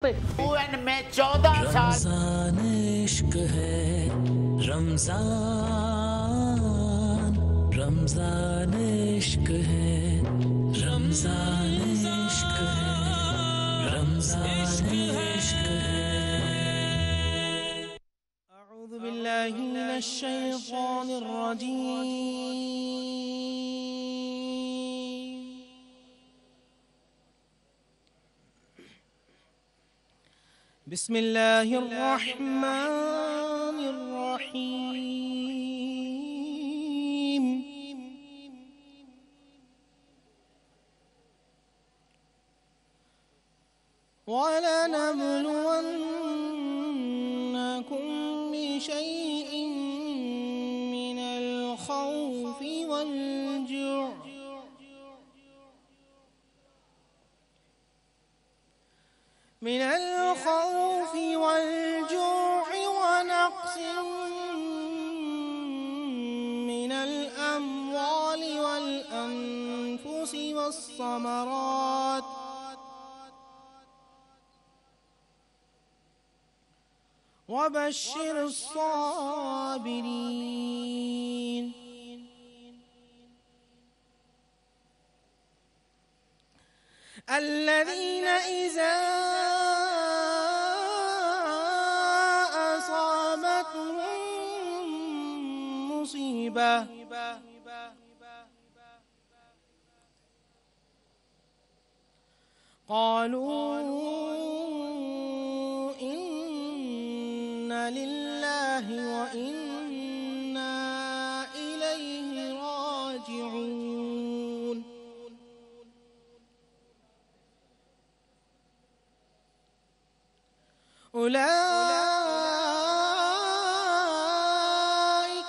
UN میں 14 سال رمضان عشق ہے رمضان رمضان عشق ہے رمضان عشق ہے رمضان عشق ہے اعوذ باللہ من الشیطان الرجیم بسم اللہ الرحمن الرحیم وَلَنَبْلُوَنَّكُمْ بِشَيْءٍ مِّنَ الْخَوْفِ وَالْجُوعِ ونقص من الأموال والأنفس والثمرات وبشر الصابرين الذين إذا أصابتهم مصيبة قالوا إنا لله وإنا إليه راجعون أولئك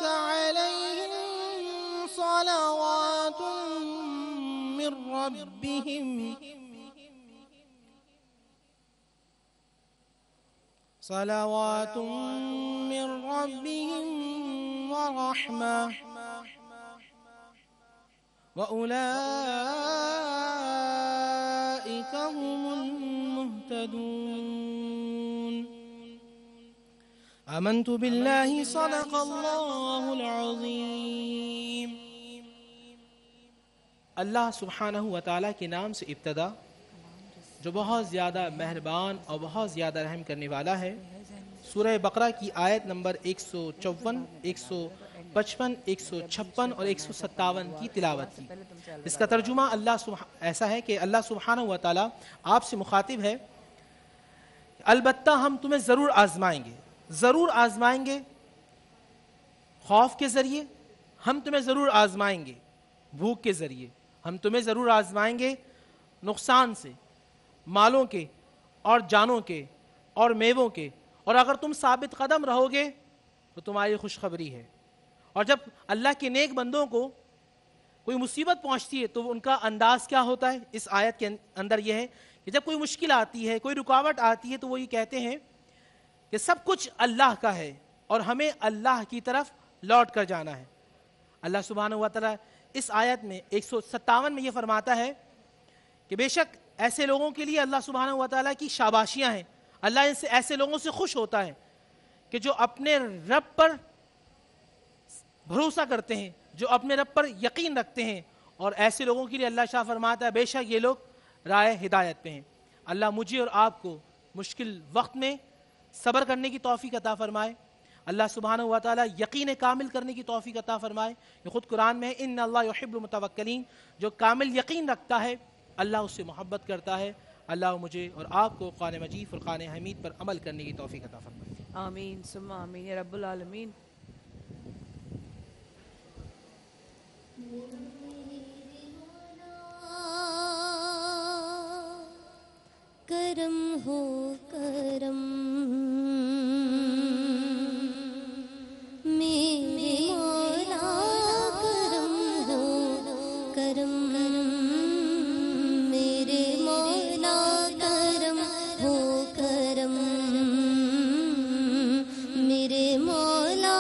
عليهم صلوات من ربهم ورحمة وأولئك هم المهتدون آمنت بالله صدق الله العظیم۔ اللہ سبحانہ وتعالیٰ کے نام سے ابتدا جو بہت زیادہ مہربان اور بہت زیادہ رحم کرنے والا ہے۔ سورہ بقرہ کی آیت نمبر 154، 155، 156 اور 157 کی تلاوت کی۔ اس کا ترجمہ ایسا ہے کہ اللہ سبحانہ وتعالیٰ آپ سے مخاطب ہے، البتہ ہم تمہیں ضرور آزمائیں گے، ضرور آزمائیں گے، خوف کے ذریعے ہم تمہیں ضرور آزمائیں گے، بھوک کے ذریعے ہم تمہیں ضرور آزمائیں گے، نقصان سے، مالوں کے اور جانوں کے اور میووں کے، اور اگر تم ثابت قدم رہو گے تو تمہاری خوشخبری ہے۔ اور جب اللہ کے نیک بندوں کو کوئی مصیبت پہنچتی ہے تو ان کا انداز کیا ہوتا ہے؟ اس آیت کے اندر یہ ہے کہ جب کوئی مشکل آتی ہے، کوئی رکاوٹ آتی ہے تو وہ یہ کہتے ہیں کہ سب کچھ اللہ کا ہے اور ہمیں اللہ کی طرف لوٹ کر جانا ہے۔ اللہ سبحانہ وتعالی اس آیت میں 157 میں یہ فرماتا ہے کہ بے شک ایسے لوگوں کے لیے اللہ سبحانہ وتعالی کی شاباشیاں ہیں، اللہ ان سے ایسے لوگوں سے خوش ہوتا ہے کہ جو اپنے رب پر بھروسہ کرتے ہیں، جو اپنے رب پر یقین رکھتے ہیں، اور ایسے لوگوں کے لیے اللہ شاہ فرماتا ہے بے شک یہ لوگ راہ ہدایت پہ ہیں۔ اللہ مجھے اور آپ کو مشکل وقت میں صبر کرنے کی توفیق عطا فرمائے، اللہ سبحانہ وتعالی یقین کامل کرنے کی توفیق عطا فرمائے۔ یہ خود قرآن میں ہے ان اللہ یحب المتوکلین، جو کامل یقین رکھتا ہے اللہ اس سے محبت کرتا ہے۔ اللہ مجھے اور آپ کو قرآن مجید فرقان حمید پر عمل کرنے کی توفیق عطا فرمائے۔ آمین ثم آمین یا رب العالمین۔ کرم ہو کرم میرے مولا، کرم ہو کرم میرے مولا، کرم ہو کرم میرے مولا،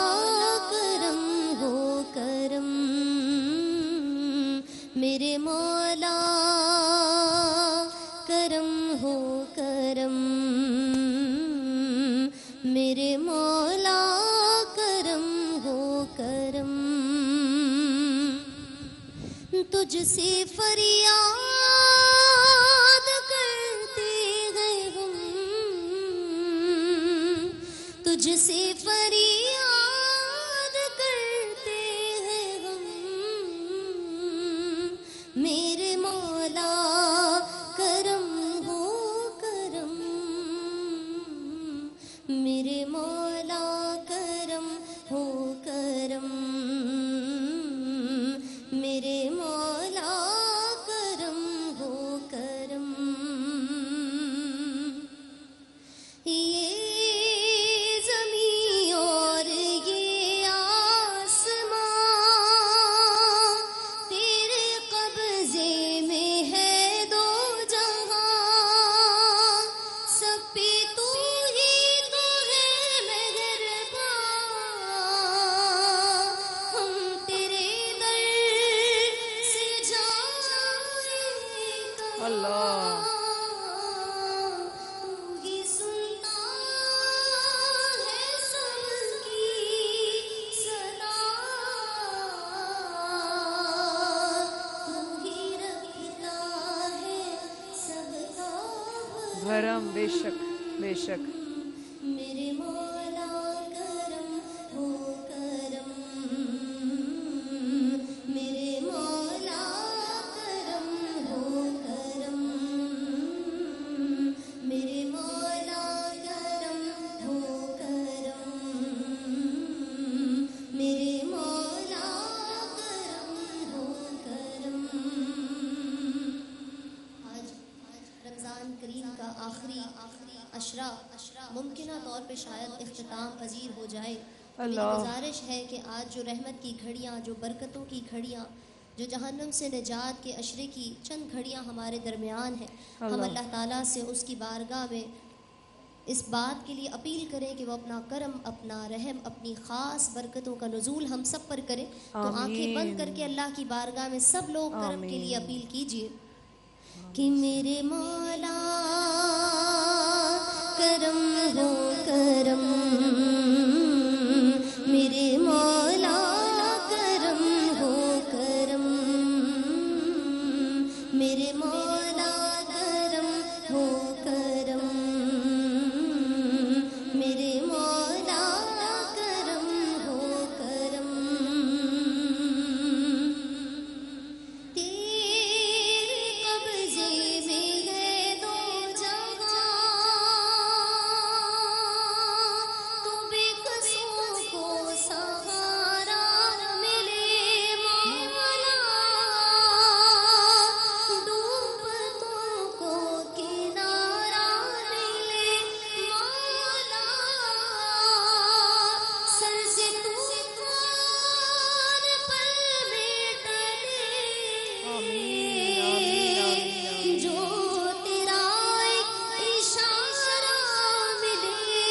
کرم ہو کرم میرے مولا، کرم ہو کرم मेरे मौला करम हो करम, तुझसे फरियाद करते हैं हम, तुझसे फरियाद करते हैं हम, मेरे मौला करम हो करम, मेरे मौला करम हो करम, मेरे मौला करम हो करम। ये ज़मीं और ये आसमां तेरे कब्ज़े में है दो जहां, सब पे तू ही तो है मेहरबान, हम तेरे दर से जाए اللہ तू ही सुनता है सबकी सलाह, तू ही रखता है सबका بھرم بے شک بے شک मेरे मौला करम हो करम, मेरे मौला करम हो करम, मेरे मौला करम हो करम, मेरे मौला करम हो करम। आज रमज़ान करीम का आखिरी अशरा मुमकिन तौर पे शायद इख्तिताम पजीर हो जाए। मेरी اللہ गुजारिश है कि आज जो रहमत की घड़ियाँ, जो बरकतों की घड़ियाँ, जो जहन्नुम से निजात के अशरे की चंद घड़ियाँ हमारे दरमियान हैं, हम اللہ अल्लाह ताला से उसकी बारगाह में इस बात के लिए अपील करें कि वो अपना करम, अपना रहम, अपनी ख़ास बरकतों का नुज़ूल हम सब पर करे। तो आंखें बंद करके अल्लाह की बारगाह में सब लोग करम के लिए अपील कीजिए कि मेरे मौला करम हो करम, मेरे मौला करम हो करम, मेरे मौला करम हो करम, मेरे मौला करम हो करम। तेरे कब्ज़े में है दो जहां, तू बेकसों को सहारा मिले मौला, डूबतों को किनारा मिले मौला, सर से तूफान पर बेटले जो तेरा एक इशारा मिले,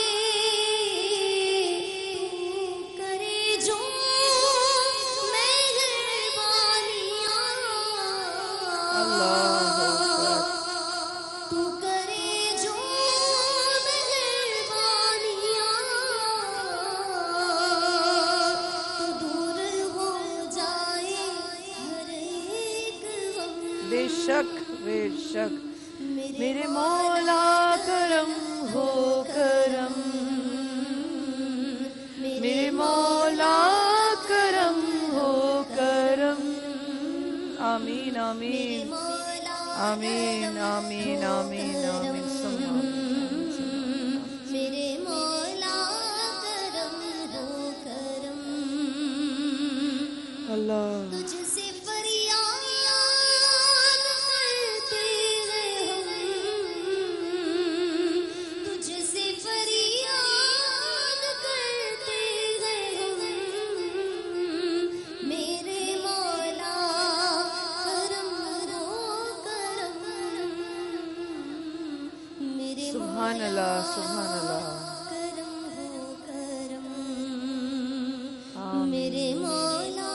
तू करे जो मेहरबानियाँ, तू करे जो मेहरबानियाँ, तो दूर हो जाए हर एक गम। بے شک بے شک मेरे میرے مولا کرم ہو کرم میرے مولا کرم ہو کرم آمین آمین मौला آمین آمین آمین آمین ثم آمین मेरे मौला करम हो करम, اللہ तुझसे फरियाद करते हैं हम, तुझसे फरियाद करते हैं हम, मेरे मौला करम हो करम, मेरे سبحان اللہ سبحان اللہ करम हो करम, آمین मेरे मौला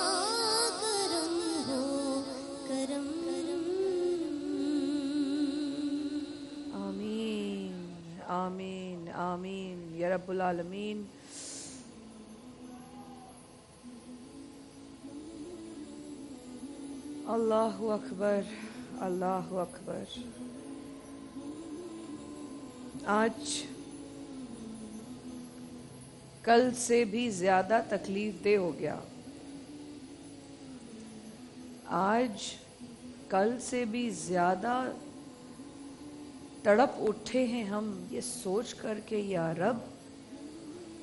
करम हो करम। آمین آمین آمین آمین یا رب العالمین. اللہ اکبر اللہ اکبر. آج کل سے بھی زیادہ تکلیف دہ ہو گیا. آج کل سے بھی زیادہ تڑپ اٹھے ہیں ہم یہ سوچ کر کے یا رب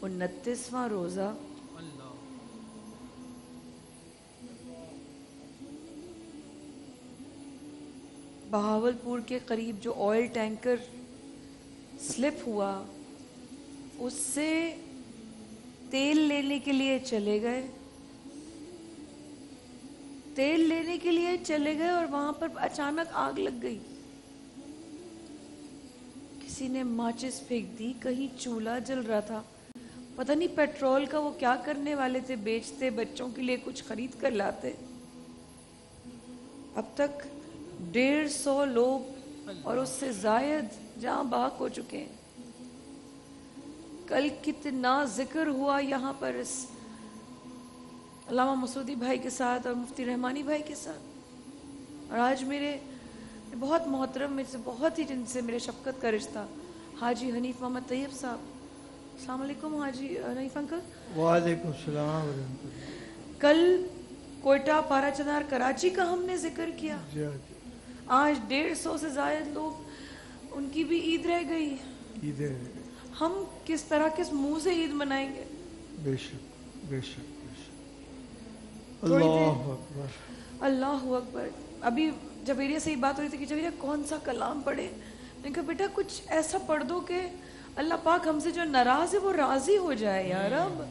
29واں روزہ بہاولپور کے قریب جو آئل ٹینکر سلپ ہوا اس سے تیل لینے کے لیے چلے گئے. تیل لینے کے لیے چلے گئے اور وہاں پر اچانک آگ لگ گئی. کسی نے ماچس پھینک دی, کہیں چولہا جل رہا تھا, پتہ نہیں پیٹرول کا وہ کیا کرنے والے تھے, بیچتے, بچوں کے لیے کچھ خرید کر لاتے. اب تک 150 لوگ اور اس سے زائد جہاں بحق ہو چکے ہیں. کل کتنا ذکر ہوا یہاں پر اس علامہ مسعودی بھائی کے ساتھ اور مفتی رحمانی بھائی کے ساتھ. اور آج میرے بہت محترم میرے سے بہت ہی جن سے میرے شفقت کا رشتہ حاجی حنیف محمد طیب صاحب. السلام علیکم حاجی حنیف انکل. وعلیکم السلام ورحمۃ اللہ. کل کوئٹہ پارا چنار کراچی کا ہم نے ذکر کیا. آج 150 سے زائد لوگ ان کی بھی عید رہ گئی. عید ہم کس طرح کس منہ سے عید منائیں گے؟ بے شک بے شک بے شک. اللہ اکبر اللہ اکبر. ابھی جویریہ سے ہی بات ہو رہی تھی کہ جویریہ کون سا کلام پڑھے. میں نے کہا بیٹا کچھ ایسا پڑھ دو کہ اللہ پاک ہم سے جو ناراض ہے وہ راضی ہو جائے. یا رب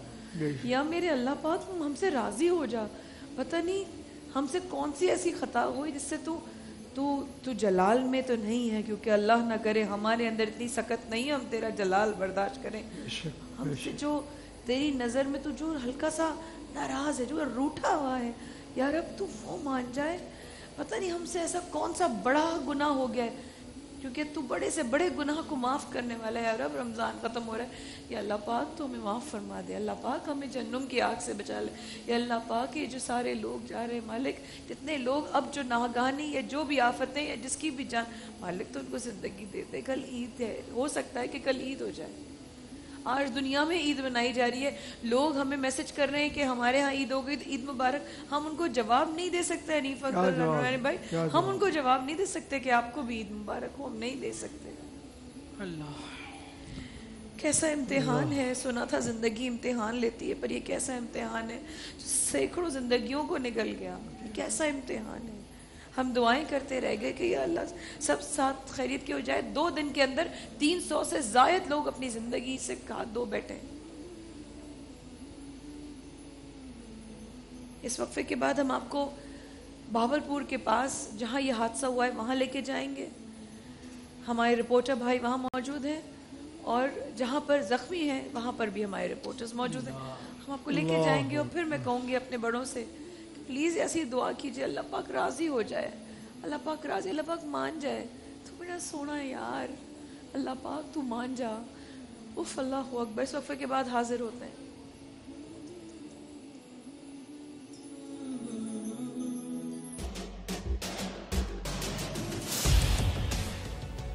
یا میرے اللہ پاک ہم سے راضی ہو جا. پتہ نہیں ہم سے کون سی ایسی خطا ہوئی جس سے تو جلال میں تو نہیں ہے, کیونکہ اللہ نہ کرے ہمارے اندر اتنی سخت نہیں ہے ہم تیرا جلال برداشت کریں. ہم سے جو تیری نظر میں تو جو ہلکا سا ناراض ہے, جو روٹھا ہوا ہے, یا رب تو وہ مان جائے. پتہ نہیں ہم سے ایسا کون سا بڑا گناہ ہو گیا ہے, کیونکہ تو بڑے سے بڑے گناہ کو معاف کرنے والا ہے. یا رب رمضان ختم ہو رہا ہے, یا اللہ پاک تو ہمیں معاف فرما دے. اللہ پاک ہمیں جہنم کی آگ سے بچا لے. یا اللہ پاک یہ جو سارے لوگ جا رہے ہیں مالک, جتنے لوگ اب جو ناگہانی یا جو بھی آفتیں یا جس کی بھی جان, مالک تو ان کو زندگی دے دے. کل عید ہے, ہو سکتا ہے کہ کل عید ہو جائے. آج دنیا میں عید منائی جا رہی ہے, لوگ ہمیں میسج کر رہے ہیں کہ ہمارے ہاں عید ہو گئی تو عید مبارک. ہم ان کو جواب نہیں دے سکتے حنیف انکل بھائی, ہم ان کو جواب نہیں دے سکتے کہ آپ کو بھی عید مبارک ہو. ہم نہیں دے سکتے. اللہ کیسا امتحان ہے. سنا تھا زندگی امتحان لیتی ہے, پر یہ کیسا امتحان ہے, سینکڑوں زندگیوں کو نکل گیا. کیسا امتحان ہے. ہم دعائیں کرتے رہ گئے کہ یا اللہ سب ساتھ خیریت کی ہو جائے. 2 دن کے اندر 300 سے زائد لوگ اپنی زندگی سے ہاتھ دھو بیٹھے. اس وقفے کے بعد ہم آپ کو بہاولپور کے پاس جہاں یہ حادثہ ہوا ہے وہاں لے کے جائیں گے. ہمارے رپورٹر بھائی وہاں موجود ہیں, اور جہاں پر زخمی ہیں وہاں پر بھی ہمارے رپورٹرز موجود ہیں. ہم آپ کو لے کے جائیں گے. اور پھر میں کہوں گی اپنے بڑوں سے پلیز ایسی دعا کیجئے اللہ پاک راضی ہو جائے. اللہ پاک راضی, اللہ پاک مان جائے. تو میرا سونا ہے یار, اللہ پاک تو مان جا. اف اللہ اکبر. اس وقفے کے بعد حاضر ہوتے ہیں.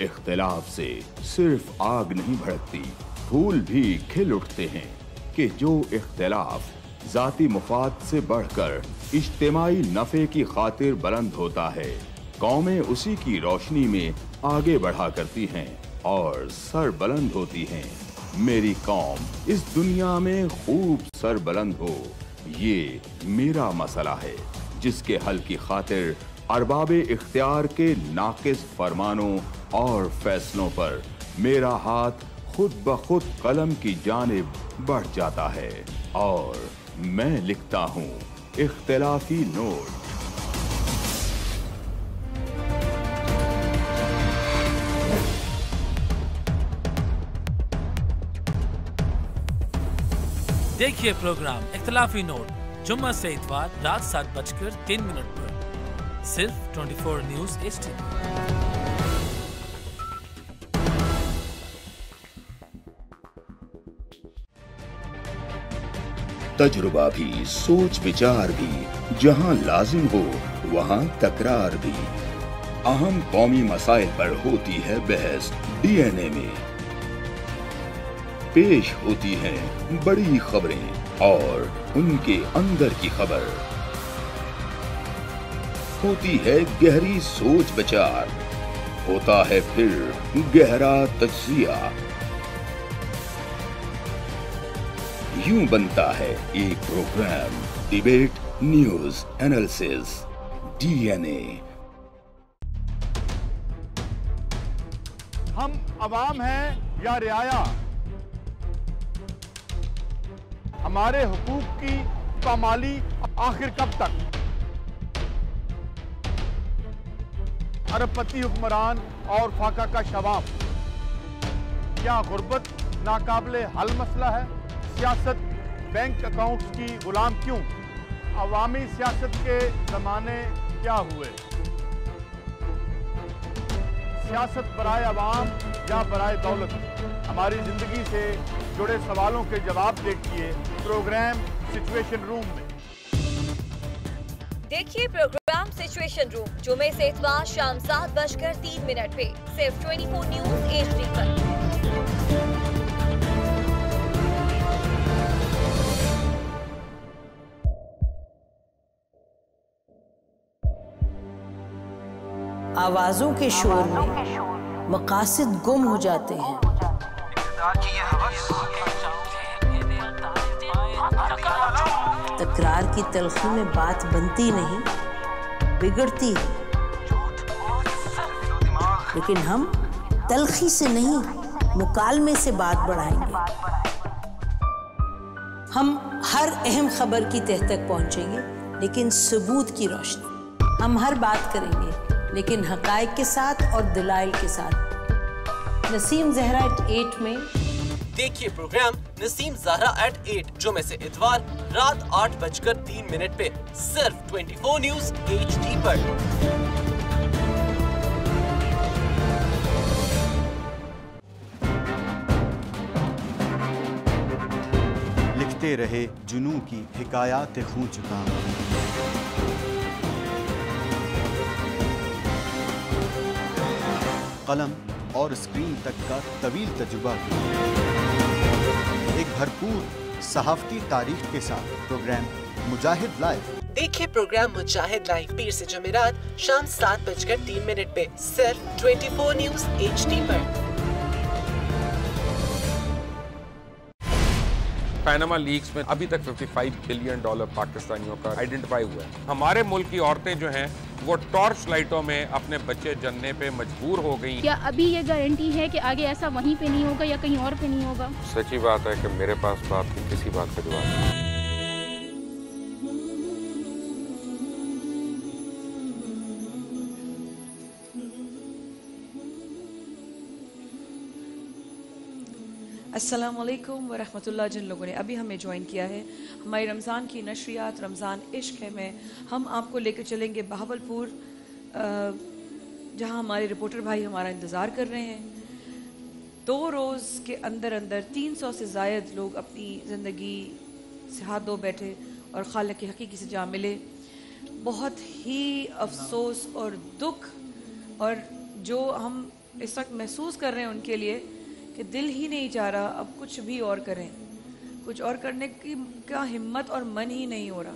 اختلاف سے صرف آگ نہیں بھڑکتی, پھول بھی کھل اٹھتے ہیں. کہ جو اختلاف ذاتی مفاد سے بڑھ کر اجتماعی نفع کی خاطر بلند ہوتا ہے, قومیں اسی کی روشنی میں آگے بڑھا کرتی ہیں اور سر بلند ہوتی ہیں. میری قوم اس دنیا میں خوب سر بلند ہو, یہ میرا مسئلہ ہے جس کے حل کی خاطر ارباب اختیار کے ناقص فرمانوں اور فیصلوں پر میرا ہاتھ خود بخود قلم کی جانب بڑھ جاتا ہے اور میں لکھتا ہوں اختلافی نوٹ. دیکھیے پروگرام اختلافی نوٹ جمعہ سے اتوار رات 7:03 پر صرف 24 نیوز HD. तजुर्बा भी, सोच विचार भी, जहां लाजिम हो वहां तकरार भी। अहम कौमी मसाइल पर होती है बहस डीएनए में। पेश होती हैं बड़ी खबरें और उनके अंदर की खबर। होती है गहरी सोच विचार, होता है फिर गहरा तज्जिया। यूं बनता है एक programme debate news analysis DNA. हम अवाम हैं या रियाया, हमारे हुकूक की पामाली आखिर कब तक? अरबपति हुक्मरान और फाका का शवाब, क्या गुर्बत नाकाबिले हल मसला है? सियासत बैंक अकाउंट्स की गुलाम क्यों? अवामी सियासत के ज़माने क्या हुए? सियासत बराए अवाम या बराए दौलत? हमारी ज़िंदगी से जुड़े सवालों के जवाब देखिए प्रोग्राम सिचुएशन रूम में। देखिए प्रोग्राम सिचुएशन रूम जुमे से इतवार शाम 7:03 पे सिर्फ 24 न्यूज HD पर। आवाजों के शोर में मकासद गुम हो जाते हैं। तकरार की तलखी में बात बनती नहीं, बिगड़ती है। लेकिन हम तलखी से नहीं, मुकालमे से बात बढ़ाएंगे। हम हर अहम खबर की तह तक पहुंचेंगे, लेकिन सबूत की रोशनी। हम हर बात करेंगे, लेकिन हकायक के साथ और दलाइल के साथ। नसीम ज़हरा at 8 में देखिए प्रोग्राम नसीम ज़हरा at 8 जुमे से इतवार रात 8:03 पे सिर्फ 24 न्यूज HD पर। लिखते रहे जुनू की हिकायात खूं चुका, कलम और स्क्रीन तक का तवील तजुर्बा, एक भरपूर सहाफती तारीख के साथ प्रोग्राम मुजाहिद लाइव। देखिए प्रोग्राम मुजाहिद लाइव पीर से जुमेरात शाम 7:03 पे सिर्फ 24 न्यूज HD पर। पैनामा लीक्स में अभी तक $55 बिलियन पाकिस्तानियों का आइडेंटिफाई हुआ है। हमारे मुल्क की औरतें जो हैं वो टॉर्च लाइटों में अपने बच्चे जनने पे मजबूर हो गई। क्या अभी ये गारंटी है कि आगे ऐसा वहीं पे नहीं होगा या कहीं और पे नहीं होगा? सच्ची बात है कि मेरे पास तो आपकी किसी बात पे जवाब नहीं। अस्सलाम वालेकुम व रहमतुल्लाह। जिन लोगों ने अभी हमें ज्वाइन किया है, हमारी रमज़ान की नशरियात रमज़ान इश्क है में हम आपको लेकर चलेंगे बहावलपुर, जहां हमारे रिपोर्टर भाई हमारा इंतज़ार कर रहे हैं। 2 रोज़ के अंदर अंदर 300 से ज़ायद लोग अपनी ज़िंदगी से हाथ धो बैठे और खालिक की हकीकी से जा मिले। बहुत ही अफसोस और दुख, और जो हम इस वक्त महसूस कर रहे हैं उनके लिए कि दिल ही नहीं चाह रहा अब कुछ भी और करें, कुछ और करने की क्या हिम्मत और मन ही नहीं हो रहा।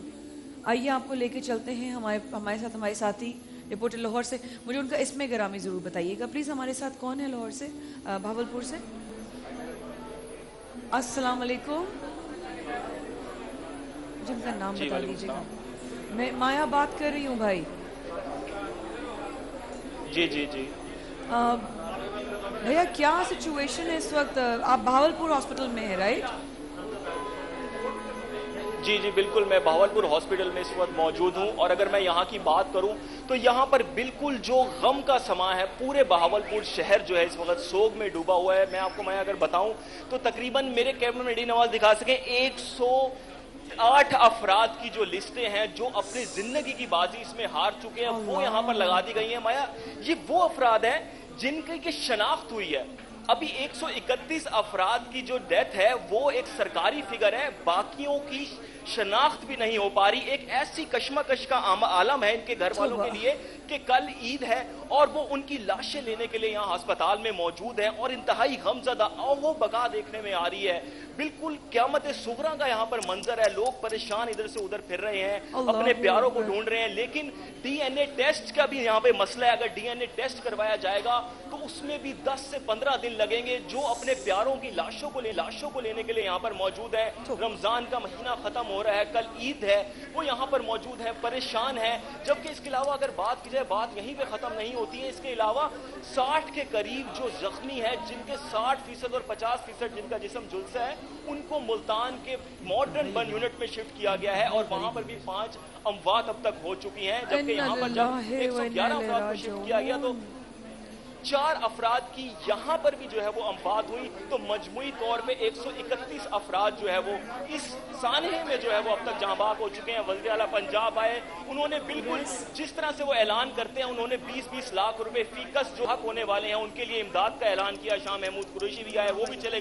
आइए आपको लेके चलते हैं हमारे साथ हमारे साथी रिपोर्टर लाहौर से। मुझे उनका इसमें गिरामी ज़रूर बताइएगा प्लीज़। हमारे साथ कौन है लाहौर से, भावलपुर से? अस्सलाम वालेकुम, जिनका नाम बता दीजिएगा। मैं माया बात कर रही हूँ भाई। जी जी जी भैया क्या सिचुएशन है इस वक्त? आप बहावलपुर हॉस्पिटल में हैं राइट? जी जी बिल्कुल, मैं बहावलपुर हॉस्पिटल में इस वक्त मौजूद हूं। और अगर मैं यहां की बात करूं तो यहां पर बिल्कुल जो गम का समा है, पूरे बहावलपुर शहर जो है इस वक्त सोग में डूबा हुआ है। मैं आपको अगर बताऊं तो तकरीबन मेरे कैमरा में डी नवाज दिखा सके 108 अफराद की जो लिस्टें हैं जो अपनी जिंदगी की बाजी इसमें हार चुके हैं, वो यहाँ पर लगा दी गई हैं। माया, ये वो अफराद हैं जिनकी की शनाख्त हुई है अभी 131 अफराद की जो डेथ है वो एक सरकारी फिगर है, बाकियों की शनाख्त भी नहीं हो पा रही। एक ऐसी कश्मकश का आलम है इनके घर वालों के लिए कि कल ईद है और वो उनकी लाशें लेने के लिए यहाँ अस्पताल में मौजूद हैं और इंतहाई गमज़दा वो बका देखने में आ रही है। बिल्कुल क़यामत सुगरा का यहाँ पर मंजर है, लोग परेशान इधर से उधर फिर रहे हैं, अपने प्यारों को ढूंढ रहे हैं। लेकिन डीएनए टेस्ट का भी यहाँ पे मसला है, अगर डीएनए टेस्ट करवाया जाएगा तो उसमें भी 10 से 15 दिन लगेंगे। जो अपने प्यारों की लाशों को लेने के लिए यहाँ पर मौजूद है, रमजान का महीना खत्म हो रहा है, कल ईद है, वो यहाँ पर मौजूद है, परेशान है। जबकि इसके अलावा अगर बात की जाए, बात यहीं पे खत्म नहीं होती है। इसके अलावा 60 के करीब जो जख्मी है, जिनके 60% और 50% जिनका जिस्म झुलसा है, उनको मुल्तान के मॉडर्न बर्न यूनिट में शिफ्ट किया गया है और वहां पर भी 5 अमवात अब तक हो चुकी हैं। जबकि यहाँ पर जब 111 अफराद को शिफ्ट किया गया तो 4 अफराद की यहाँ पर भी जो है वो अमवात हुई। तो मजमूई तौर पे 131 अफराद जो है वो इस सानहे में जो है वो अब तक जांबाग हो चुके हैं। वज़ीर आला पंजाब आए, उन्होंने बिल्कुल जिस तरह से वो ऐलान करते हैं, उन्होंने 20-20 लाख रुपए फीकस जो हक होने वाले हैं उनके लिए इमदाद का ऐलान किया। शाह महमूद कुरैशी भी आए, वो भी चले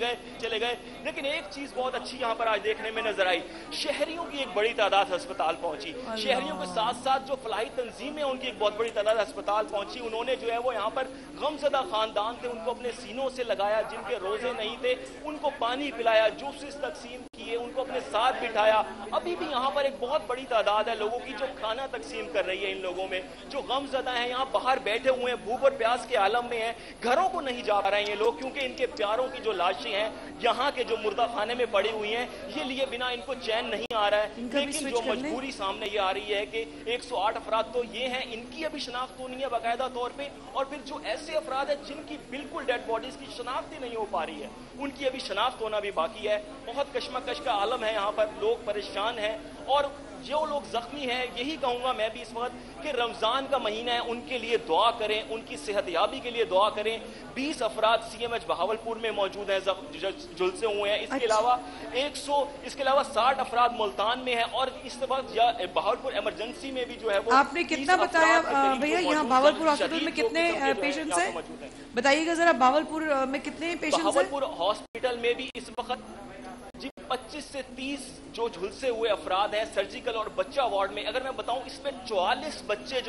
गए। लेकिन एक चीज बहुत अच्छी यहाँ पर आज देखने में नजर आई, शहरियों की एक बड़ी तादाद अस्पताल पहुंची। शहरियों के साथ साथ जो फलाही तंजीमें उनकी एक बहुत बड़ी तादाद अस्पताल पहुंची। उन्होंने जो है वो यहाँ पर गमज़दा खानदान थे उनको अपने सीनों से लगाया, जिनके रोजे नहीं थे उनको पानी पिलाया, जूसेस तकसीम किए, उनको अपने साथ बिठाया। अभी भी यहाँ पर एक बहुत बड़ी तादाद है लोगों की जो खाना तकसीम कर रही है। इन लोगों में जो गमज़दा हैं, यहाँ बाहर बैठे हुए हैं, भूख और प्यास के आलम में हैं, घरों को नहीं जा रहे हैं ये लोग, क्योंकि इनके प्यारों की जो लाशें हैं यहाँ के जो मुर्दा खाने में पड़ी हुई हैं, ये लिए बिना इनको चैन नहीं आ रहा है। लेकिन जो मजबूरी सामने ये आ रही है कि 108 अफराद तो ये हैं, इनकी अभी शनाख्त होनी है बाकायदा तौर पर, और फिर जो ऐसे अफराद है जिनकी बिल्कुल डेड बॉडीज की शनाख्त ही नहीं हो पा रही है, उनकी अभी शनाख्त होना भी बाकी है। बहुत कश्मकश का आलम है यहाँ पर, लोग परेशान हैं। और जो लोग जख्मी हैं, यही कहूंगा मैं भी इस वक्त कि रमजान का महीना है, उनके लिए दुआ करें, उनकी सेहतयाबी के लिए दुआ करें। 20 अफराद CMH बहावलपुर में मौजूद हैं, झुलसे हुए हैं। इसके अलावा 60 अफराद मुल्तान में है और इस वक्त बहावलपुर इमरजेंसी में भी जो है वो आपने कितना बताया भैया, यहाँ बहावलपुर हॉस्पिटल में कितने पेशेंट्स हैं बताइएगा जरा, बहावलपुर में कितने पेशेंट्स हैं? बहावलपुर हॉस्पिटल में भी इस वक्त 25 से 30 जो झुलसे हुए अफराद हैं सर्जिकल और बच्चा वार्ड में। अगर मैं बताऊं, इसमें 44 बच्चे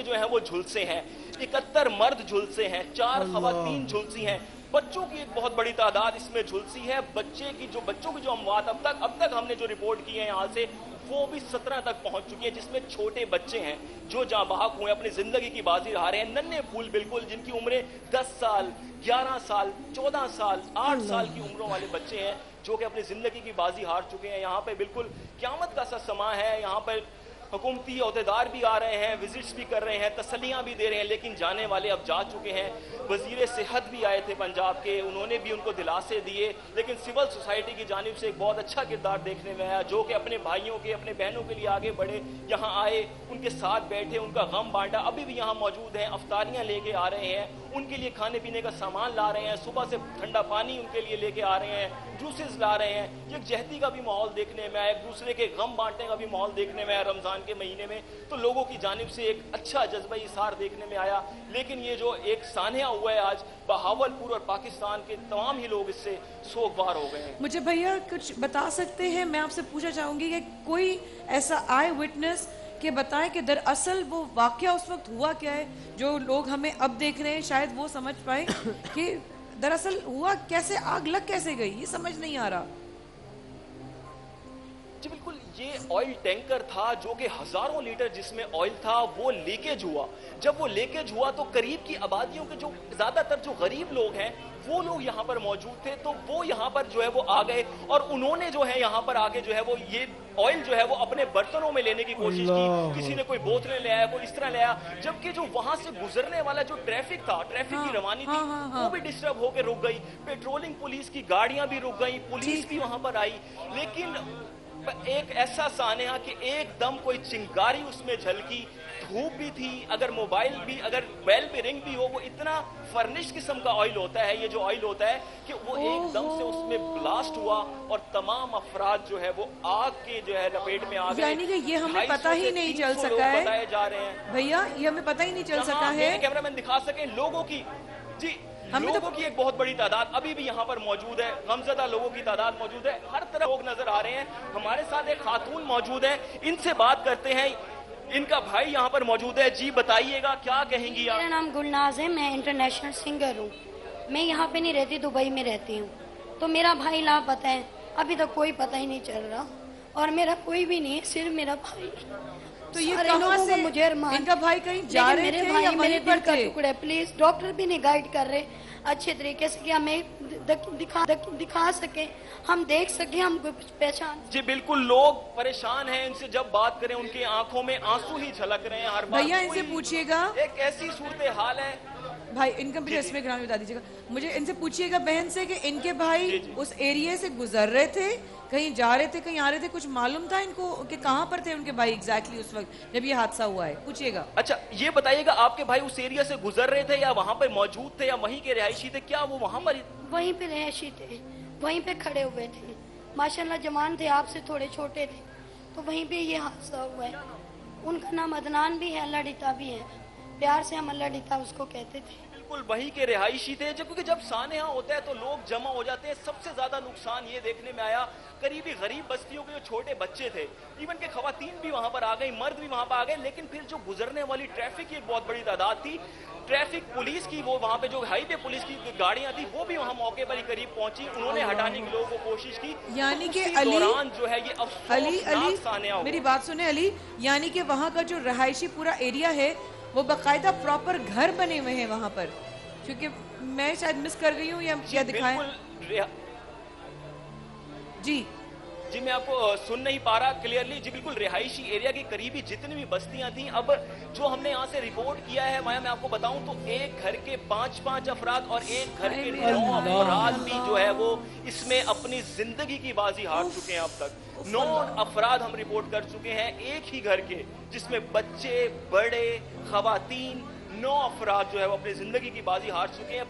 जो हैं वो झुलसे हैं, 71 मर्द झुलसे हैं, 4 खवातीन झुलसी हैं। बच्चों की एक बहुत बड़ी तादाद इसमें झुलसी है। बच्चों की जो अमवात अब तक हमने जो रिपोर्ट की है यहाँ से, वो भी 17 तक पहुंच चुकी है, जिसमें छोटे बच्चे हैं जो जाबाक हुए, अपनी जिंदगी की बाजी हारे हैं, नन्हे फूल बिल्कुल, जिनकी उम्रें 10 साल, 11 साल, 14 साल, 8 साल की उम्रों वाले बच्चे हैं जो कि अपनी जिंदगी की बाजी हार चुके हैं। यहाँ पे बिल्कुल क़यामत का सा समा है। यहाँ पर हुकूमती अहदेदार भी आ रहे हैं, विजिट्स भी कर रहे हैं, तसल्लियाँ भी दे रहे हैं, लेकिन जाने वाले अब जा चुके हैं। वज़ीर सेहत भी आए थे पंजाब के, उन्होंने भी उनको दिलासे दिए, लेकिन सिविल सोसाइटी की जानिब से एक बहुत अच्छा किरदार देखने में आया, जो कि अपने भाइयों के, अपने बहनों के लिए आगे बढ़े, यहाँ आए, उनके साथ बैठे, उनका गम बांटा। अभी भी यहाँ मौजूद हैं, अफ्तारियाँ लेके आ रहे हैं, उनके लिए खाने पीने का सामान ला रहे हैं, सुबह से ठंडा पानी उनके लिए लेके आ रहे हैं, जूसेस ला रहे हैं। यकजहती का भी माहौल देखने में आया, एक दूसरे के गम बांटने का भी माहौल देखने में आया रमजान के महीने में। तो लोगों की जानिब से एक अच्छा जज्बा इसार देखने में आया। लेकिन ये जो एक सान्या हुआ है आज, बहावलपुर और पाकिस्तान के तमाम ही लोग इससे सोगवार हो गए हैं। मुझे भैया कुछ बता सकते हैं, मैं आपसे पूछना चाहूंगी कि कोई ऐसा आई विटनेस कि बताएं कि दरअसल वो वाकया उस वक्त हुआ क्या है, जो लोग हमें अब देख रहे हैं शायद वो समझ पाए कि दरअसल हुआ कैसे, आग लग कैसे गई, ये समझ नहीं आ रहा। जी बिल्कुल, ये ऑयल टैंकर था जो कि हजारों लीटर जिसमें ऑयल था वो लीकेज हुआ। जब वो लीकेज हुआ तो करीब की आबादियों के जो ज्यादातर जो गरीब लोग हैं वो लोग यहाँ पर मौजूद थे, तो वो यहाँ पर जो है वो आ गए और उन्होंने जो है यहाँ पर आके जो है वो ये ऑयल जो है वो अपने बर्तनों में लेने की कोशिश की। किसी ने कोई बोतलें ले आया, कोई इस तरह ले आया, जबकि जो वहां से गुजरने वाला जो ट्रैफिक था, ट्रैफिक की रवानी थी, वो भी डिस्टर्ब होकर रुक गई। पेट्रोलिंग पुलिस की गाड़ियां भी रुक गई, पुलिस भी वहां पर आई। लेकिन एक ऐसा सान्या कि एकदम कोई चिंगारी उसमें झलकी, धूप भी थी, अगर मोबाइल भी, अगर बेल पे रिंग भी हो, वो इतना फर्निश किस्म का ऑयल होता है, ये जो ऑयल होता है कि वो एकदम से उसमें ब्लास्ट हुआ और तमाम अफराद जो है वो आग के जो है लपेट में आ गए। यानी कि ये हमें पता ही नहीं चल सका है, बताए जा रहे हैं भैया, ये हमें पता ही नहीं चल सका है। कैमरामैन दिखा सके लोगों की, जी لوگوں کی ایک بہت بڑی تعداد ابھی بھی یہاں پر موجود ہے, غمزدہ لوگوں کی تعداد موجود ہے, ہر طرف لوگ نظر آ رہے ہیں. ہمارے ساتھ ایک خاتون موجود ہے, ان سے بات کرتے ہیں. ان کا بھائی یہاں پر موجود ہے. جی بتائیے گا, کیا کہیں گی آپ؟ میرا نام گلناز ہے, میں انٹرنیشنل سنگر ہوں. میں یہاں پہ نہیں رہتی, دبئی میں رہتی ہوں. تو میرا بھائی لاپتہ ہے, ابھی تک کوئی پتہ ہی نہیں چل رہا, اور میرا کوئی بھی نہیں ہے, صرف میرا بھائی. تو یہ کہاں سے مجھے ان کا بھائی کہیں جا رہے تھے یا وہیں پر تھے؟ ٹکڑے پلیز ڈاکٹر بھی نہیں گائیڈ کر رہے اچھے طریقے سے کہ ہمیں دکھا سکیں, ہم دیکھ سکیں, ہم کچھ پہچان. جی بالکل, لوگ پریشان ہیں. ان سے جب بات کریں ان کی آنکھوں میں آنسو ہی جھلک رہے ہیں ہر بار. بھیا ان سے پوچھئے گا, ایک ایسی صورتحال ہے. بھائی ان کا اس میں گرامی بتا دیجیے گا, مجھے ان سے پوچھئے گا بہن سے کہ ان کے بھائی اس ایریے سے گزر رہے تھے, کہیں جا رہے تھے, کہیں آ رہے تھے, کچھ معلوم تھا ان کو کہ کہاں پر تھے ان کے بھائی ایگزیکٹلی اس وقت جب یہ حادثہ ہوا ہے؟ پوچھئے گا. اچھا یہ بتائیے گا, آپ کے بھائی اس ایریا سے گزر رہے تھے یا وہاں پر موجود تھے یا وہیں کے رہائشی تھے؟ کیا وہ وہاں پر وہیں پہ رہائشی تھے, وہیں پہ کھڑے ہوئے تھے, ماشاءاللہ جوان تھے, آپ سے تھوڑے چھوٹے تھے, تو وہیں پہ یہ حادثہ ہوا ہے. ان کا نام عدنان بھی ہے, اللہ ڈیتا بھی ہے, پیار سے ہم اللہ ڈیتا اس کو کہتے تھے. بالکل وہیں کے رہائشی تھے. کیونکہ جب سانحہ ہوتا ہے تو لوگ جمع ہو جاتے ہیں. سب سے زیادہ نقصان یہ دیکھنے میں آیا قریبی غریب بستیوں کے جو چھوٹے بچے تھے, ایون کہ خواتین بھی وہاں پر آ گئی, مرد بھی وہاں پر آ گئے, لیکن پھر جو گزرنے والی ٹریفک کی ایک بہت بڑی تعداد تھی, ٹریفک پولیس کی, وہ وہاں پہ جو ہائی وے پولیس کی گاڑیاں تھی وہ بھی وہاں موقع پر ہی قریب پہنچی, انہوں نے ہٹانے کی لوگوں کو کوشش کی. یعنی کہ دوران جو ہے یہ افسوسناک سانحہ ہوا. میری بات سنیں علی, یعنی کہ وہاں کا جو رہائشی پورا ایریا ہے وہ باقاعدہ پراپر گھر بنے ہوئے ہیں وہاں پر, کیونکہ میں شاید مس کر رہی ہوں یا کیا دکھائیں. جی میں آپ کو سن نہیں پا رہا کلیئرلی. جی بالکل, رہائشی ایریا کی قریبی جتنی بھی بستیاں تھیں, اب جو ہم نے یہاں سے رپورٹ کیا ہے مایا, میں آپ کو بتاؤں تو ایک گھر کے 5 افراد اور ایک گھر کے 9 افراد بھی جو ہے وہ اس میں اپنی زندگی کی بازی ہار چکے ہیں. اب تک 9 افراد ہم رپورٹ کر چکے ہیں ایک ہی گھر کے, جس میں بچے, بڑے, خواتین, 9 افراد جو ہے وہ اپنی زندگی کی بازی ہار چکے ہیں.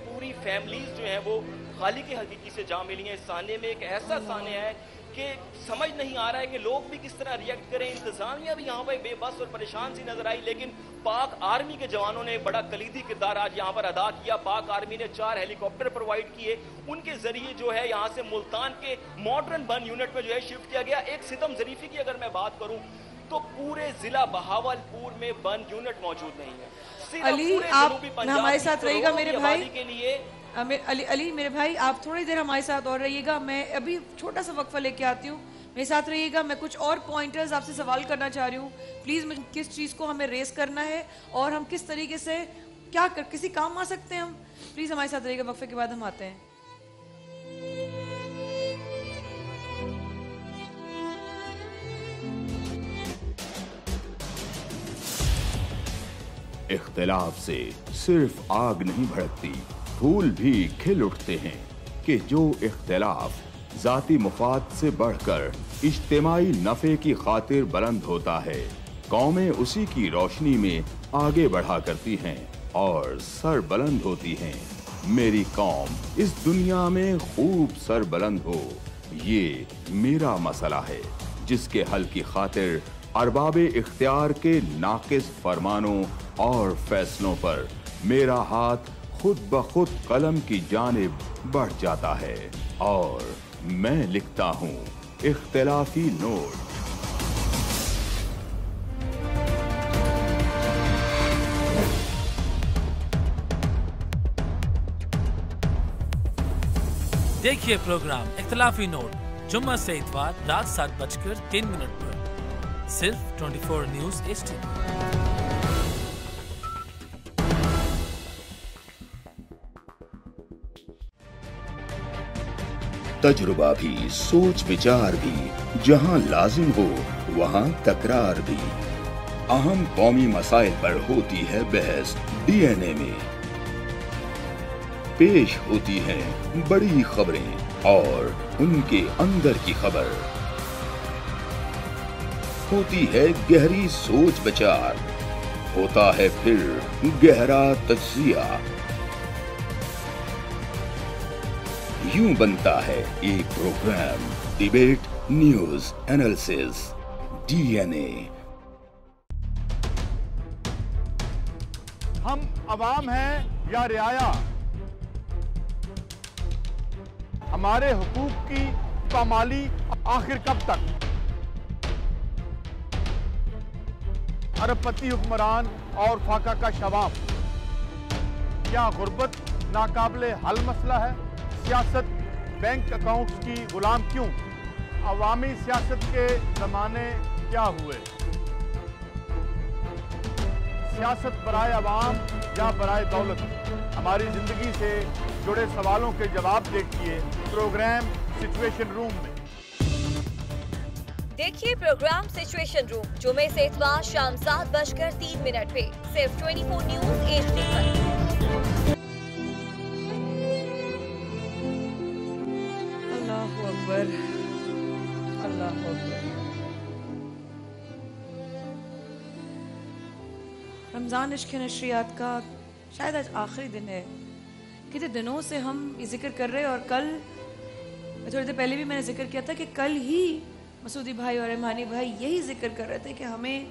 پوری فیملیز جو ہیں وہ خالق حقیقی سے جا ملی ہیں. اس سانحے میں ایک ایسا سانحہ ہے کہ سمجھ نہیں آ رہا ہے کہ لوگ بھی کس طرح ریئیکٹ کریں. انتظامیہ بھی یہاں پر بے بس اور پریشان سی نظر آئی, لیکن پاک آرمی کے جوانوں نے بڑا کلیدی کردار آج یہاں پر ادا کیا. پاک آرمی نے 4 ہیلی کاپٹر پرووائڈ کیے, ان کے ذریعے جو ہے یہاں سے ملتان کے ماڈرن بن یونٹ میں جو ہے شفٹ کیا گیا. ایک ستم ظریفی کی اگر میں بات کروں تو پورے ضلع بہاولپور میں بن یونٹ موجود نہیں ہے. علی آپ ہمارے ساتھ رہے گا میرے بھائی کے لیے. علی میرے بھائی آپ تھوڑی دیر ہمارے ساتھ اور رہیے گا, میں ابھی چھوٹا سا وقفہ لے کے آتی ہوں, میرے ساتھ رہیے گا. میں کچھ اور پوائنٹرز آپ سے سوال کرنا چاہ رہی ہوں. پلیز کس چیز کو ہمیں ریز کرنا ہے اور ہم کس طریقے سے کیا کسی کام آ سکتے ہیں ہم, پلیز ہمارے ساتھ رہیے گا. وقفے کے بعد ہم آتے ہیں. اختلاف سے صرف آگ نہیں بھڑکتی, پھول بھی کھل اٹھتے ہیں. کہ جو اختلاف ذاتی مفاد سے بڑھ کر اجتماعی نفع کی خاطر بلند ہوتا ہے, قومیں اسی کی روشنی میں آگے بڑھا کرتی ہیں اور سر بلند ہوتی ہیں. میری قوم اس دنیا میں خوب سر بلند ہو, یہ میرا مسئلہ ہے, جس کے حل کی خاطر ارباب اختیار کے ناقص فرمانوں اور فیصلوں پر میرا ہاتھ خود بخود قلم کی جانب بڑھ جاتا ہے اور میں لکھتا ہوں اختلافی نوٹ. دیکھیے پروگرام اختلافی نوٹ جمعہ سے اتوار رات 7:03 پر صرف 24 نیوز HD. تجربہ بھی, سوچ وچار بھی, جہاں لازم ہو وہاں تکرار بھی. اہم قومی مسائل پر ہوتی ہے بحث DNA میں. پیش ہوتی ہیں بڑی خبریں اور ان کے اندر کی خبر. ہوتی ہے گہری سوچ بچار, ہوتا ہے پھر گہرا تجزیہ. یوں بنتا ہے ایک programme debate news analysis DNA. ہم عوام ہیں یا رعایا, हमारे हुकूक की पामाली आखिर कब तक? अरबपति हुक्मरान और फाका का शवाब, क्या गुर्बत नाकाबिले हल मसला है? सियासत बैंक अकाउंट्स की गुलाम क्यों? अवामी सियासत के ज़माने क्या हुए? सियासत बराए अवाम या बराए दौलत? हमारी ज़िंदगी से जुड़े सवालों के जवाब देखिए प्रोग्राम सिचुएशन रूम में। देखिए प्रोग्राम सिचुएशन रूम जुमे से इतवार शाम 7:03 पे सिर्फ 24 न्यूज़ HD पर। अल्लाहु अकबर, अल्लाहु अकबर। रमज़ान इश्क नशरियात का शायद आज आखिरी दिन है। कितने दिनों से हम ये जिक्र कर रहे हैं और कल थोड़ी देर पहले भी मैंने जिक्र किया था कि कल ही मसूदी भाई और रहमानी भाई यही जिक्र कर रहे थे कि हमें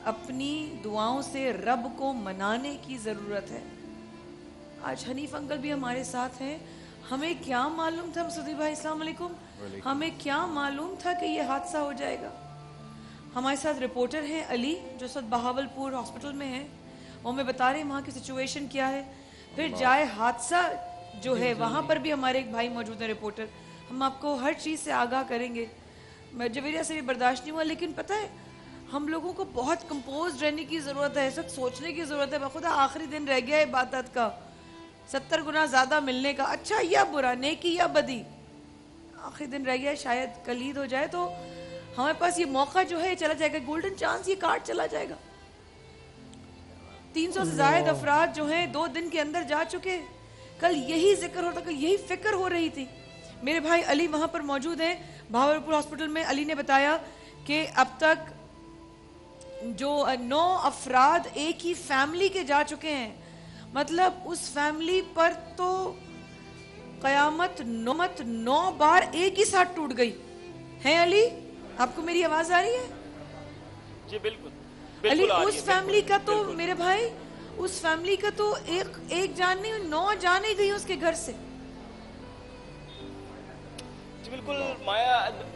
अपनी दुआओं से रब को मनाने की ज़रूरत है। आज हनीफ अंकल भी हमारे साथ हैं। हमें क्या मालूम था मसूदी भाई, अस्सलाम वालेकुम, हमें क्या मालूम था कि ये हादसा हो जाएगा। हमारे साथ रिपोर्टर हैं अली जो इस वक्त बहावलपुर हॉस्पिटल में हैं। वो हमें बता रहे हैं वहाँ की सिचुएशन क्या है। फिर जाए हादसा जो है वहाँ पर भी हमारे एक भाई मौजूद हैं रिपोर्टर। हम आपको हर चीज़ से आगाह करेंगे। मैं जवेरिया से भी बर्दाश्त नहीं हुआ, लेकिन पता है हम लोगों को बहुत कंपोज रहने की ज़रूरत है, ऐसा सोचने की ज़रूरत है। बखुदा आखिरी दिन रह गया है इबादत का, 70 गुना ज़्यादा मिलने का, अच्छा या बुरा, नेकी या बदी, आखिरी दिन रह गया है। शायद कल ईद हो जाए तो हमारे पास ये मौका जो है चला जाएगा, गोल्डन चांस ये कार्ड चला जाएगा। 300 से ज़ायद अफराद जो हैं 2 दिन के अंदर जा चुके। कल यही जिक्र होता, कल यही फिक्र हो रही थी। मेरे भाई अली वहाँ पर मौजूद हैं बहावलपुर हॉस्पिटल में। अली ने बताया कि अब तक जो 9 अफराद एक ही फैमिली के जा चुके हैं, मतलब उस फैमिली पर तो कयामत 9 बार एक ही साथ टूट गई है। अली, आपको मेरी आवाज आ रही है? जी बिल्कुल, अली, बिल्कुल उस फैमिली का तो मेरे भाई, उस फैमिली का तो एक जान नहीं 9 जाने गई उसके घर से। जी बिल्कुल माया,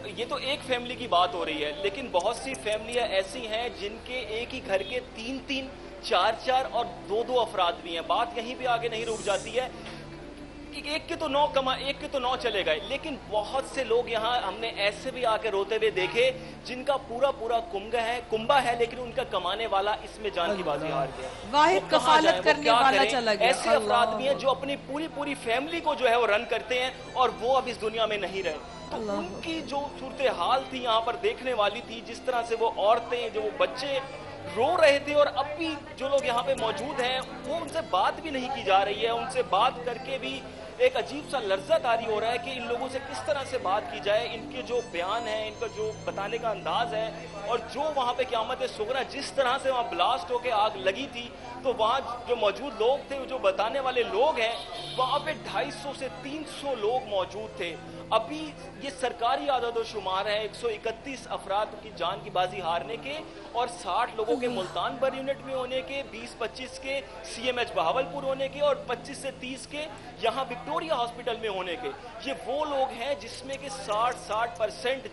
ये तो एक फैमिली की बात हो रही है, लेकिन बहुत सी फैमिलियां ऐसी हैं जिनके एक ही घर के 3-3, 4-4 और 2-2 अफराद भी हैं। बात यहीं पे आगे नहीं रुक जाती है। एक के तो 9 चले गए, लेकिन बहुत से लोग यहाँ हमने ऐसे भी आके रोते हुए देखे जिनका पूरा कुंबा है, लेकिन उनका कमाने वाला इसमें जान की बाजी हार गया। वाहिद कफालत करने वाला चला गया। ऐसे अफराद भी हैं जो अपनी पूरी फैमिली को जो है वो रन करते हैं और वो अब इस दुनिया में नहीं रहे। तो उनकी जो सूरत हाल थी यहाँ पर देखने वाली थी, जिस तरह से वो औरतें, जो बच्चे रो रहे थे, और अब भी जो लोग यहाँ पे मौजूद हैं वो उनसे बात भी नहीं की जा रही है। उनसे बात करके भी एक अजीब सा लर्जा तारी हो रहा है कि इन लोगों से किस तरह से बात की जाए। इनके जो बयान है, इनका जो बताने का अंदाज है, और जो वहाँ पे क़यामत सुगरा जिस तरह से वहाँ ब्लास्ट होके आग लगी थी, तो वहाँ जो मौजूद लोग थे, जो बताने वाले लोग हैं, वहाँ पे 250 से 300 लोग मौजूद थे। अभी ये सरकारी आदाद-ओ-शुमार है 131 अफराद की जान की बाजी हारने के और 60 लोगों के मुल्तान बर यूनिट में होने के, 20-25 के CMH बहावलपुर होने के और 25 से 30 के यहाँ विक्टोरिया हॉस्पिटल में होने के। ये वो लोग हैं जिसमें कि 60%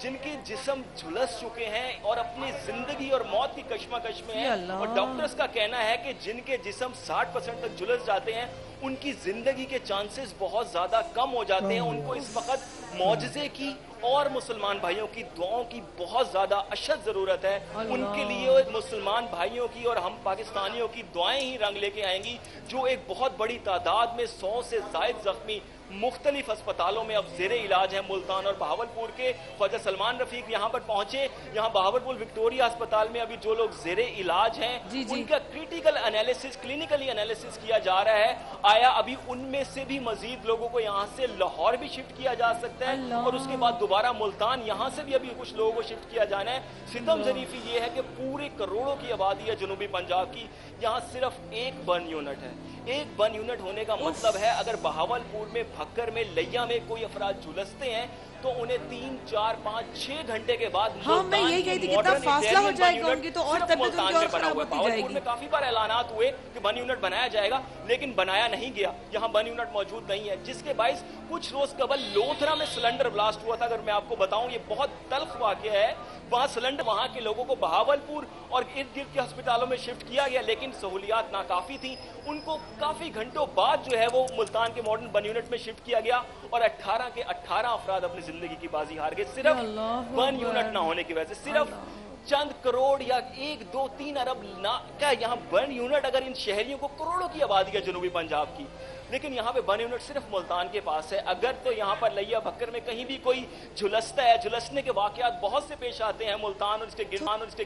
जिनके जिस्म झुलस चुके हैं और अपनी जिंदगी और मौत की कश्मकश में है। और डॉक्टर्स का कहना है कि जिनके जिस्म 60% तक झुलस जाते हैं उनकी जिंदगी के चांसेस बहुत ज्यादा कम हो जाते हैं। उनको इस वक्त मौजज़े की और मुसलमान भाइयों की दुआओं की बहुत ज्यादा अशद जरूरत है। उनके लिए मुसलमान भाइयों की और हम पाकिस्तानियों की दुआएं ही रंग लेके आएंगी, जो एक बहुत बड़ी तादाद में 100 से जायद जख्मी मुख्तलिफ अस्पतालों में अब जेरे इलाज है। मुल्तान और बहावलपुर के ख्वाजा सलमान रफीक यहाँ पर पहुंचे। यहाँ बहावलपुर विक्टोरिया अस्पताल में अभी जो लोग जेरे इलाज हैं उनका क्रिटिकल एनालिसिस, क्लिनिकली एनालिसिस किया जा रहा है। आया अभी उनमें से भी मजीद लोगों को यहाँ से लाहौर भी शिफ्ट किया जा सकता है और उसके बाद दोबारा मुल्तान, यहाँ से भी अभी कुछ लोगों को शिफ्ट किया जाना है। सितम ज़रीफ़ी ये है कि पूरे करोड़ों की आबादी है जनूबी पंजाब की, यहाँ सिर्फ एक बर्न यूनिट है। एक बर्न यूनिट होने का मतलब है अगर बहावलपुर में, भक्कर में, लैया में कोई अफराद झुलसते हैं तो उन्हें 3, 4, 5, 6 घंटे के बाद मैं यही कहती थी कितना फासला हो जाएगा उनकी, तो और तबीयत उनकी और खराब होती जाएगी। में काफी बार ऐलानात हुए कि बर्न यूनिट बनाया जाएगा, लेकिन बनाया नहीं गया, यहाँ बर्न यूनिट मौजूद नहीं है, जिसके बाइस कुछ रोज कबल लोथरा में सिलेंडर ब्लास्ट हुआ था। अगर मैं आपको बताऊं, ये बहुत तल्ख वाकया है। वहाँ सिलेंडर, वहाँ के लोगों को बहावलपुर और इर्द गिर्द के अस्पतालों में शिफ्ट किया गया, लेकिन सहूलियात नाकाफी थी। उनको काफी घंटों बाद जो है वो मुल्तान के मॉडर्न बर्न यूनिट में शिफ्ट किया गया और 18 के 18 अफराद अपनी जिंदगी की बाजी हार गए, सिर्फ बर्न यूनिट ना होने की वजह से। सिर्फ चंद करोड़ या 1, 2, 3 अरब ना क्या यहाँ बर्न यूनिट, अगर इन शहरियों को करोड़ों की आबादी है जनूबी पंजाब की, लेकिन यहाँ पे बर्न यूनिट सिर्फ मुल्तान के पास है। अगर तो यहाँ पर लिया भक्कर में कहीं भी कोई झुलसता है, झुलसने के वाकयात बहुत से पेश आते हैं मुल्तान और इसके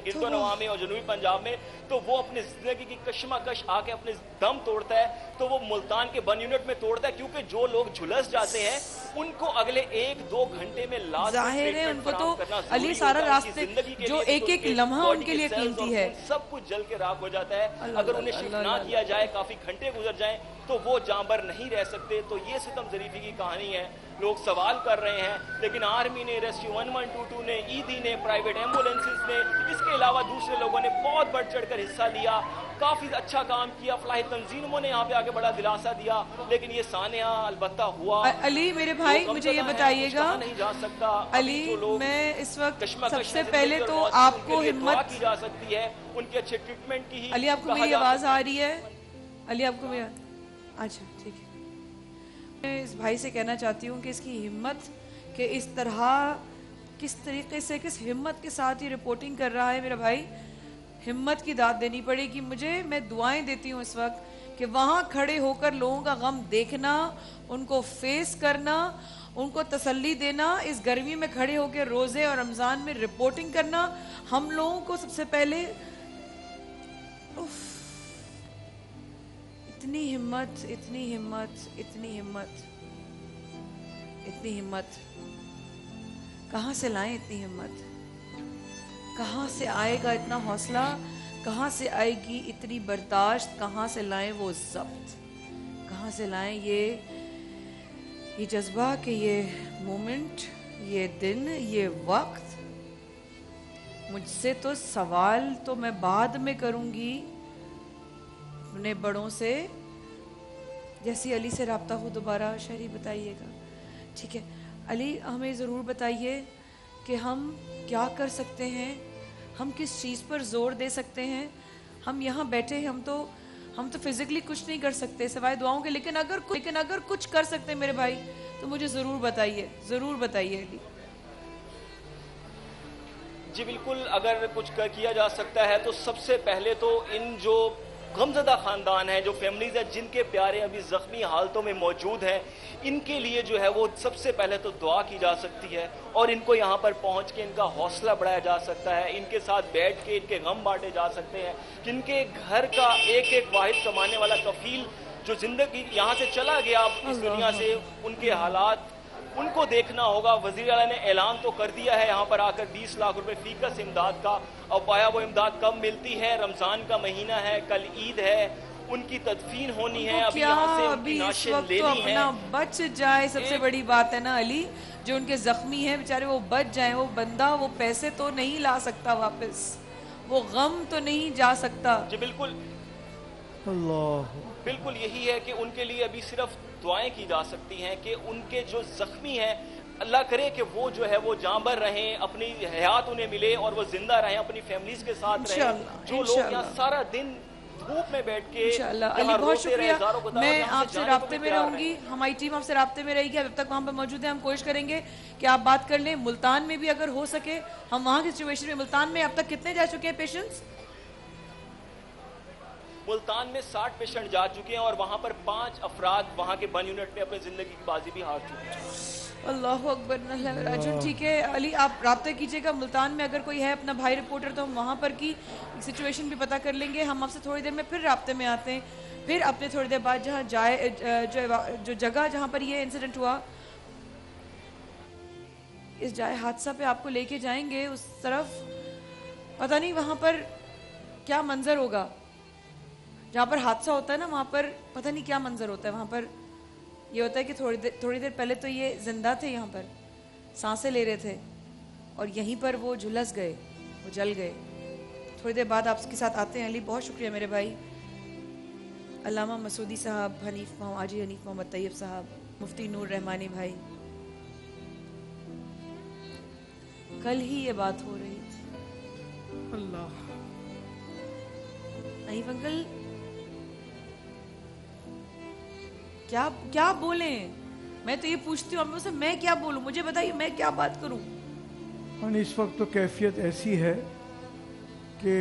गिरदो नवा में और जनूबी पंजाब में, तो वो अपनी जिंदगी की कशमकश आके अपने दम तोड़ता है, तो वो मुल्तान के बर्न यूनिट में तोड़ता है, क्योंकि जो लोग झुलस जाते हैं उनको अगले 1-2 घंटे में जाहिर है उनको तो अली सारा रास्ते जो एक लम्हा उनके लिए कीमती है, सब कुछ जल के राख हो जाता है। अगर उन्हें शिफ्ट ना किया जाए, काफी घंटे गुजर जाएं, तो वो जांबर नहीं रह सकते। तो ये सितम ज़रीफ़ी की कहानी है। लोग सवाल कर रहे हैं, लेकिन आर्मी ने, रेस्क्यू 1122 ने, ईदी ने, प्राइवेट एम्बुलेंसेस ने, इसके अलावा दूसरे लोगों ने बहुत बढ़ चढ़ कर हिस्सा लिया, काफी अच्छा काम किया। फलाही तंजीमों ने यहाँ पे आके बड़ा दिलासा दिया, लेकिन ये सानिया अलबत्ता हुआ। अली मेरे भाई मुझे ये बताइएगा, नहीं जा सकता अली मैं इस वक्त सबसे पहले तो आपको हिम्मत की जा सकती है उनके अच्छे ट्रीटमेंट की ही। अली आपको मेरी आवाज आ रही है? अली आपको मेरा, अच्छा ठीक है। मैं इस भाई से कहना चाहती हूँ कि इसकी हिम्मत, कि इस तरह किस तरीके से, किस हिम्मत के साथ ये रिपोर्टिंग कर रहा है मेरा भाई, हिम्मत की दाद देनी पड़ेगी मुझे। मैं दुआएं देती हूँ इस वक्त कि वहाँ खड़े होकर लोगों का गम देखना, उनको फेस करना, उनको तसल्ली देना, इस गर्मी में खड़े होकर रोज़े और रमज़ान में रिपोर्टिंग करना, हम लोगों को सबसे पहले इतनी हिम्मत, इतनी हिम्मत, इतनी हिम्मत, इतनी हिम्मत कहाँ से लाएं? इतनी हिम्मत कहाँ से आएगा? इतना हौसला कहाँ से आएगी? इतनी बर्दाश्त कहाँ से लाएं? वो ज़ब्त कहाँ से लाएं? ये जज्बा कि ये मोमेंट, ये दिन, ये वक्त, मुझसे तो सवाल तो मैं बाद में करूँगी अपने बड़ों से, जैसी अली से रब्ता हो दोबारा शहरी बताइएगा, ठीक है? अली हमें ज़रूर बताइए कि हम क्या कर सकते हैं, हम किस चीज़ पर ज़ोर दे सकते हैं। हम यहाँ बैठे हैं, हम तो फिजिकली कुछ नहीं कर सकते सिवाय दुआओं के, लेकिन अगर कुछ कर सकते हैं मेरे भाई तो मुझे ज़रूर बताइए, ज़रूर बताइए अली। जी बिल्कुल, अगर कुछ किया जा सकता है तो सबसे पहले तो इन जो गमज़दा ख़ानदान है, जो फैमिलीज़ हैं जिनके प्यारे अभी ज़ख्मी हालतों में मौजूद हैं, इनके लिए जो है वो सबसे पहले तो दुआ की जा सकती है और इनको यहाँ पर पहुँच के इनका हौसला बढ़ाया जा सकता है, इनके साथ बैठ के इनके गम बांटे जा सकते हैं। जिनके घर का एक एक वाहिद कमाने वाला कफील जो ज़िंदगी यहाँ से चला गया इस दुनिया से, उनके हालात उनको देखना होगा। वज़ीर आला ने ऐलान तो कर दिया है यहाँ पर आकर 20 लाख रुपए फीकस इमदाद का। अब पाया वो इमदाद कब मिलती है? रमज़ान का महीना है, कल ईद है, उनकी तदफीन होनी है, अभी यहाँ से उनकी नाशें लेनी है। बच जाए सबसे बड़ी बात है ना अली, जो उनके जख्मी हैं बेचारे वो बच जाए। वो बंदा वो पैसे तो नहीं ला सकता वापस, वो गम तो नहीं जा सकता। जी बिल्कुल, अल्लाह बिल्कुल यही है कि उनके लिए अभी सिर्फ दुआएं की जा सकती हैं कि उनके जो जख्मी हैं, अल्लाह करे कि वो जो है वो जांबर रहें, अपनी हयात उन्हें मिले और वो जिंदा रहें, अपनी फैमिलीज के साथ रहें। जो लोग यहाँ सारा दिन धूप में बैठ के अली बहुत शुक्रिया, मैं आपसे राब्ते में रहूंगी, हमारी टीम आपसे राब्ते में रहेगी। अब तक वहाँ पर मौजूद है, हम कोशिश करेंगे कि आप बात कर लें। मुल्तान में भी अगर हो सके हम वहाँ की सिचुएशन में, मुल्तान में अब तक कितने जा चुके हैं पेशेंट्स? मुल्तान में 60 पेशेंट जा चुके हैं और वहाँ पर 5 अफराद वहाँ के बर्न यूनिट में अपनी जिंदगी की बाजी भी हार चुके हैं। अल्लाह अकबर। ठीक है अली, आप राब्ता कीजिएगा मुल्तान में अगर कोई है अपना भाई रिपोर्टर, तो हम वहाँ पर की सिचुएशन भी पता कर लेंगे। हम आपसे थोड़ी देर में फिर राब्ते में आते हैं, फिर अपने थोड़ी देर बाद जहाँ जो जगह जहाँ पर ये इंसिडेंट हुआ, इस जाए हादसा पे आपको लेके जाएंगे उस तरफ। पता नहीं वहाँ पर क्या मंजर होगा, जहाँ पर हादसा होता है ना वहाँ पर पता नहीं क्या मंजर होता है। वहाँ पर ये होता है कि थोड़ी देर पहले तो ये जिंदा थे, यहाँ पर सांसें ले रहे थे और यहीं पर वो झुलस गए, वो जल गए। थोड़ी देर बाद आपके साथ आते हैं अली। बहुत शुक्रिया मेरे भाई علامہ مسعودی صاحب, حاجی حنیف محمد طیب صاحب, مفتی نور رحمانی بھائی, کل ہی یہ بات ہو رہی تھی. اللہ حنیف انکل کیا بولیں؟ میں تو یہ پوچھتی ہوں آپ سے, میں کیا بولوں؟ مجھے بتائیے میں کیا بات کروں؟ اس وقت تو کیفیت ایسی ہے کہ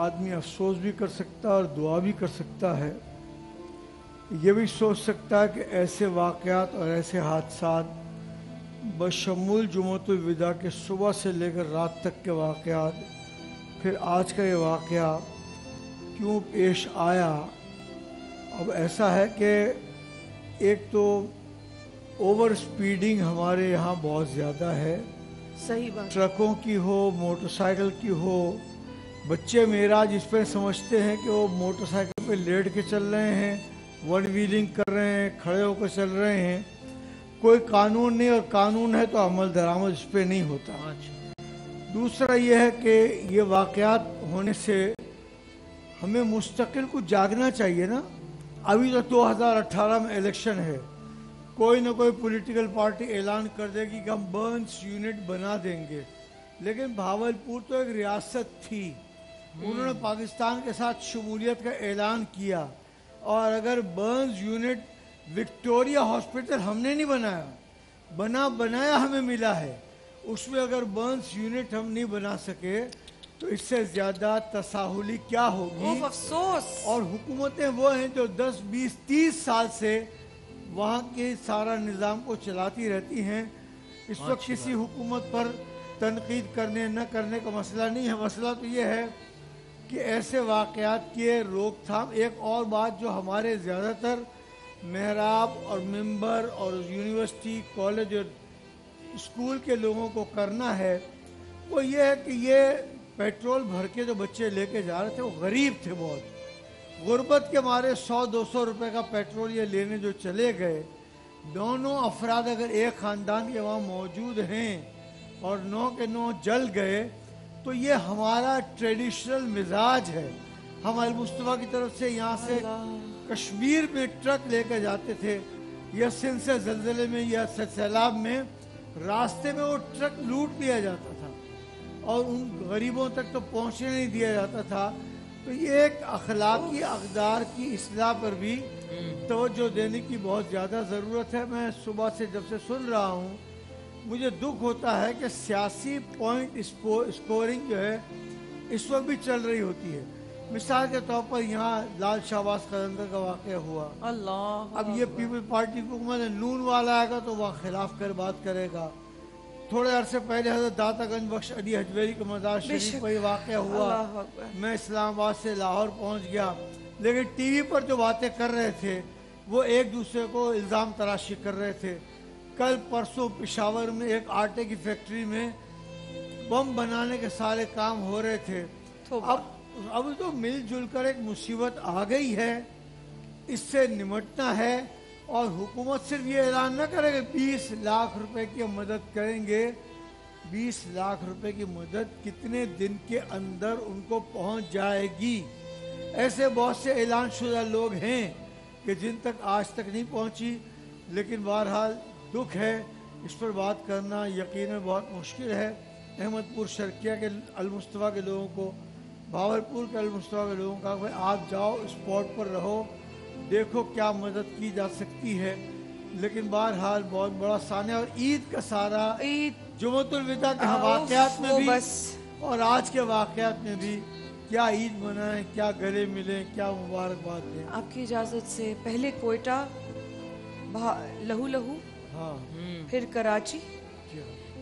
آدمی افسوس بھی کر سکتا ہے اور دعا بھی کر سکتا ہے. یہ بھی سوچ سکتا ہے کہ ایسے واقعات اور ایسے حادثات بشمول جمعۃ الوداع کے صبح سے لے کر رات تک کے واقعات, پھر آج کا یہ واقعہ کیوں پیش آیا. اب ایسا ہے کہ ایک تو اوور سپیڈنگ ہمارے یہاں بہت زیادہ ہے, صحیح بات, ٹرکوں کی ہو, موٹر سائیکل کی ہو. بچے میرا جس پہ سمجھتے ہیں کہ وہ موٹر سائیکل پہ لیٹ کے چل رہے ہیں, ون ویلنگ کر رہے ہیں, کھڑے ہو کر چل رہے ہیں. کوئی قانون نہیں, اور قانون ہے تو عمل درآمد اس پہ نہیں ہوتا. دوسرا یہ ہے کہ یہ واقعات ہونے سے ہمیں مستقل کچھ جاگنا چاہیے نا. ابھی تو 2018 میں الیکشن ہے, کوئی نہ کوئی پولیٹیکل پارٹی اعلان کر دے گی کہ ہم برنس یونٹ بنا دیں گے. لیکن بھاولپور تو ایک ریاست تھی, انہوں نے پاکستان کے ساتھ شمولیت کا اعلان کیا. اور اگر برنز یونٹ وکٹوریا ہاسپٹل ہم نے نہیں بنایا, بنایا ہمیں ملا ہے, اس میں اگر برنز یونٹ ہم نہیں بنا سکے تو اس سے زیادہ تساہلی کیا ہوگی. افسوس. اور حکومتیں وہ ہیں جو 10 20 30 سال سے وہاں کے سارا نظام کو چلاتی رہتی ہیں. اس وقت کسی حکومت پر تنقید کرنے نہ کرنے کا مسئلہ نہیں ہے. مسئلہ تو یہ ہے کہ ایسے واقعات کی روک تھام. ایک اور بات جو ہمارے زیادہ تر محراب اور ممبر اور یونیورسٹی, کالج اور اسکول کے لوگوں کو کرنا ہے وہ یہ ہے کہ یہ پیٹرول بھر کے جو بچے لے کے جا رہے تھے وہ غریب تھے بہت. غربت کے مارے 100-200 روپے کا پیٹرول یہ لینے جو چلے گئے, دونوں افراد اگر ایک خاندان کے وہاں موجود ہیں اور 9 کے 9 جل گئے تو یہ ہمارا ٹریڈیشنل مزاج ہے. ہم المصطفیٰ کی طرف سے یہاں سے کشمیر میں ٹرک لے کے جاتے تھے, یا سندھ سے زلزلے میں یا سیلاب میں راستے میں وہ ٹرک لوٹ لیا جاتا تھا اور ان غریبوں تک تو پہنچنے نہیں دیا جاتا تھا. تو یہ ایک اخلاقی اقدار کی اصلاح پر بھی توجہ دینے کی بہت زیادہ ضرورت ہے. میں صبح سے جب سے سن رہا ہوں مجھے دکھ ہوتا ہے کہ سیاسی پوائنٹ اسکورنگ جو ہے اس وقت بھی چل رہی ہوتی ہے. مثال کے طور پر یہاں لال شہباز قلندر کا واقعہ ہوا, اللہ, اب یہ پیپل پارٹی حکومت نون والا آئے گا تو وہ خلاف کر بات کرے گا. تھوڑے عرصے پہلے حضرت داتا گنج بخش علی حجویری کا مزار شریف پر یہ واقعہ ہوا. میں اسلام آباد سے لاہور پہنچ گیا, لیکن ٹی وی پر جو باتیں کر رہے تھے وہ ایک دوسرے کو الزام تراشی کر رہے تھے. کل پرسوں پشاور میں ایک آٹے کی فیکٹری میں بم بنانے کے سارے کام ہو رہے تھے. اب تو مل جل کر ایک مصیبت آ گئی ہے, اس سے نمٹنا ہے. اور حکومت صرف یہ اعلان نہ کرے کہ 20 لاکھ روپے کی مدد کریں گے. 20 لاکھ روپے کی مدد کتنے دن کے اندر ان کو پہنچ جائے گی؟ ایسے بہت سے اعلان شدہ لوگ ہیں کہ جن تک آج تک نہیں پہنچی. لیکن بہرحال دکھ ہے, اس پر بات کرنا یقیناً بہت مشکل ہے. احمد پور شرقیہ کے المصطفیٰ کے لوگوں کو, بھاولپور کے المصطفیٰ کے لوگوں کا کہ آپ جاؤ اسپاٹ پر رہو, دیکھو کیا مدد کی جا سکتی ہے. لیکن بہرحال بہت بڑا سانحہ, اور عید کا سارا جمعۃ الوداع کے واقعات میں بھی اور آج کے واقعات میں بھی کیا عید منائیں, کیا گلے ملیں, کیا مبارکباد دیں. آپ کی اجازت سے پہلے کوئٹہ, لہو لہو, ہاں, پھر کراچی,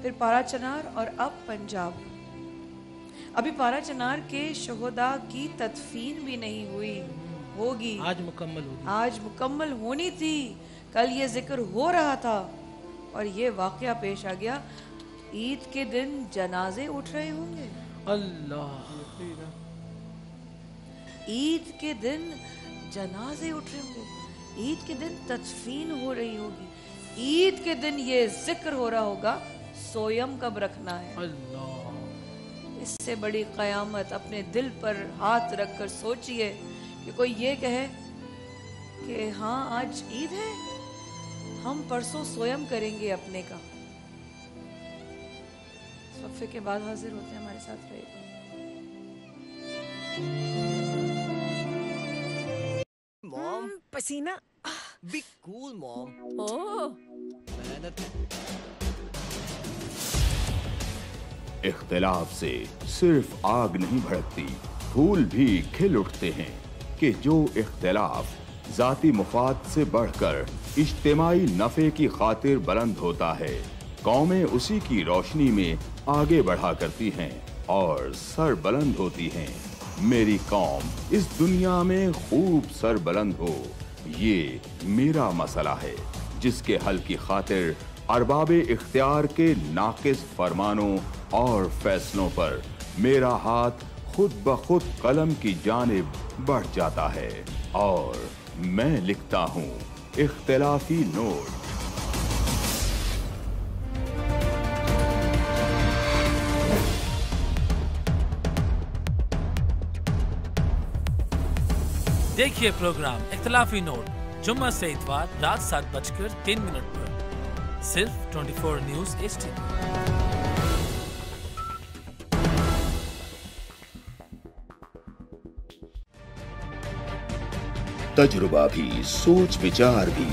پھر پارا چنار اور اب پنجاب. ابھی پارا چنار کے شہداء کی تدفین بھی نہیں ہوئی, ہوگی آج مکمل ہوگی, آج مکمل ہونی تھی. کل یہ ذکر ہو رہا تھا اور یہ واقعہ پیش آ گیا. عید کے دن جنازے اٹھ رہے ہوں گے. اللہ, عید کے دن جنازے اٹھ رہے ہوں گے, عید کے دن تدفین ہو رہی ہوگی, عید کے دن یہ ذکر ہو رہا ہوگا سویم کب رکھنا ہے. اللہ, اس سے بڑی قیامت اپنے دل پر ہاتھ رکھ کر سوچئے کہ کوئی یہ کہے کہ ہاں آج عید ہے, ہم پرسوں سویم کریں گے اپنے کا. وقفے کے بعد حاضر ہوتے ہیں, ہمارے ساتھ رہے. Mom, پسینہ. Be cool, Mom. محنت. اختلاف سے صرف آگ نہیں بھڑکتی, پھول بھی کھل اٹھتے ہیں. کہ جو اختلاف ذاتی مفاد سے بڑھ کر اجتماعی نفع کی خاطر بلند ہوتا ہے, قومیں اسی کی روشنی میں آگے بڑھا کرتی ہیں اور سر بلند ہوتی ہیں. میری قوم اس دنیا میں خوب سر بلند ہو, یہ میرا مسئلہ ہے جس کے حل کی خاطر ارباب اختیار کے ناقص فرمانوں اور فیصلوں پر میرا ہاتھ خود بخود قلم کی جانب بڑھ جاتا ہے اور میں لکھتا ہوں اختلافی نوٹ. دیکھیے پروگرام اختلافی نوٹ جمعہ سے اتوار رات 7:03 پر صرف 24 نیوز HD. تجربہ بھی, سوچ بچار بھی,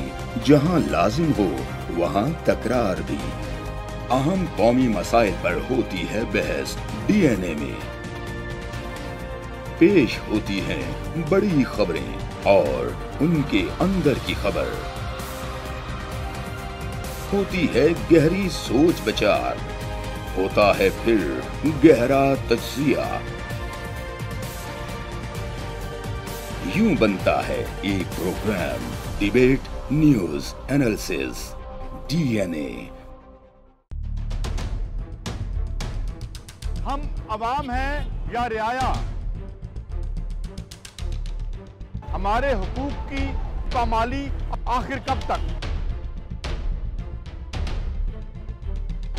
جہاں لازم ہو وہاں تکرار بھی. اہم قومی مسائل پر ہوتی ہے بحث DNA میں. پیش ہوتی ہیں بڑی خبریں اور ان کے اندر کی خبر. ہوتی ہے گہری سوچ بچار, ہوتا ہے پھر گہرا تجزیہ. یوں بنتا ہے ایک programme debate news analysis DNA. ہم عوام ہیں یا رعایا, ہمارے حقوق کی پامالی آخر کب تک؟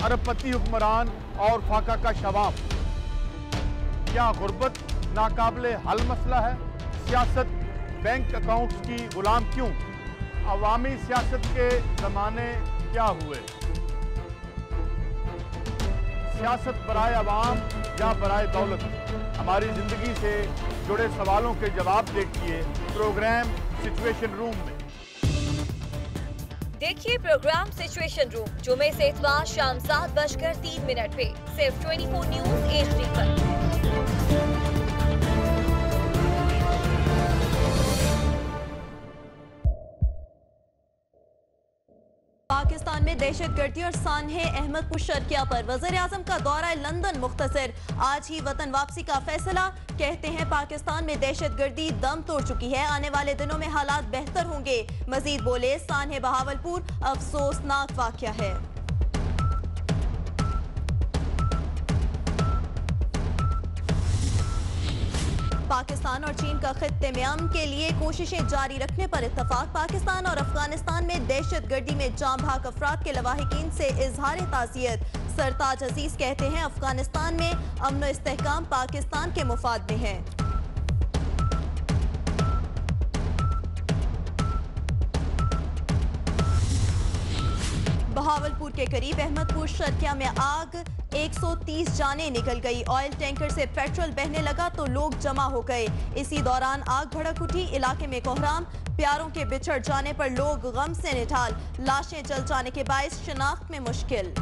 ارب پتی حکمران اور فاقہ کا شباب, کیا غربت ناقابل حل مسئلہ ہے؟ سیاست بینک اکاؤنٹس کی غلام کیوں؟ عوامی سیاست کے زمانے کیا ہوئے؟ سیاست برائے عوام یا برائے دولت؟ ہماری زندگی سے جڑے سوالوں کے جواب دیکھیے پروگرام سچویشن روم میں. دیکھیے پروگرام سچویشن روم جمعے سے اتوار شام 7:03 پہ صرف 24 نیوز HD پر. پاکستان میں دہشت گردی اور سانحہ احمد پور شرکیہ پر وزیر اعظم کا دورہ لندن مختصر, آج ہی وطن واپسی کا فیصلہ. کہتے ہیں پاکستان میں دہشت گردی دم توڑ چکی ہے, آنے والے دنوں میں حالات بہتر ہوں گے. مزید بولے سانحہ بہاولپور افسوسناک واقعہ ہے. پاکستان اور چین کا خطے میں امن کے لیے کوششیں جاری رکھنے پر اتفاق. پاکستان اور افغانستان میں دہشت گردی میں جاں بحق افراد کے لواحقین سے اظہار تعزیت. سرتاج عزیز کہتے ہیں افغانستان میں امن و استحکام پاکستان کے مفاد میں ہے. بہاولپور کے قریب احمد پور شرکیہ میں آگ, 130 جانیں نکل گئی. آئل ٹینکر سے پیٹرول بہنے لگا تو لوگ جمع ہو گئے. اسی دوران آگ بھڑک اٹھی. علاقے میں کوہرام, پیاروں کے بچھڑ جانے پر لوگ غم سے نڈھال. لاشیں جل جانے کے باعث شناخت میں مشکل.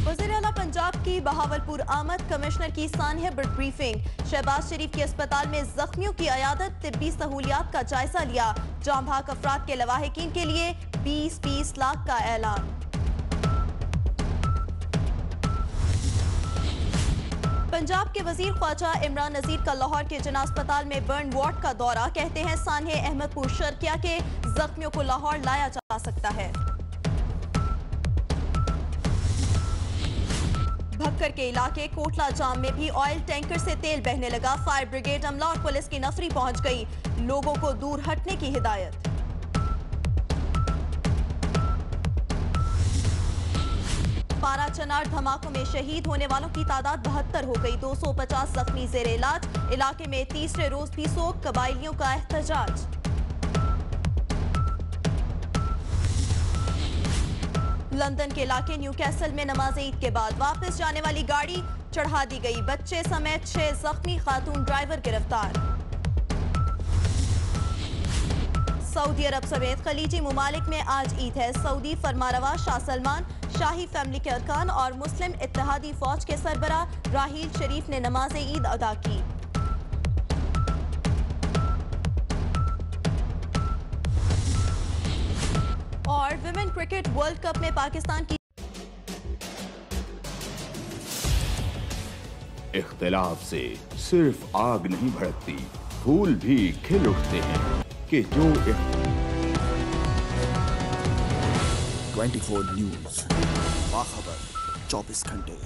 وزیر اعلیٰ پنجاب کی بہاولپور آمد, کمشنر کی سانحہ بریفنگ. شہباز شریف کے اسپتال میں زخمیوں کی عیادت, طبی سہولیات کا جائزہ لیا. جاں بحق افراد کے لواحقین کے لیے 20 لاکھ کا اعلان. پنجاب کے وزیر خواجہ عمران نذیر کا لاہور کے جناح اسپتال میں برن وارڈ کا دورہ. کہتے ہیں سانحہ احمد پور شرکیہ کے زخمیوں کو لاہور لایا جا سکتا ہے. بھکر کے علاقے کوٹلا جام میں بھی آئل ٹینکر سے تیل بہنے لگا. فائر بریگیڈ عملہ اور پولیس کی نفری پہنچ گئی. لوگوں کو دور ہٹنے کی ہدایت. पारा चनार धमाकों में शहीद होने वालों की तादाद 72 हो गई, 250 जख्मी जेर इलाज। इलाके में तीसरे रोज भी सोग, कबायलियों का एहतजाज। लंदन के इलाके न्यू कैसल में नमाज ईद के बाद वापस जाने वाली गाड़ी चढ़ा दी गई, बच्चे समेत 6 जख्मी, खातून ड्राइवर गिरफ्तार। सऊदी अरब समेत खलीजी मुमालिक में आज ईद है। सऊदी फरमारवा शाह सलमान, शाही फैमिली के अरकान और मुस्लिम इत्तेहादी फौज के सरबराह राहील शरीफ ने नमाज ईद अदा की। और विमेन क्रिकेट वर्ल्ड कप में पाकिस्तान की इख्तिलाफ से सिर्फ आग नहीं भड़कती, फूल भी खिल उठते हैं कि जो 24 न्यूज़, बाखबर 24 घंटे।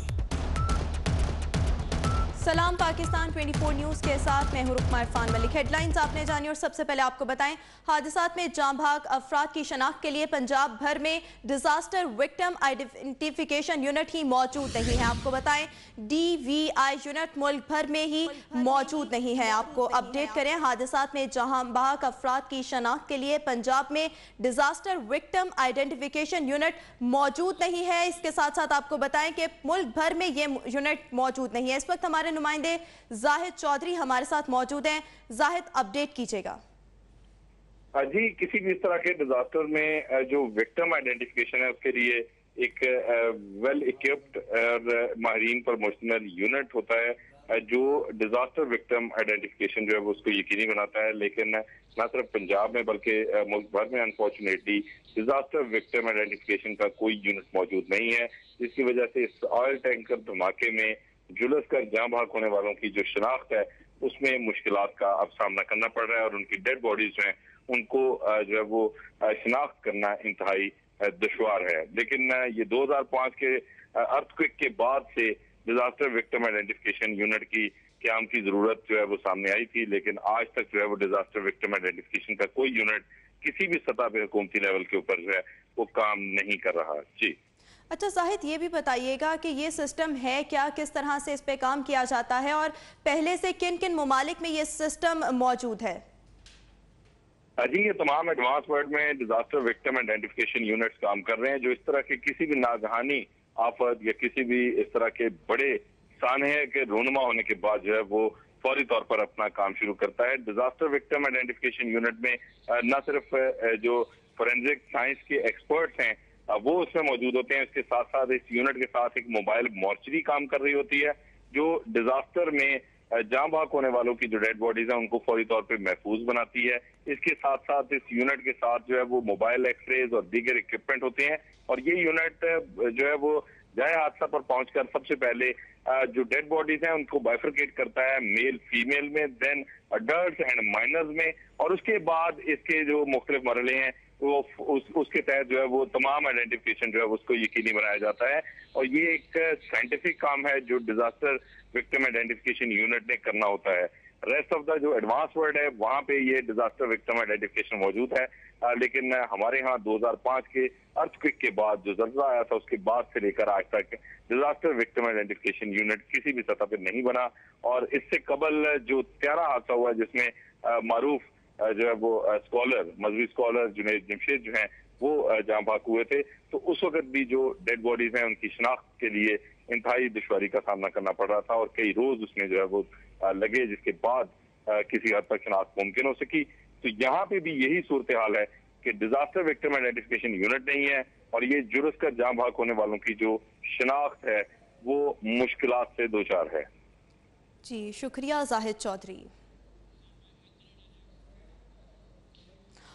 सलाम पाकिस्तान 24 न्यूज़ के साथ मैं हूं रुकमा इरफान मलिक। हेडलाइंस आपने जानी और सबसे पहले आपको बताएं, हादसात में जाँ भाग अफराद की शनाख्त के लिए पंजाब भर में डिजास्टर विक्टिम आइडेंटिफिकेशन यूनिट ही मौजूद नहीं है। आपको बताएं DVI यूनिट मुल्क भर में ही मौजूद नहीं है। आपको अपडेट करें, हादसात में जहाँ भाग अफराद की शनाख्त के लिए पंजाब में डिजास्टर विक्टिम आइडेंटिफिकेशन यूनिट मौजूद नहीं है। इसके साथ साथ आपको बताएं कि मुल्क भर में ये यूनिट मौजूद नहीं है। इस वक्त हमारे नुमाइंदे जाहिद चौधरी हमारे साथ मौजूद हैं। जाहिद, अपडेट कीजिएगा। जी, किसी भी इस तरह के डिजास्टर में जो विक्टिम आइडेंटिफिकेशन है उसके लिए एक वेल इक्विप्ड और माहिरीन पर मुश्तमिल यूनिट होता है जो डिजास्टर विक्टिम आइडेंटिफिकेशन जो है वो उसको यकीनी बनाता है। लेकिन न सिर्फ पंजाब में बल्कि मुल्क भर में अनफॉर्चुनेटली डिजास्टर विक्टिम आइडेंटिफिकेशन का कोई यूनिट मौजूद नहीं है, जिसकी वजह से इस ऑयल टैंकर धमाके में जुलस कर जाँ भाग होने वालों की जो शनाख्त है उसमें मुश्किलात का अब सामना करना पड़ रहा है और उनकी डेड बॉडीज जो हैं उनको जो है वो शनाख्त करना इंतहाई दुश्वार है। लेकिन ये 2005 के अर्थक्वेक के बाद से डिजास्टर विक्टिम आइडेंटिफिकेशन यूनिट की क़याम की जरूरत जो है वो सामने आई थी, लेकिन आज तक जो है वो डिजास्टर विक्टिम आइडेंटिफिकेशन का कोई यूनिट किसी भी सतह पे हुकूमती लेवल के ऊपर जो है वो काम नहीं कर रहा। जी अच्छा जाहिद, ये भी बताइएगा कि ये सिस्टम है क्या, किस तरह से इस पे काम किया जाता है और पहले से किन किन ममालिक में ये सिस्टम मौजूद है? जी, ये तमाम एडवांस वर्ल्ड में डिजास्टर विक्टिम आइडेंटिफिकेशन यूनिट्स काम कर रहे हैं जो इस तरह के किसी भी नागहानी आफत या किसी भी इस तरह के बड़े सानहे के रूनुमा होने के बाद जो है वो फौरी तौर पर अपना काम शुरू करता है। डिजास्टर विक्टिम आइडेंटिफिकेशन यूनिट में न सिर्फ जो फोरेंसिक साइंस के एक्सपर्ट्स हैं वो उसमें मौजूद होते हैं, इसके साथ साथ इस यूनिट के साथ एक मोबाइल मॉर्चरी काम कर रही होती है जो डिजास्टर में जाँ भाग होने वालों की जो डेड बॉडीज हैं उनको फौरी तौर पे महफूज बनाती है। इसके साथ साथ इस यूनिट के साथ जो है वो मोबाइल एक्सरेज और दीगर इक्विपमेंट होते हैं और ये यूनिट जो है वो जाए हादसा पर पहुंचकर सबसे पहले जो डेड बॉडीज हैं उनको बाइफरकेट करता है मेल फीमेल में, देन अडल्ट एंड माइनर्स में, और उसके बाद इसके जो मुख्तलिफ मरहले हैं वो उसके तहत जो है वो तमाम आइडेंटिफिकेशन जो है उसको यकीनी बनाया जाता है। और ये एक साइंटिफिक काम है जो डिजास्टर विक्टिम आइडेंटिफिकेशन यूनिट ने करना होता है। रेस्ट ऑफ द जो एडवांस वर्ल्ड है वहाँ पे ये डिजास्टर विक्टिम आइडेंटिफिकेशन मौजूद है, लेकिन हमारे यहाँ 2005 के अर्थक्वेक के बाद जो जल्ज़ला आया था उसके बाद से लेकर आज तक डिजास्टर विक्टिम आइडेंटिफिकेशन यूनिट किसी भी सतह पर नहीं बना। और इससे कबल जो 13 हादसा हुआ जिसमें मारूफ जो है वो स्कॉलर, मजहबी स्कॉलर जुनैद जमशेद जो हैं वो जाँ भाग हुए थे, तो उस वक्त भी जो डेड बॉडीज हैं उनकी शनाख्त के लिए इंतहाई दुश्वारी का सामना करना पड़ रहा था और कई रोज उसमें जो है वो लगे जिसके बाद किसी हद तक शनाख्त मुमकिन हो सकी। तो यहाँ पे भी यही सूरत हाल है कि डिजास्टर विक्टिम आइडेंटिफिकेशन यूनिट नहीं है और ये जुर्स कर जाँ भाग होने वालों की जो शनाख्त है वो मुश्किलात से दो चार है। जी शुक्रिया जाहिद चौधरी।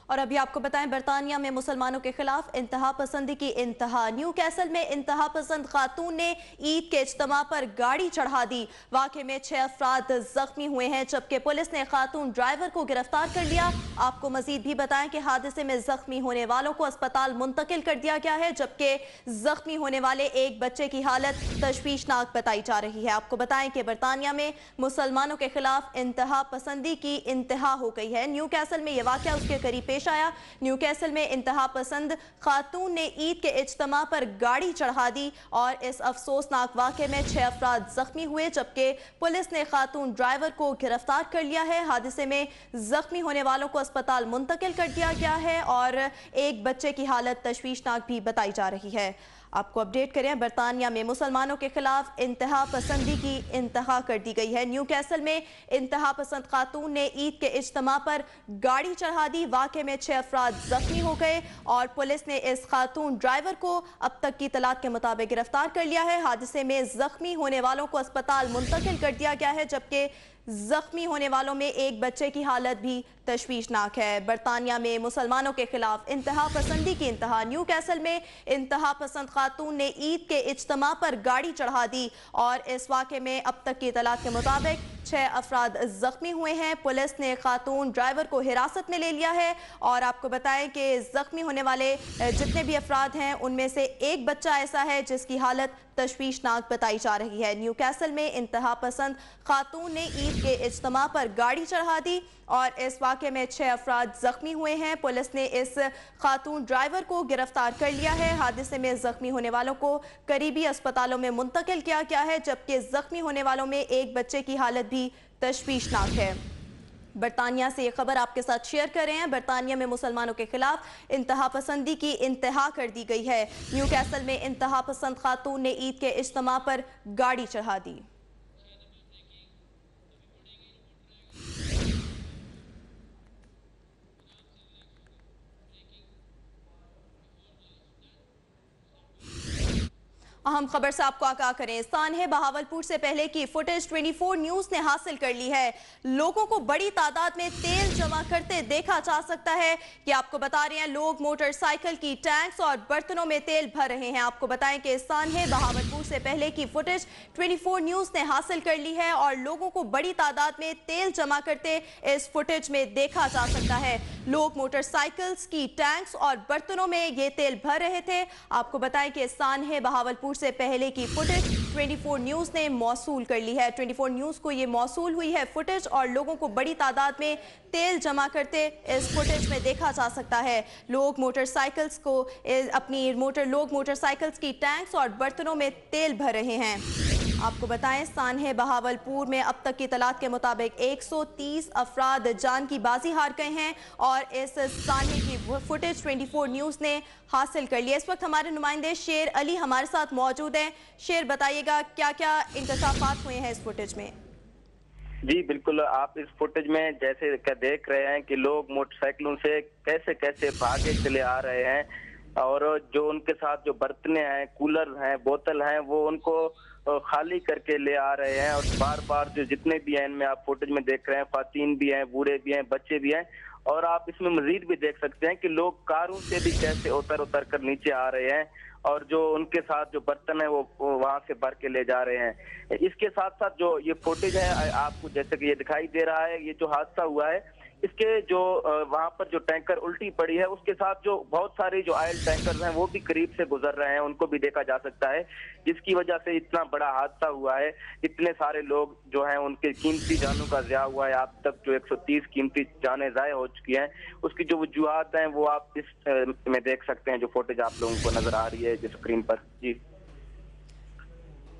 और अभी आपको बताएं, बरतानिया में मुसलमानों के खिलाफ इंतहा पसंदी की इंतहा। न्यू कैसल में इंतहा पसंद खातून ने ईद के इज्तिमा पर गाड़ी चढ़ा दी। वाक़े में 6 अफराद जख्मी हुए हैं जबकि पुलिस ने खातून ड्राइवर को गिरफ्तार कर लिया। आपको मजीद भी बताएं कि हादसे में जख्मी होने वालों को अस्पताल मुंतकिल कर दिया गया है जबकि जख्मी होने वाले एक बच्चे की हालत तशवीशनाक बताई जा रही है। आपको बताएं कि बरतानिया में मुसलमानों के खिलाफ इंतहा पसंदी की इंतहा हो गई है। न्यू कैसल में यह वाक़या उसके करीब पेश आया। न्यू कैसल में इंतहा पसंद खातून ने ईद के इज्तिमा पर गाड़ी चढ़ा दी और इस अफसोसनाक वाक़े में 6 अफराद जख्मी हुए, जबकि पुलिस ने खातून ड्राइवर को गिरफ्तार कर लिया है। हादसे में जख्मी होने वालों को अस्पताल मुंतकिल कर दिया गया है और एक बच्चे की हालत तशवीशनाक भी बताई जा रही है। आपको अपडेट करें, बरतानिया में मुसलमानों के खिलाफ इंतहा पसंदी की इंतहा कर दी गई है। न्यू कैसल में इंतहा पसंद खातून ने ईद के इज्तिमा पर गाड़ी चढ़ा दी। वाक़े में 6 अफराद जख्मी हो गए और पुलिस ने इस खातून ड्राइवर को अब तक की इत्तलात के मुताबिक गिरफ्तार कर लिया है। हादसे में जख्मी होने वालों को अस्पताल मुंतकिल कर दिया गया है, जबकि जख्मी होने वालों में एक बच्चे की हालत भी तशवीशनाक है। बरतानिया में मुसलमानों के खिलाफ इंतहा पसंदी की इंतहा। न्यू कैसल में इंतहा पसंद खातून ने ईद के इज्तिमा पर गाड़ी चढ़ा दी और इस वाक़े में अब तक की इत्तलात के मुताबिक 6 अफराद जख्मी हुए हैं। पुलिस ने खातून ड्राइवर को हिरासत में ले लिया है और आपको बताएं कि जख्मी होने वाले जितने भी अफराद हैं उनमें से एक बच्चा ऐसा है जिसकी हालत तशवीशनाक बताई जा रही है। न्यू कैसल में इंतहा पसंद खातून ने ईद के इज्तिमा पर गाड़ी चढ़ा दी और इस वाक़े में 6 अफराद जख्मी हुए हैं। पुलिस ने इस खातून ड्राइवर को गिरफ्तार कर लिया है। हादसे में जख्मी होने वालों को करीबी अस्पतालों में मुंतकिल किया गया है, जबकि जख्मी होने वालों में एक बच्चे की हालत भी तशवीशनाक है। बरतानिया से ये खबर आपके साथ शेयर कर रहे हैं। बरतानिया में मुसलमानों के खिलाफ इंतहा पसंदी की इंतहा कर दी गई है। न्यू कैसल में इंतहा पसंद खातून ने ईद के इज्तिमा पर गाड़ी चढ़ा दी। अहम खबर से आपको आगाह करें, सानहे बहावलपुर से पहले की फुटेज 24 न्यूज ने हासिल कर ली है। लोगों को बड़ी तादाद में तेल जमा करते देखा जा सकता है। ये आपको बता रहे हैं, लोग मोटरसाइकिल की टैंक्स और बर्तनों में तेल भर रहे हैं। आपको बताएं कि सानहे बहावलपुर से पहले की फुटेज 24 न्यूज ने हासिल कर ली है और लोगों को बड़ी तादाद में तेल जमा करते इस फुटेज में देखा जा सकता है। लोग मोटरसाइकिल्स की टैंक्स और बर्तनों में ये तेल भर रहे थे। आपको बताएं कि सानहे बहावलपुर से पहले की फुटेज 24 न्यूज ने मौसूल कर ली है। 24 न्यूज को ये मौसूल हुई है फुटेज और लोगों को बड़ी तादाद में तेल जमा करते इस फुटेज में देखा जा सकता है। लोग मोटरसाइकिल्स की टैंक्स और बर्तनों में तेल भर रहे हैं। आपको बताएं, सानहे बहावलपुर में अब तक की इत्तलात के मुताबिक 130 अफराद जान की बाजी हार गए हैं और इस सानहे की फुटेज 24 न्यूज ने हासिल कर लिया। इस वक्त हमारे नुमाइंदे शेर अली हमारे साथ मौजूद हैं। शेर, बताइएगा क्या क्या इंकशाफात हुए हैं इस फुटेज में? जी बिल्कुल, आप इस फुटेज में जैसे देख रहे हैं कि लोग मोटरसाइकिलों से कैसे कैसे भागे चले आ रहे हैं और जो उनके साथ जो बर्तने हैं, कूलर हैं, बोतल हैं, वो उनको खाली करके ले आ रहे हैं और बार बार जो जितने भी हैं इनमें आप फुटेज में देख रहे हैं, ख्वातीन भी हैं, बूढ़े भी हैं, बच्चे भी हैं और आप इसमें मजीद भी देख सकते हैं कि लोग कारों से भी कैसे उतर कर नीचे आ रहे हैं और जो उनके साथ जो बर्तन है वो वहां से भर के ले जा रहे हैं। इसके साथ साथ जो ये फुटेज है आपको जैसे कि ये दिखाई दे रहा है, ये जो हादसा हुआ है इसके जो वहां पर जो टैंकर उल्टी पड़ी है उसके साथ जो बहुत सारे जो ऑयल टैंकर हैं वो भी करीब से गुजर रहे हैं, उनको भी देखा जा सकता है, जिसकी वजह से इतना बड़ा हादसा हुआ है। इतने सारे लोग जो हैं उनके कीमती जानों का ज़िया हुआ है। अब तक जो 130 कीमती जानें ज़ाया हो चुकी हैं, उसकी जो वजूहात हैं वो आप इस में देख सकते हैं, जो फुटेज आप लोगों को नजर आ रही है जिस स्क्रीन पर। जी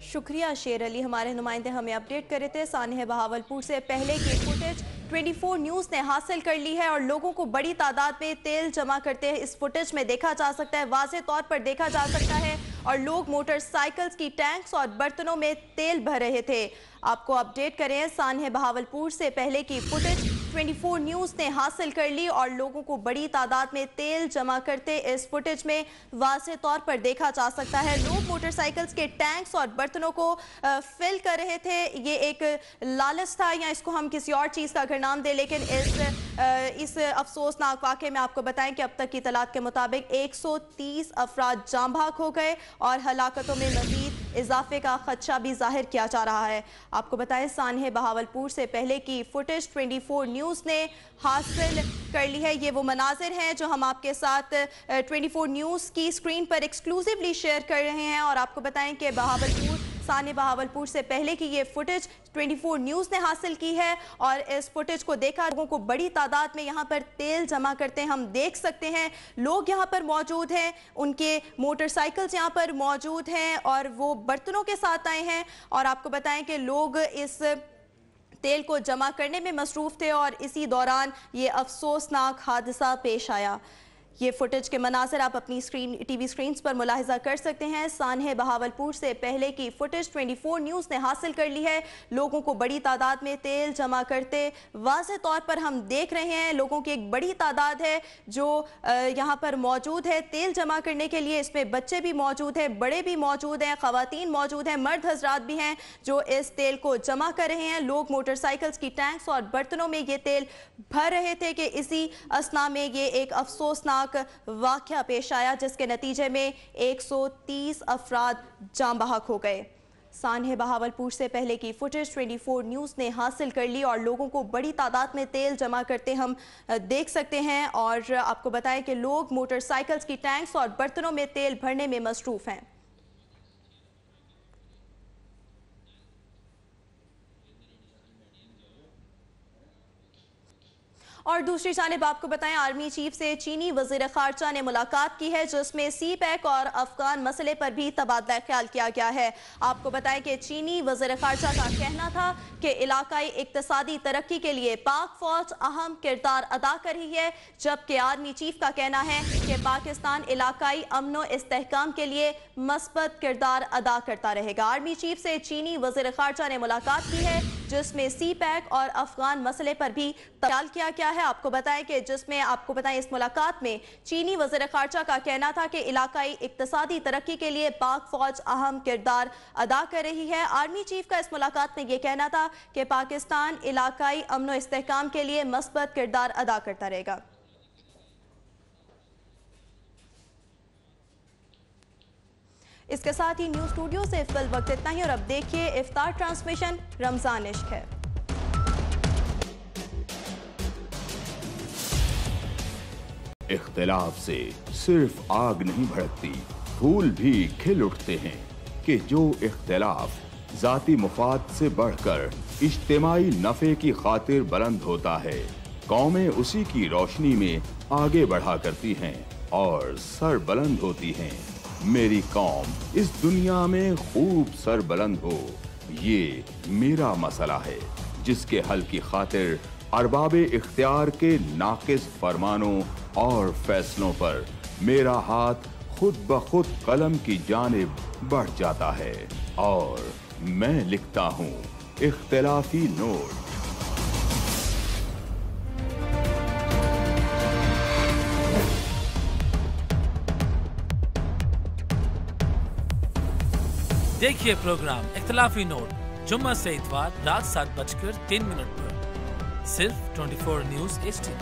शुक्रिया शेर अली, हमारे नुमाइंदे हमें अपडेट कर रहे थे। सानहे बहावलपुर से पहले की फुटेज 24 न्यूज ने हासिल कर ली है और लोगों को बड़ी तादाद में तेल जमा करते इस फुटेज में देखा जा सकता है, वाज़ेह तौर पर देखा जा सकता है और लोग मोटरसाइकिल्स की टैंक्स और बर्तनों में तेल भर रहे थे। आपको अपडेट करें, सानहे बहावलपुर से पहले की फुटेज 24 न्यूज ने हासिल कर ली और लोगों को बड़ी तादाद में तेल जमा करते इस फुटेज में वाज़ेह तौर पर देखा जा सकता है। लोग मोटरसाइकिल्स के टैंक्स और बर्तनों को फिल कर रहे थे। ये एक लालच था या इसको हम किसी और चीज़ का अगर नाम दें, लेकिन इस अफसोसनाक वाक़े में आपको बताएं कि अब तक की इत्तलात के मुताबिक 130 अफराद जाँ भाग हो गए और हलाकतों में मज़ीद इजाफे का खदशा भी जाहिर किया जा रहा है। आपको बताएं, सानहे बहावलपुर से पहले की फुटेज 24 न्यूज़ ने हासिल कर ली है। ये वो मनाजिर हैं जो हम आपके साथ 24 न्यूज़ की स्क्रीन पर एक्सक्लूसिवली शेयर कर रहे हैं और आपको बताएं कि बहावलपुर साने बहावलपुर से पहले की ये फुटेज 24 न्यूज़ ने हासिल की है और इस फुटेज को देखा लोगों को बड़ी तादाद में यहाँ पर तेल जमा करते हम देख सकते हैं। लोग यहाँ पर मौजूद हैं, उनके मोटरसाइकिल्स यहाँ पर मौजूद हैं और वो बर्तनों के साथ आए हैं और आपको बताएं कि लोग इस तेल को जमा करने में मसरूफ़ थे और इसी दौरान ये अफसोसनाक हादसा पेश आया। ये फुटेज के मनाज़र आप अपनी टीवी स्क्रीन्स पर मुलाहिजा कर सकते हैं। सानहे बहावलपुर से पहले की फुटेज 24 न्यूज़ ने हासिल कर ली है। लोगों को बड़ी तादाद में तेल जमा करते वाज़े तौर पर हम देख रहे हैं। लोगों की एक बड़ी तादाद है जो यहाँ पर मौजूद है तेल जमा करने के लिए। इसमें बच्चे भी मौजूद हैं, बड़े भी मौजूद हैं, ख़वातीन मौजूद हैं, मर्द हजरात भी हैं जो इस तेल को जमा कर रहे हैं। लोग मोटरसाइकिल्स की टैंक्स और बर्तनों में ये तेल भर रहे थे कि इसी असना में ये एक अफसोसनाक वाक़या पेश आया जिसके नतीजे में 130 अफराद जान बहक हो गए। सानहे बहावलपुर से पहले की फुटेज 24 न्यूज़ ने हासिल कर ली और लोगों को बड़ी तादाद में तेल जमा करते हम देख सकते हैं और आपको बताएं कि लोग मोटरसाइकिल्स की टैंक्स और बर्तनों में तेल भरने में मसरूफ़ हैं। और दूसरी जानिब आपको बताएं आर्मी चीफ से चीनी वज़ीर ख़ारजा ने मुलाकात की है जिसमें सी पैक और अफगान मसले पर भी तबादला ख्याल किया गया है। आपको बताएं कि चीनी वज़ीर ख़ारजा का कहना था कि इलाकाई इक़्तिसादी तरक्की के लिए पाक फ़ौज अहम किरदार अदा कर रही है, जबकि आर्मी चीफ का कहना है कि पाकिस्तान इलाकाई अमन व इस्तेहकाम के लिए मस्बत किरदार अदा करता रहेगा। आर्मी चीफ से चीनी वज़ीर ख़ारजा ने मुलाकात की है जिसमें सी पैक और अफगान मसले पर भी ख्याल किया गया है। आपको बताएं कि जिसमें आपको बताएं इस मुलाकात में चीनी वज़ीर ख़ारजा का कहना था कि इलाकाई इक़्तिसादी तरक्की के लिए पाक फ़ौज अहम किरदार अदा कर रही है। आर्मी चीफ का इस मुलाकात में ये कहना था कि पाकिस्तान इलाकाई अमन व इस्तेहकाम के लिए मस्बत किरदार अदा करता रहेगा। इसके साथ ही न्यूज़ स्टूडियो से फिल वक्त इतना ही और अब देखिए इफ्तार ट्रांसमिशन रमज़ान इश्क है। इख्तिलाफ से सिर्फ आग नहीं भड़कती, फूल भी खिल उठते हैं कि जो इख्तिलाफ जाती मुफाद से बढ़कर इज्तिमाई नफ़े की खातिर बुलंद होता है, कौमें उसी की रोशनी में आगे बढ़ा करती हैं और सर बुलंद होती हैं। मेरी कौम इस दुनिया में खूब सर बुलंद हो, ये मेरा मसला है जिसके हल की खातिर अरबाब इख्तियार के नाकिस फरमानों और फैसलों पर मेरा हाथ खुद ब खुद कलम की जानिब बढ़ जाता है और मैं लिखता हूँ इख्तिलाफी नोट। देखिए प्रोग्राम इख्तिलाफी नोट जुम्मा से इतवार रात 7:03 पर सिर्फ 24 न्यूज़ HD।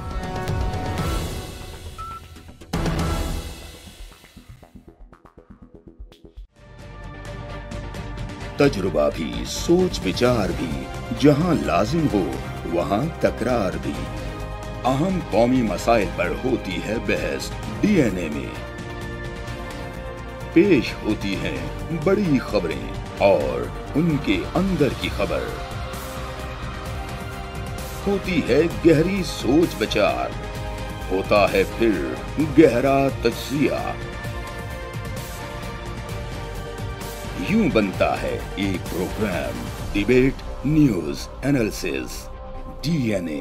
तजुर्बा भी, सोच विचार भी, जहां लाजिम हो वहां तकरार भी। अहम कौमी मसाइल पर होती है बहस DNA में। पेश होती हैं बड़ी खबरें और उनके अंदर की खबर। होती है गहरी सोच विचार, होता है फिर गहरा तज्जिया। यूं बनता है एक programme debate news analysis DNA।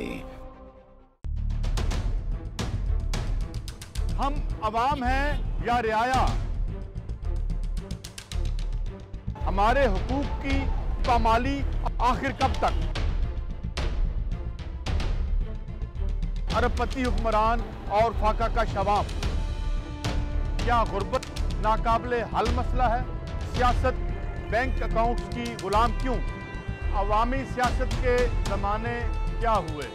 हम अवाम हैं या रियाया, हमारे हुकूक की पामाली आखिर कब तक? अरबपति हुक्मरान और फाका का शवाब, क्या गुर्बत नाकाबिले हल मसला है? सियासत बैंक अकाउंट्स की गुलाम क्यों? अवामी सियासत के जमाने क्या हुए?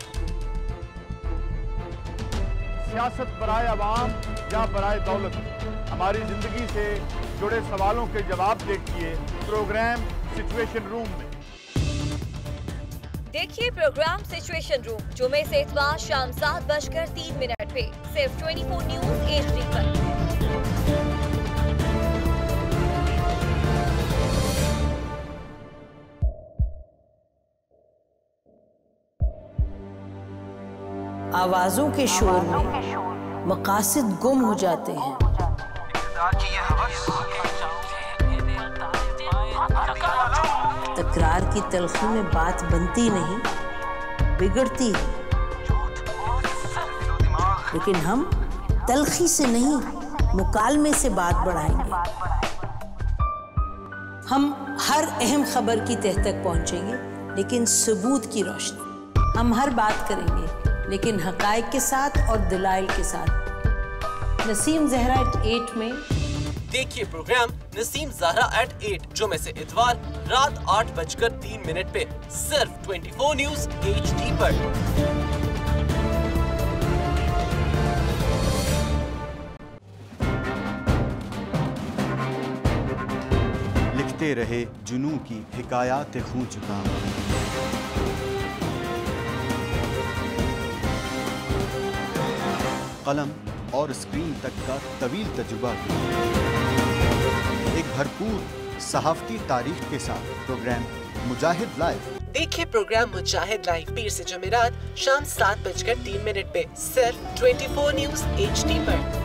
सियासत बराए अवाम या बराए दौलत? हमारी जिंदगी से जुड़े सवालों के जवाब देखिए प्रोग्राम सिचुएशन रूम में। देखिए प्रोग्राम सिचुएशन रूम जुमे से इतवार शाम 7:03 पे सिर्फ 24 न्यूज़ HD पर। आवाजों के शोर में मकासद गुम हो जाते हैं। तकरार की तलखी में बात बनती नहीं, बिगड़ती है। लेकिन हम तलखी से नहीं, मुकालमे से बात बढ़ाएंगे। हम हर अहम खबर की तह तक पहुंचेंगे, लेकिन सबूत की रोशनी। हम हर बात करेंगे, लेकिन हकायक के साथ और दलाइल के साथ। नसीम ज़हरा @8 में देखिए प्रोग्राम नसीम ज़हरा @8 जुमे से इतवार रात 8:03 पे सिर्फ 24 न्यूज़ HD पर। लिखते रहे जुनू की हिकायात खूं चुका, कलम और स्क्रीन तक का तवील तजुर्बा, एक भरपूर सहाफ़ती तारीख के साथ प्रोग्राम मुजाहिद लाइव। देखिए प्रोग्राम मुजाहिद लाइव पीर से जुमेरात शाम 7:03 पे सिर्फ 24 न्यूज़ HD पर।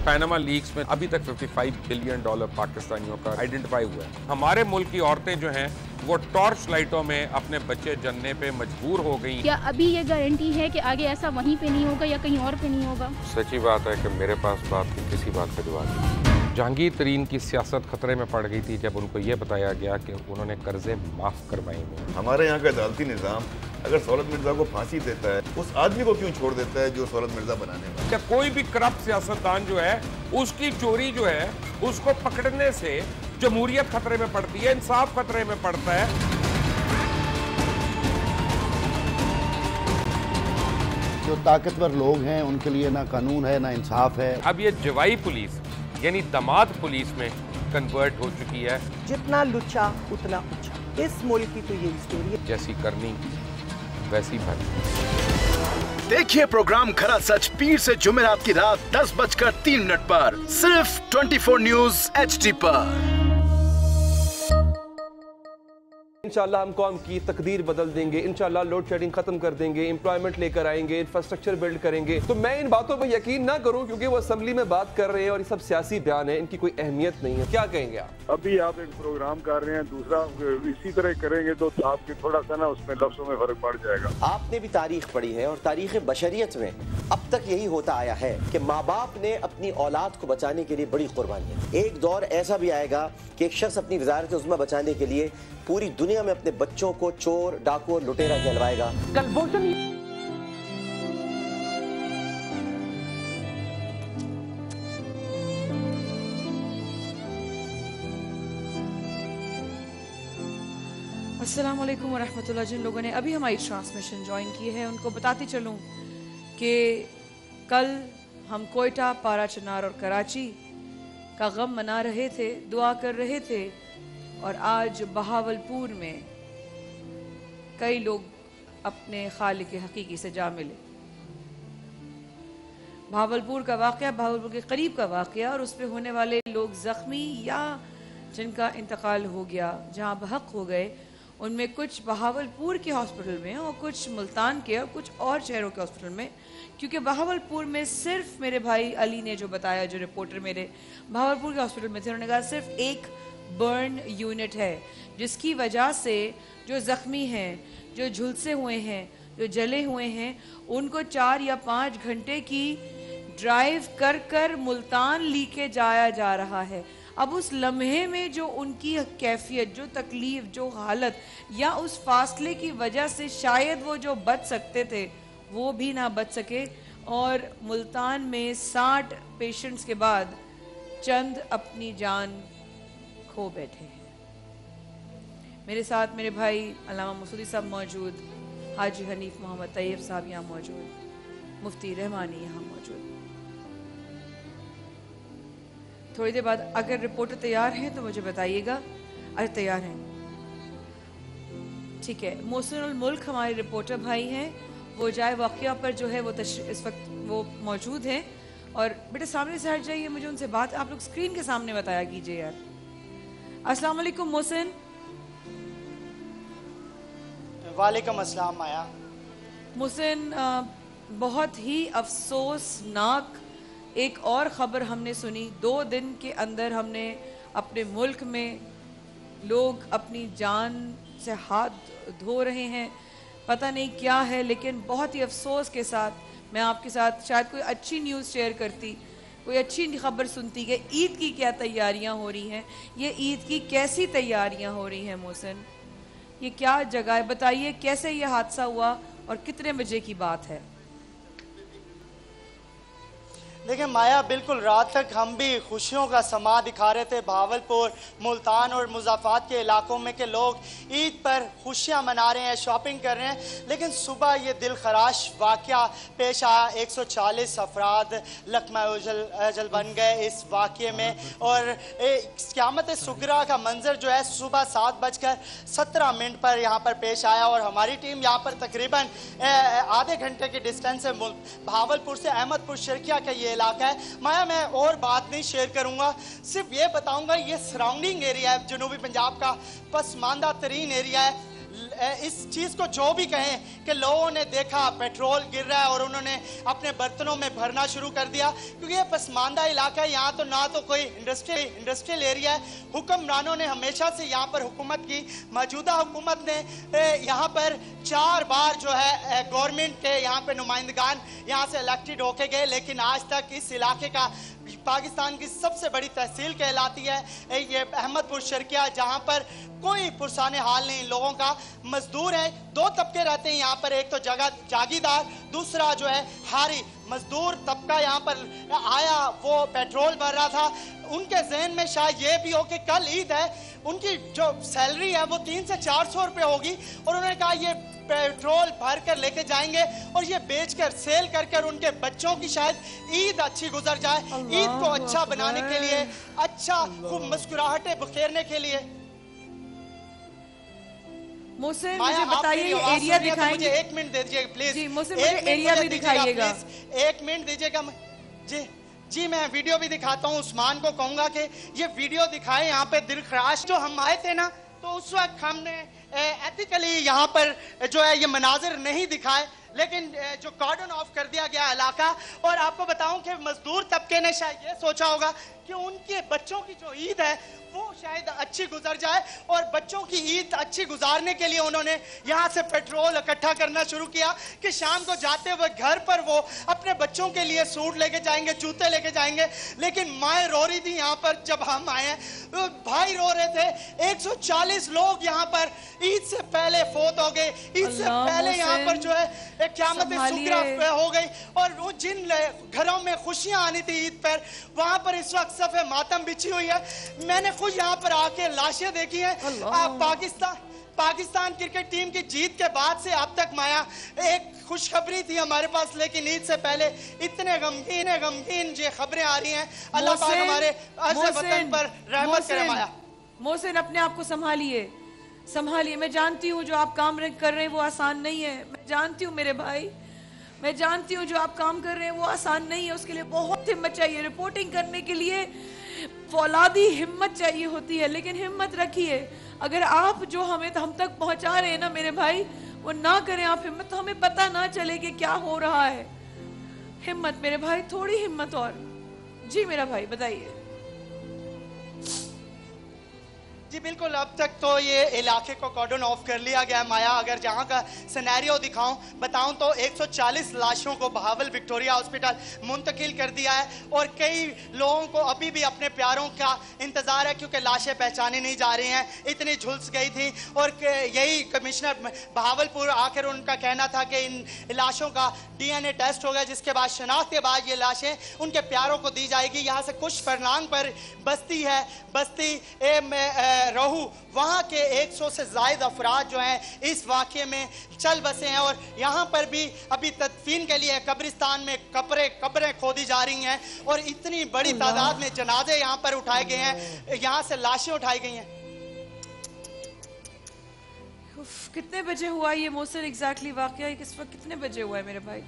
पैनामा लीक्स में अभी तक $55 बिलियन पाकिस्तानियों का आइडेंटिफाई हुआ है। हमारे मुल्क की औरतें जो हैं वो टॉर्च लाइटों में अपने बच्चे जनने पे मजबूर हो गई। क्या अभी ये गारंटी है कि आगे ऐसा वहीं पे नहीं होगा या कहीं और पे नहीं होगा? सच्ची बात है कि मेरे पास बात की किसी बात का जवाब नहीं। जहांगीर तरीन की सियासत खतरे में पड़ गई थी जब उनको ये बताया गया कि उन्होंने कर्जे माफ करवाएंगे। हमारे यहाँ का अदालती निज़ाम अगर सौलत मिर्जा को फांसी देता है, उस आदमी को क्यों छोड़ देता है जो सौलत मिर्जा बनाने वाला? क्या कोई भी करप्ट सियासतदान जो है उसकी चोरी जो है उसको पकड़ने से जमहूरियत खतरे में पड़ती है, इंसाफ खतरे में पड़ता है। जो ताकतवर लोग हैं उनके लिए ना कानून है ना इंसाफ है। अब ये जवाई पुलिस यानी दामाद पुलिस में कन्वर्ट हो चुकी है। जितना लुच्चा उतना ऊंचा, इस मुल्क की तो ये स्टोरी है। जैसी करनी वैसी भरनी। देखिए प्रोग्राम खरा सच पीर से जुमेरात की रात 10:03 पर सिर्फ 24 न्यूज़ HD पर। इंशाल्लाह हम कौम की तकदीर बदल देंगे, इंशाल्लाह लोड शेडिंग खत्म कर देंगे, एम्प्लॉयमेंट लेकर आएंगे, इंफ्रास्ट्रक्चर बिल्ड करेंगे। तो मैं इन बातों पर यकीन ना करूं क्योंकि वो असेंबली में बात कर रहे हैं और ये सब सियासी बयान है, इनकी कोई अहमियत नहीं है। क्या कहेंगे आप? अभी आप एक प्रोग्राम कर रहे हैं, दूसरा इसी तरह करेंगे तो आपके थोड़ा सा ना उसमें लफ्जों में फर्क पड़ जाएगा। आपने भी तारीख पढ़ी है और तारीख बशरियत में अब तक यही होता आया है कि माँ बाप ने अपनी औलाद को बचाने के लिए बड़ी कुर्बानियां। एक दौर ऐसा भी आएगा कि एक शख्स अपनी वजारत उज़्मा बचाने के लिए पूरी दुनिया में अपने बच्चों को चोर, डाकू और लुटेरा कहलवाएगा। अस्सलाम वालेकुम वरहमतुल्लाह। जिन लोगों ने अभी हमारी ट्रांसमिशन ज्वाइन की है उनको बताती चलूं कि कल हम कोयटा, पारा चनार और कराची का गम मना रहे थे, दुआ कर रहे थे, और आज बहावलपुर में कई लोग अपने खालिक हकीकी से जा मिले। बहावलपुर का वाक़या, बहावलपुर के करीब का वाक़या, और उस पर होने वाले लोग ज़ख्मी या जिनका इंतकाल हो गया, जहाँ बहक हो गए, उनमें कुछ बहावलपुर के हॉस्पिटल में और कुछ मुल्तान के और कुछ और शहरों के हॉस्पिटल में। क्योंकि बहावलपुर में सिर्फ मेरे भाई अली ने जो बताया, जो रिपोर्टर मेरे बहावलपुर के हॉस्पिटल में थे, उन्होंने कहा सिर्फ एक बर्न यूनिट है, जिसकी वजह से जो ज़ख्मी हैं, जो झुलसे हुए हैं, जो जले हुए हैं, उनको 4 या 5 घंटे की ड्राइव कर कर मुल्तान लेके जाया जा रहा है। अब उस लम्हे में जो उनकी कैफियत, जो तकलीफ, जो हालत, या उस फासले की वजह से शायद वो जो बच सकते थे वो भी ना बच सके, और मुल्तान में 60 पेशेंट्स के बाद चंद अपनी जान खो बैठे हैं। मेरे साथ मेरे भाई अल्लामा मसूदी साहब मौजूद, हाजी हनीफ मोहम्मद तैयब साहब यहाँ मौजूद, मुफ्ती रहमानी यहाँ मौजूद। थोड़ी देर बाद अगर रिपोर्टर तैयार हैं तो मुझे बताइएगा। अरे तैयार हैं, ठीक है। मोहसिनुल मुल्क हमारे रिपोर्टर भाई हैं, वो जाए वाक़या पर जो है वो इस वक्त वो मौजूद हैं। और बेटे सामने से हट जाइए, मुझे उनसे बात आप लोग स्क्रीन के सामने बताया कीजिए यार। अस्सलाम वालेकुम मोहसिन। वालेकुम अस्सलाम माया। मुहसिन, बहुत ही अफसोसनाक एक और ख़बर हमने सुनी। 2 दिन के अंदर हमने अपने मुल्क में लोग अपनी जान से हाथ धो रहे हैं, पता नहीं क्या है, लेकिन बहुत ही अफसोस के साथ मैं आपके साथ शायद कोई अच्छी न्यूज़ शेयर करती, कोई अच्छी खबर सुनती कि ईद की क्या तैयारियां हो रही हैं, ये ईद की कैसी तैयारियां हो रही हैं। मोहसिन, ये क्या जगह है, बताइए कैसे ये हादसा हुआ और कितने बजे की बात है? देखिए माया, बिल्कुल रात तक हम भी खुशियों का समा दिखा रहे थे। भावलपुर, मुल्तान और मुज़ाफ़ात के इलाकों में के लोग ईद पर खुशियां मना रहे हैं, शॉपिंग कर रहे हैं, लेकिन सुबह ये दिल खराश वाक़या पेश आया। 140 अफराद लकमा अजल बन गए इस वाक़े में। और क़यामत सुगरा का मंजर जो है सुबह 7:17 पर यहाँ पर पेश आया। और हमारी टीम यहाँ पर तकरीबन आधे घंटे के डिस्टेंस से भावलपुर से अहमदपुर शर्किया का ये इलाका है। माया, मैं और बात नहीं शेयर करूंगा, सिर्फ ये बताऊंगा ये सराउंडिंग एरिया है, जनूबी पंजाब का पसमानदा तरीन एरिया है। इस चीज़ को जो भी कहें कि लोगों ने देखा पेट्रोल गिर रहा है और उन्होंने अपने बर्तनों में भरना शुरू कर दिया, क्योंकि ये पसमानदा इलाका है। यहाँ तो ना तो कोई इंडस्ट्रियल एरिया है। हुक्मरानों ने हमेशा से यहाँ पर हुकूमत की, मौजूदा हुकूमत ने यहाँ पर 4 बार जो है गवर्नमेंट के यहाँ पे नुमाइंदगान यहाँ से इलेक्टेड होके गए, लेकिन आज तक इस इलाके का पाकिस्तान की सबसे बड़ी तहसील कहलाती है ये अहमदपुर शर्किया, जहाँ पर कोई पुरसाने हाल नहीं लोगों का। मजदूर हैं, 2 तबके रहते हैं यहाँ पर, एक तो जागीरदार, दूसरा जो है हारी। मजदूर तबका यहाँ पर आया, वो पेट्रोल भर रहा था, उनके जहन में शायद ये भी हो कि कल ईद है, उनकी जो सैलरी है वो 300 से 400 रुपये होगी, और उन्होंने कहा ये पेट्रोल भर कर लेके जाएंगे और ये बेचकर सेल कर उनके बच्चों की शायद ईद अच्छी गुजर जाए, ईद को अच्छा बनाने के लिए, अच्छा खूब मुस्कुराहटें बखेरने के लिए। मोहसिन, मुझे बताइए एरिया दिखाएंगे? मुझे 1 मिनट दे दीजिए प्लीज। जी मोहसिन, मुझे एरिया भी दिखाइएगा। 1 मिनट दीजिएगा जी, मैं वीडियो भी दिखाता हूँ। उस्मान को कहूंगा कि ये वीडियो दिखाए। यहाँ पे दिल खराश जो हम आए थे ना, तो उस वक्त हमने एथिकली यहाँ पर जो है ये मनाजिर नहीं दिखाए, लेकिन जो कॉर्डन ऑफ कर दिया गया इलाका। और आपको बताऊं कि मजदूर तबके ने शायद ये सोचा होगा कि उनके बच्चों की जो ईद है वो शायद अच्छी गुजर जाए, और बच्चों की ईद अच्छी गुजारने के लिए उन्होंने यहाँ से पेट्रोल इकट्ठा करना शुरू किया कि शाम को जाते हुए घर पर वो अपने बच्चों के लिए सूट लेके जाएंगे, जूते लेके जाएंगे। लेकिन माएँ रो रही थी यहाँ पर जब हम आए हैं, तो भाई रो रहे थे। 140 लोग यहाँ पर ईद से पहले फोत हो गए, ईद से पहले यहाँ पर जो है क़यामत सुगरा हो गई। और जिन घरों में खुशियां आनी थी ईद पर, वहां पर इस वक्त सफ़े मातम बिछी हुई है। मैंने खुद यहाँ पर आके लाशें देखी हैं। पाकिस्तान क्रिकेट टीम की जीत के बाद से अब तक माया एक खुशखबरी थी हमारे पास, लेकिन ईद से पहले इतने गमगीन ये खबरें आ रही हैं। अल्लाह पाक हमारे अर्ज़ वतन पर रहमत करे। माया, मोहसिन, अपने आप को संभालिए। मैं जानती हूँ जो आप काम कर रहे हैं वो आसान नहीं है। मैं जानती हूँ मेरे भाई, मैं जानती हूँ जो आप काम कर रहे हैं वो आसान नहीं है। उसके लिए बहुत हिम्मत चाहिए। रिपोर्टिंग करने के लिए फौलादी हिम्मत चाहिए होती है, लेकिन हिम्मत रखिए। अगर आप जो हम तक पहुंचा रहे हैं ना मेरे भाई, वो ना करें आप हिम्मत, तो हमें पता ना चले कि क्या हो रहा है। हिम्मत मेरे भाई, थोड़ी हिम्मत और। जी मेरा भाई बताइए। जी बिल्कुल, अब तक तो ये इलाके को कॉर्डन ऑफ कर लिया गया। माया, अगर जहाँ का सिनेरियो बताऊं तो 140 लाशों को बहावल विक्टोरिया हॉस्पिटल मुंतकिल कर दिया है, और कई लोगों को अभी भी अपने प्यारों का इंतजार है, क्योंकि लाशें पहचानी नहीं जा रही हैं, इतनी झुलस गई थी। और यही कमिश्नर बहावलपुर आखिर उनका कहना था कि इन लाशों का DNA टेस्ट होगा, जिसके बाद शनाख्त के बाद ये लाशें उनके प्यारों को दी जाएगी। यहाँ से कुछ फरलांग पर बस्ती है, बस्ती रहू, वहाँ के 100 से ज़ायद अफराद जो हैं इस वाक़े में चल बसे हैं। और यहाँ पर भी अभी तदफीन के लिए कब्रिस्तान में कब्रें खोदी जा रही हैं, और इतनी बड़ी तादाद में जनाजे यहाँ पर उठाए गए हैं, यहाँ से लाशें उठाई गई हैं। कितने बजे हुआ ये मोहसिन एग्जैक्टली वाक़या? किस वक्त कितने बजे हुआ है मेरे भाई?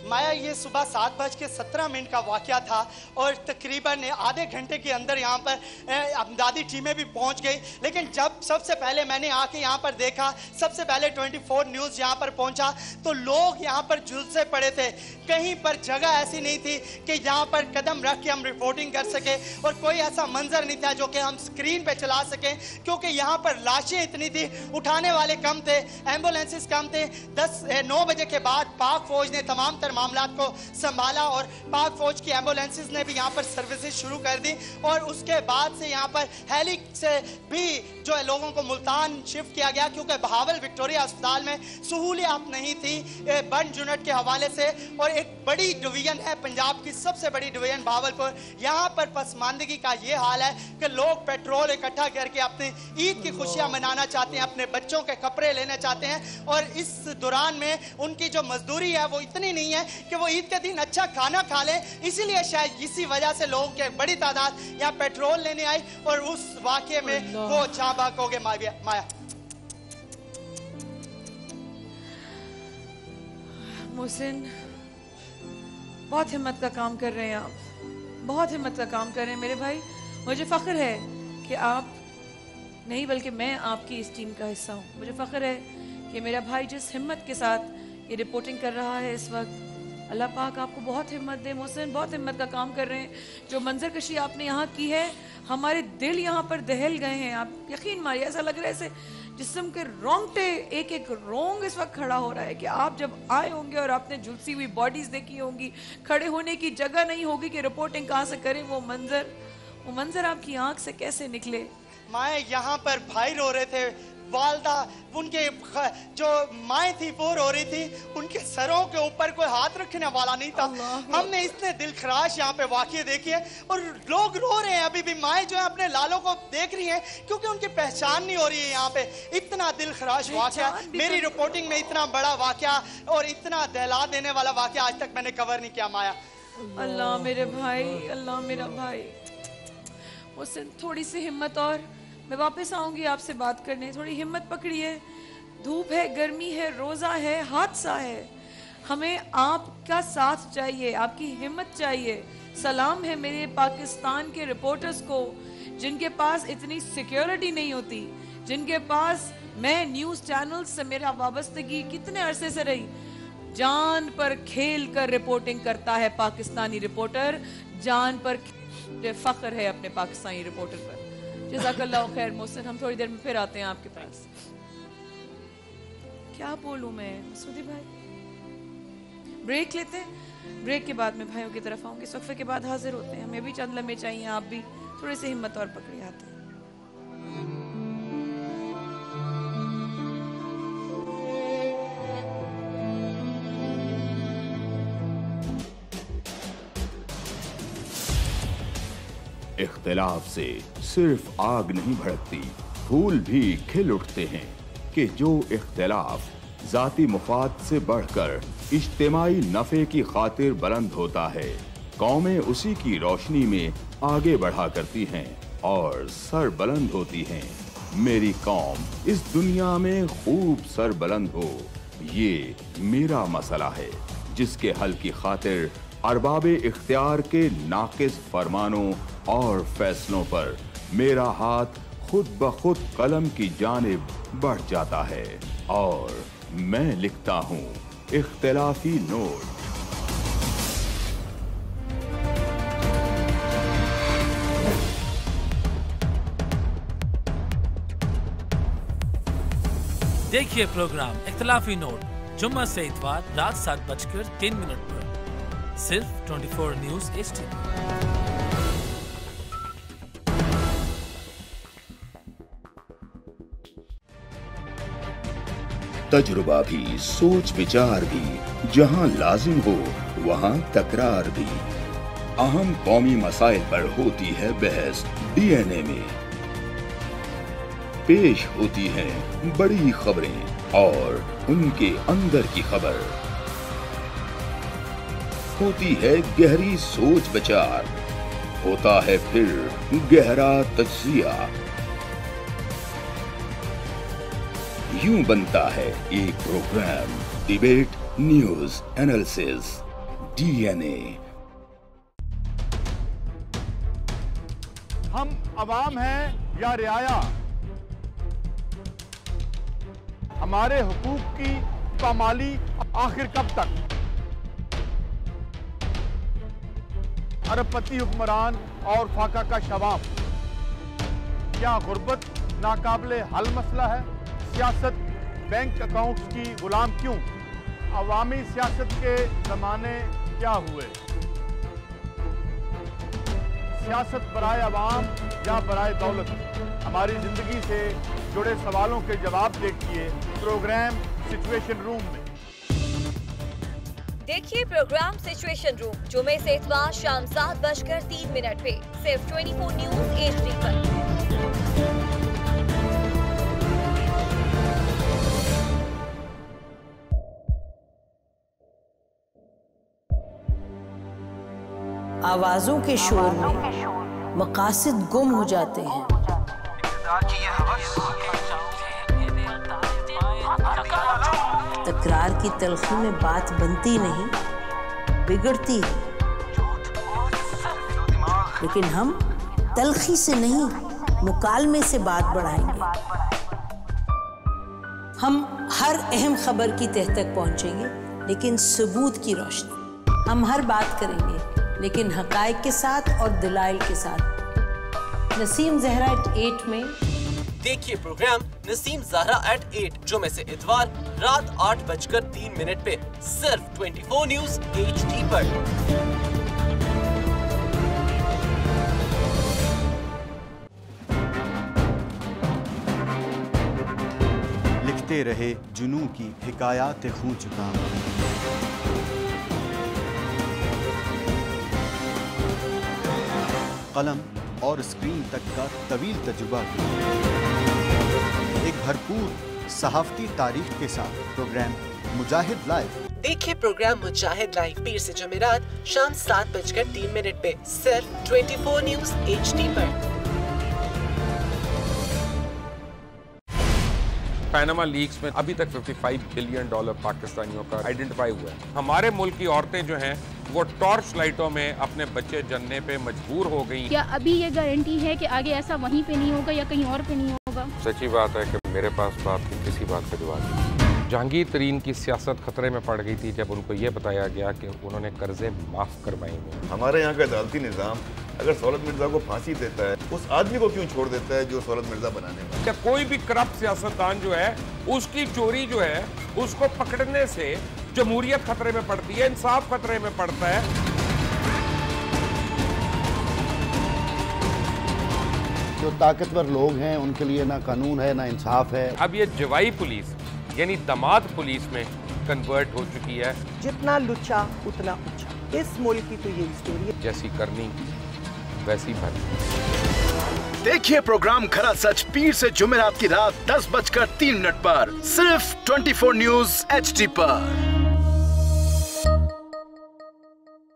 माया ये सुबह 7:17 का वाकया था और तकरीबन आधे घंटे के अंदर यहाँ पर अमदादी टीमें भी पहुँच गई। लेकिन जब सबसे पहले मैंने आके यहाँ पर देखा, सबसे पहले 24 न्यूज़ यहाँ पर पहुँचा तो लोग यहाँ पर झुलसे पड़े थे। कहीं पर जगह ऐसी नहीं थी कि यहाँ पर कदम रख के हम रिपोर्टिंग कर सके और कोई ऐसा मंजर नहीं था जो कि हम स्क्रीन पे चला सकें, क्योंकि यहाँ पर लाशें इतनी थी, उठाने वाले कम थे, एम्बुलेंसेस कम थे। 9 बजे के बाद पाक फौज ने तमाम तर मामलात को संभाला और पाक फौज की एम्बुलेंसेस ने भी यहाँ पर सर्विसेज शुरू कर दी और उसके बाद से यहाँ पर हेली से भी जो है लोगों को मुल्तान शिफ्ट किया गया, क्योंकि बहावल विक्टोरिया अस्पताल में सहूलियात नहीं थी बंद यूनिट के हवाले से। और एक बड़ी डिवीजन है, पंजाब की सबसे बड़ी डिवीजन बहावलपुर, यहाँ पर पसमानदगी का ये हाल है कि लोग पेट्रोल इकट्ठा करके अपनी ईद की खुशियाँ मनाना चाहते हैं, अपने बच्चों के कपड़े लेना चाहते हैं और इस दौरान में उनकी जो मजदूरी है वो इतनी नहीं है कि वो ईद के दिन अच्छा खाना खा लें। इसीलिए शायद इसी वजह से लोगों की बड़ी तादाद यहाँ पेट्रोल लेने आई और उस वाक़े में वो जहाँ बाक हो गए। माया मोहसिन, बहुत हिम्मत का काम कर रहे हैं आप, बहुत हिम्मत का काम कर रहे हैं मेरे भाई। मुझे फ़ख्र है कि आप नहीं बल्कि मैं आपकी इस टीम का हिस्सा हूँ। मुझे फ़ख्र है कि मेरा भाई जिस हिम्मत के साथ ये रिपोर्टिंग कर रहा है इस वक्त, अल्लाह पाक आपको बहुत हिम्मत दे। मोहसिन बहुत हिम्मत का काम कर रहे हैं। जो मंजर कशी आपने यहाँ की है, हमारे दिल यहाँ पर दहल गए हैं। आप यकीन मारिए, ऐसा लग रहा है ऐसे जिस्म के रोंगटे एक एक रोंग इस वक्त खड़ा हो रहा है कि आप जब आए होंगे और आपने झुलसी हुई बॉडीज देखी होंगी, खड़े होने की जगह नहीं होगी कि रिपोर्टिंग कहाँ से करें। वो मंजर आपकी आंख से कैसे निकले? माए यहाँ पर भाई रो रहे थे, वालदा उनके जो माएँ थी वो रो रही थी, उनके सरों के ऊपर कोई हाथ रखने वाला नहीं था। हमने इतने दिलखराश यहाँ पे वाक़ये देखे और लोग रो रहे हैं अभी भी। माएँ जो है अपने लालों को देख रही हैं क्योंकि उनकी पहचान नहीं हो रही है यहाँ पे। इतना दिलखराश वाक़या, मेरी रिपोर्टिंग में इतना बड़ा वाक़या और इतना दहला देने वाला वाक़या आज तक मैंने कवर नहीं किया। माया अल्लाह मेरे भाई, अल्लाह मेरा भाई। मुझसे थोड़ी सी हिम्मत और मैं वापस आऊंगी आपसे बात करने। थोड़ी हिम्मत पकड़िए, धूप है, गर्मी है, रोज़ा है, हादसा है। हमें आपका साथ चाहिए, आपकी हिम्मत चाहिए। सलाम है मेरे पाकिस्तान के रिपोर्टर्स को जिनके पास इतनी सिक्योरिटी नहीं होती, जिनके पास, मैं न्यूज़ चैनल से मेरा वाबस्तगी कितने अरसे से रही, जान पर खेल कर रिपोर्टिंग करता है पाकिस्तानी रिपोर्टर। जान पर फख्र है अपने पाकिस्तानी रिपोर्टर पर। जज़ाकल्लाह खैर मोहसिन, हम थोड़ी देर में फिर आते हैं आपके पास। क्या बोलूं मैं मसूदी भाई? ब्रेक लेते हैं, ब्रेक के बाद मैं भाइयों की तरफ आऊंगी। वक्फे के बाद हाजिर होते हैं। हमें भी चंद लम्हे चाहिए, आप भी थोड़ी सी हिम्मत और पकड़े आते हैं। इख्तिलाफ से सिर्फ आग नहीं भड़कती, फूल भी खिल उठते हैं कि जो इख्तिलाफ जाती मुफाद से बढ़कर इज्तिमाई नफ़े की खातिर बुलंद होता है, कौमें उसी की रोशनी में आगे बढ़ा करती हैं और सर बुलंद होती हैं। मेरी कौम इस दुनिया में खूब सर बुलंद हो, ये मेरा मसला है जिसके हल की खातिर अरबाबे इख्तियार के नाकिस फरमानों और फैसलों पर मेरा हाथ खुद ब खुद कलम की जानिब बढ़ जाता है और मैं लिखता हूँ इख्तिलाफी नोट। देखिए प्रोग्राम इख्तिलाफी नोट जुम्मा से इतवार रात 7:03 पर सिर्फ 24 न्यूज़ HD। तजुर्बा भी, सोच विचार भी, जहां लाजिम हो वहां तकरार भी। अहम कौमी मसाइल पर होती है बहस DNA में। पेश होती हैं बड़ी खबरें और उनके अंदर की खबर। होती है गहरी सोच विचार, होता है फिर गहरा तज्जिया। यूं बनता है एक programme debate news analysis. DNA। हम अवाम हैं या रियाया, हमारे हुकूक की पामाली आखिर कब तक? अरबपति हुक्मरान और फाका का शवाब, क्या गुर्बत नाकाबिले हल मसला है? सियासत बैंक अकाउंट्स की गुलाम क्यों? अवामी सियासत के जमाने क्या हुए? सियासत बराए अवाम या बराए दौलत? हमारी जिंदगी से जुड़े सवालों के जवाब देखिए प्रोग्राम सिचुएशन रूम में। देखिए प्रोग्राम सिचुएशन रूम जुमे से इतवार शाम 7:03 पे सिर्फ 24 न्यूज HD पर। आवाजों के शोर में मकासद गुम हो जाते हैं। तकरार की तलखी में बात बनती नहीं, बिगड़ती है। लेकिन हम तलखी से नहीं, मुकालमे से बात बढ़ाएंगे। हम हर अहम खबर की तह तक पहुंचेंगे, लेकिन सबूत की रोशनी। हम हर बात करेंगे, लेकिन हकायक के साथ और दलाइल के साथ। नसीम ज़हरा @8 में देखिए प्रोग्राम नसीम ज़हरा @8 जुमे से इतवार रात 8:03 पे सिर्फ 24 न्यूज HD पर। लिखते रहे जुनू की हिकायात खूं चुका, कलम और स्क्रीन तक का तवील तजुर्बा एक भरपूर सहाफती तारीख के साथ प्रोग्राम मुजाहिद लाइव। देखिए प्रोग्राम मुजाहिद लाइव पीर से जुमेरात शाम 7:03 पे सिर्फ 24 न्यूज HD पर। पैनामा लीक्स में अभी तक $55 बिलियन पाकिस्तानियों का आइडेंटिफाई हुआ है। हमारे मुल्क की औरतें जो हैं वो टॉर्च लाइटों में अपने बच्चे जनने पे मजबूर हो गई। क्या अभी ये गारंटी है कि आगे ऐसा वहीं पे नहीं होगा या कहीं और पे नहीं होगा? सच्ची बात है कि मेरे पास बाप की किसी बात पे जवाब नहीं। जहांगीर तरीन की सियासत खतरे में पड़ गई थी जब उनको ये बताया गया कि उन्होंने कर्जे माफ करवाएंगे। हमारे यहाँ का अदालती निज़ाम अगर सौलत मिर्जा को फांसी देता है, उस आदमी को क्यों छोड़ देता है जो सौलत मिर्जा बनाने वाला? क्या कोई भी करप्ट सियासतदान जो है उसकी चोरी जो है उसको पकड़ने से जमहूरियत खतरे में पड़ती है, इंसाफ खतरे में पड़ता है। जो ताकतवर लोग हैं उनके लिए ना कानून है ना इंसाफ है। अब ये जवाई पुलिस यानी दामाद पुलिस में कन्वर्ट हो चुकी है। जितना लुच्चा उतना ऊंचा, इस मुल्क की तो ये स्टोरी है। जैसी करनी वैसी भरनी। देखिए प्रोग्राम खरा सच पीर से जुमेरात की रात 10:03 पर सिर्फ 24 न्यूज HD पर।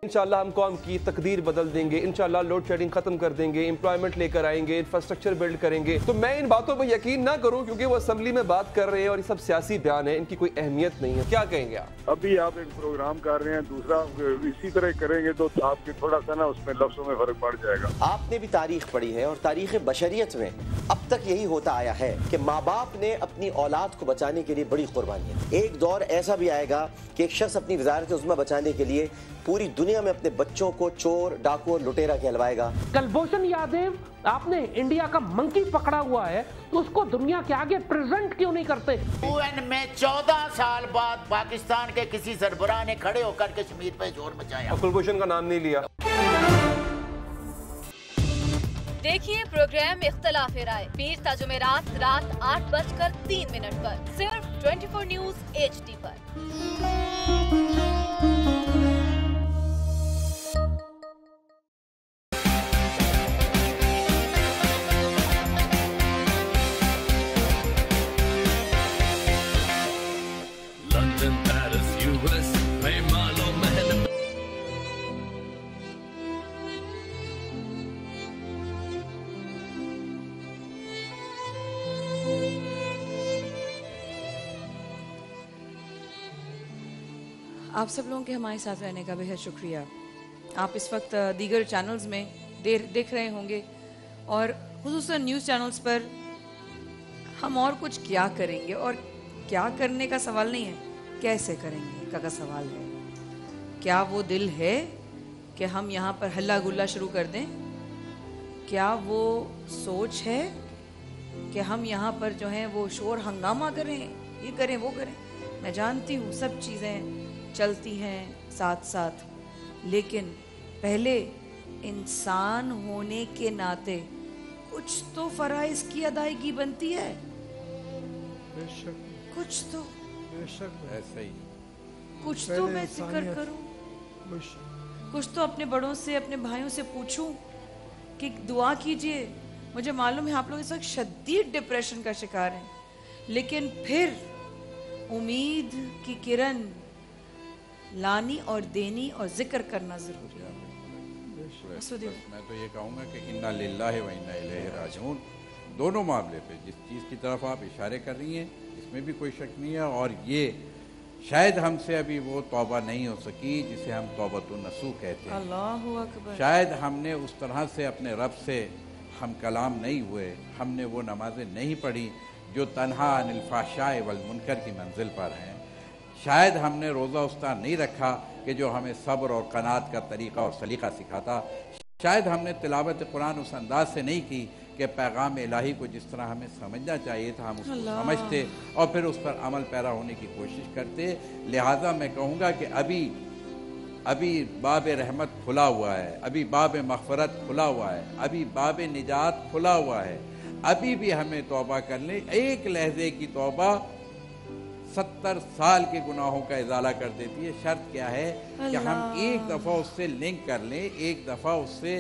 इंशाल्लाह हम कौम की तकदीर बदल देंगे, इंशाल्लाह लोड शेडिंग खत्म कर देंगे, एम्प्लॉयमेंट लेकर आएंगे, इंफ्रास्ट्रक्चर बिल्ड करेंगे। तो मैं इन बातों पर यकीन ना करूं क्योंकि वो असेंबली में बात कर रहे हैं और ये सब सियासी बयान है, इनकी कोई अहमियत नहीं है। क्या कहेंगे आप? अभी आप एक प्रोग्राम कर रहे हैं, दूसरा इसी तरह करेंगे तो आपके थोड़ा सा ना उसमें लफ्जों में फर्क पड़ जाएगा। आपने भी तारीख पढ़ी है और तारीख बशरियत में अब तक यही होता आया है कि माँ बाप ने अपनी औलाद को बचाने के लिए बड़ी कुर्बानियां। एक दौर ऐसा भी आएगा कि एक शख्स अपनी वजारत उज़्मा बचाने के लिए पूरी दुनिया में अपने बच्चों को चोर, डाकू और लुटेरा कहलवाएगा। कुलभूषण यादव, आपने इंडिया का मंकी पकड़ा हुआ है तो उसको दुनिया के आगे प्रेजेंट क्यों नहीं करते? UN में 14 साल बाद पाकिस्तान के किसी सरबराह ने खड़े होकर कश्मीर पे जोर मचाया। कुलभूषण का नाम नहीं लिया। देखिए प्रोग्राम इख्तिलाफ राय पीर ता जुमेरात रात 8:03 पर सिर्फ 24 न्यूज HD पर। आप सब लोगों के हमारे साथ रहने का बेहद शुक्रिया। आप इस वक्त दीगर चैनल्स में देख रहे होंगे और खुसूसन न्यूज़ चैनल्स पर हम और कुछ क्या करेंगे, और क्या करने का सवाल नहीं है, कैसे करेंगे का सवाल है। क्या वो दिल है कि हम यहाँ पर हल्ला गुल्ला शुरू कर दें? क्या वो सोच है कि हम यहाँ पर जो है वो शोर हंगामा करें, ये करें वो करें? मैं जानती हूँ सब चीज़ें चलती हैं साथ साथ, लेकिन पहले इंसान होने के नाते कुछ तो फराइज की अदायगी बनती है। कुछ तो ऐसा ही कुछ तो मैं जिक्र करूं, कुछ तो अपने बड़ों से, अपने भाइयों से पूछूं कि दुआ कीजिए। मुझे मालूम है आप लोग इस वक्त शदीद डिप्रेशन का शिकार हैं, लेकिन फिर उम्मीद की किरण लानी और देनी और जिक्र करना जरूरी है। मैं तो ये कहूँगा कि इन्ना लिल्लाहि व इन्ना इलैहि राजिऊन दोनों मामले पे जिस चीज़ की तरफ आप इशारे कर रही हैं इसमें भी कोई शक नहीं है, और ये शायद हमसे अभी वो तौबा नहीं हो सकी जिसे हम तौबतुन नसूह कहते हैं। अल्लाहु अकबर। शायद हमने उस तरह से अपने रब से हम कलाम नहीं हुए, हमने वो नमाजें नहीं पढ़ी जो तन्हा अनिल फ़ाहशाए वल मुनकर की मंजिल पर हैं। शायद हमने रोज़ा उस्ता नहीं रखा कि जो हमें सब्र और कनात का तरीक़ा और सलीक़ा सिखाता। शायद हमने तिलावत कुरान उस अंदाज से नहीं की कि पैगाम इलाही को जिस तरह हमें समझना चाहिए था हम उसको समझते और फिर उस पर अमल पैरा होने की कोशिश करते। लिहाजा मैं कहूँगा कि अभी बाब रहमत खुला हुआ है, अभी बाब मग़फ़रत खुला हुआ है, अभी बाब निजात खुला हुआ है। अभी भी हमें तौबा कर लें। एक लहजे की तौबा 70 साल के गुनाहों का इजाला कर देती है। शर्त क्या है कि हम एक दफ़ा उससे लिंक कर लें, एक दफ़ा उससे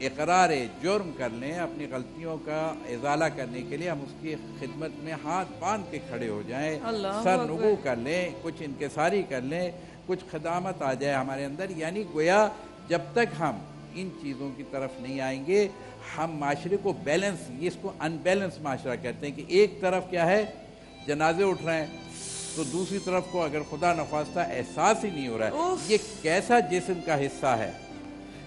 इकरार जुर्म कर लें, अपनी गलतियों का इजाला करने के लिए हम उसकी खिदमत में हाथ बांध के खड़े हो जाएं, सर नुगू कर लें, कुछ इनकिसारी कर लें, कुछ खिदामत आ जाए हमारे अंदर। यानी गोया जब तक हम इन चीज़ों की तरफ नहीं आएंगे हम माशरे को बैलेंस, इसको अनबैलेंस माशरा कहते हैं कि एक तरफ क्या है जनाजे उठ रहे हैं तो दूसरी तरफ को अगर खुदा नखास्ता एहसास ही नहीं हो रहा है। ये कैसा जिस्म का हिस्सा है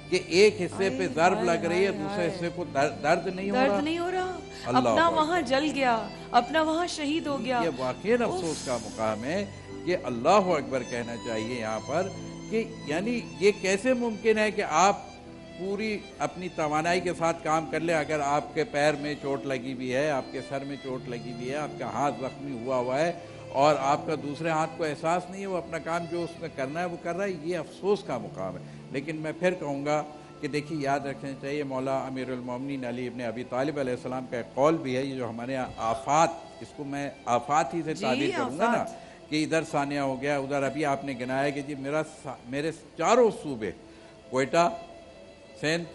कि एक हिस्से पे ज़र्ब लग रही है, दूसरे हिस्से को दर्द नहीं हो रहा। अपना वहाँ जल गया, अपना वहाँ शहीद हो गया। ये वाकई अफसोस का मुकाम है कि अल्लाह अकबर कहना चाहिए यहाँ पर कि यानी ये कैसे मुमकिन है कि आप पूरी अपनी तवानाई के साथ काम कर ले, अगर आपके पैर में चोट लगी हुई है, आपके सर में चोट लगी हुई है, आपका हाथ जख्मी हुआ है और आपका दूसरे हाथ को एहसास नहीं है, वो अपना काम जो उसमें करना है वो कर रहा है। ये अफसोस का मुकाम है। लेकिन मैं फिर कहूँगा कि देखिए याद रखना चाहिए मौला अमीरुल मोमिनीन अली इब्न अबी तालिब अलैहिस्सलाम का एक कौल भी है, ये जो हमारे यहाँ आफात, इसको मैं आफात ही से ताबीर करूँगा ना कि इधर सानिया हो गया, उधर अभी आपने गिनाया कि जी मेरे चारों सूबे कोयटा, सिंध,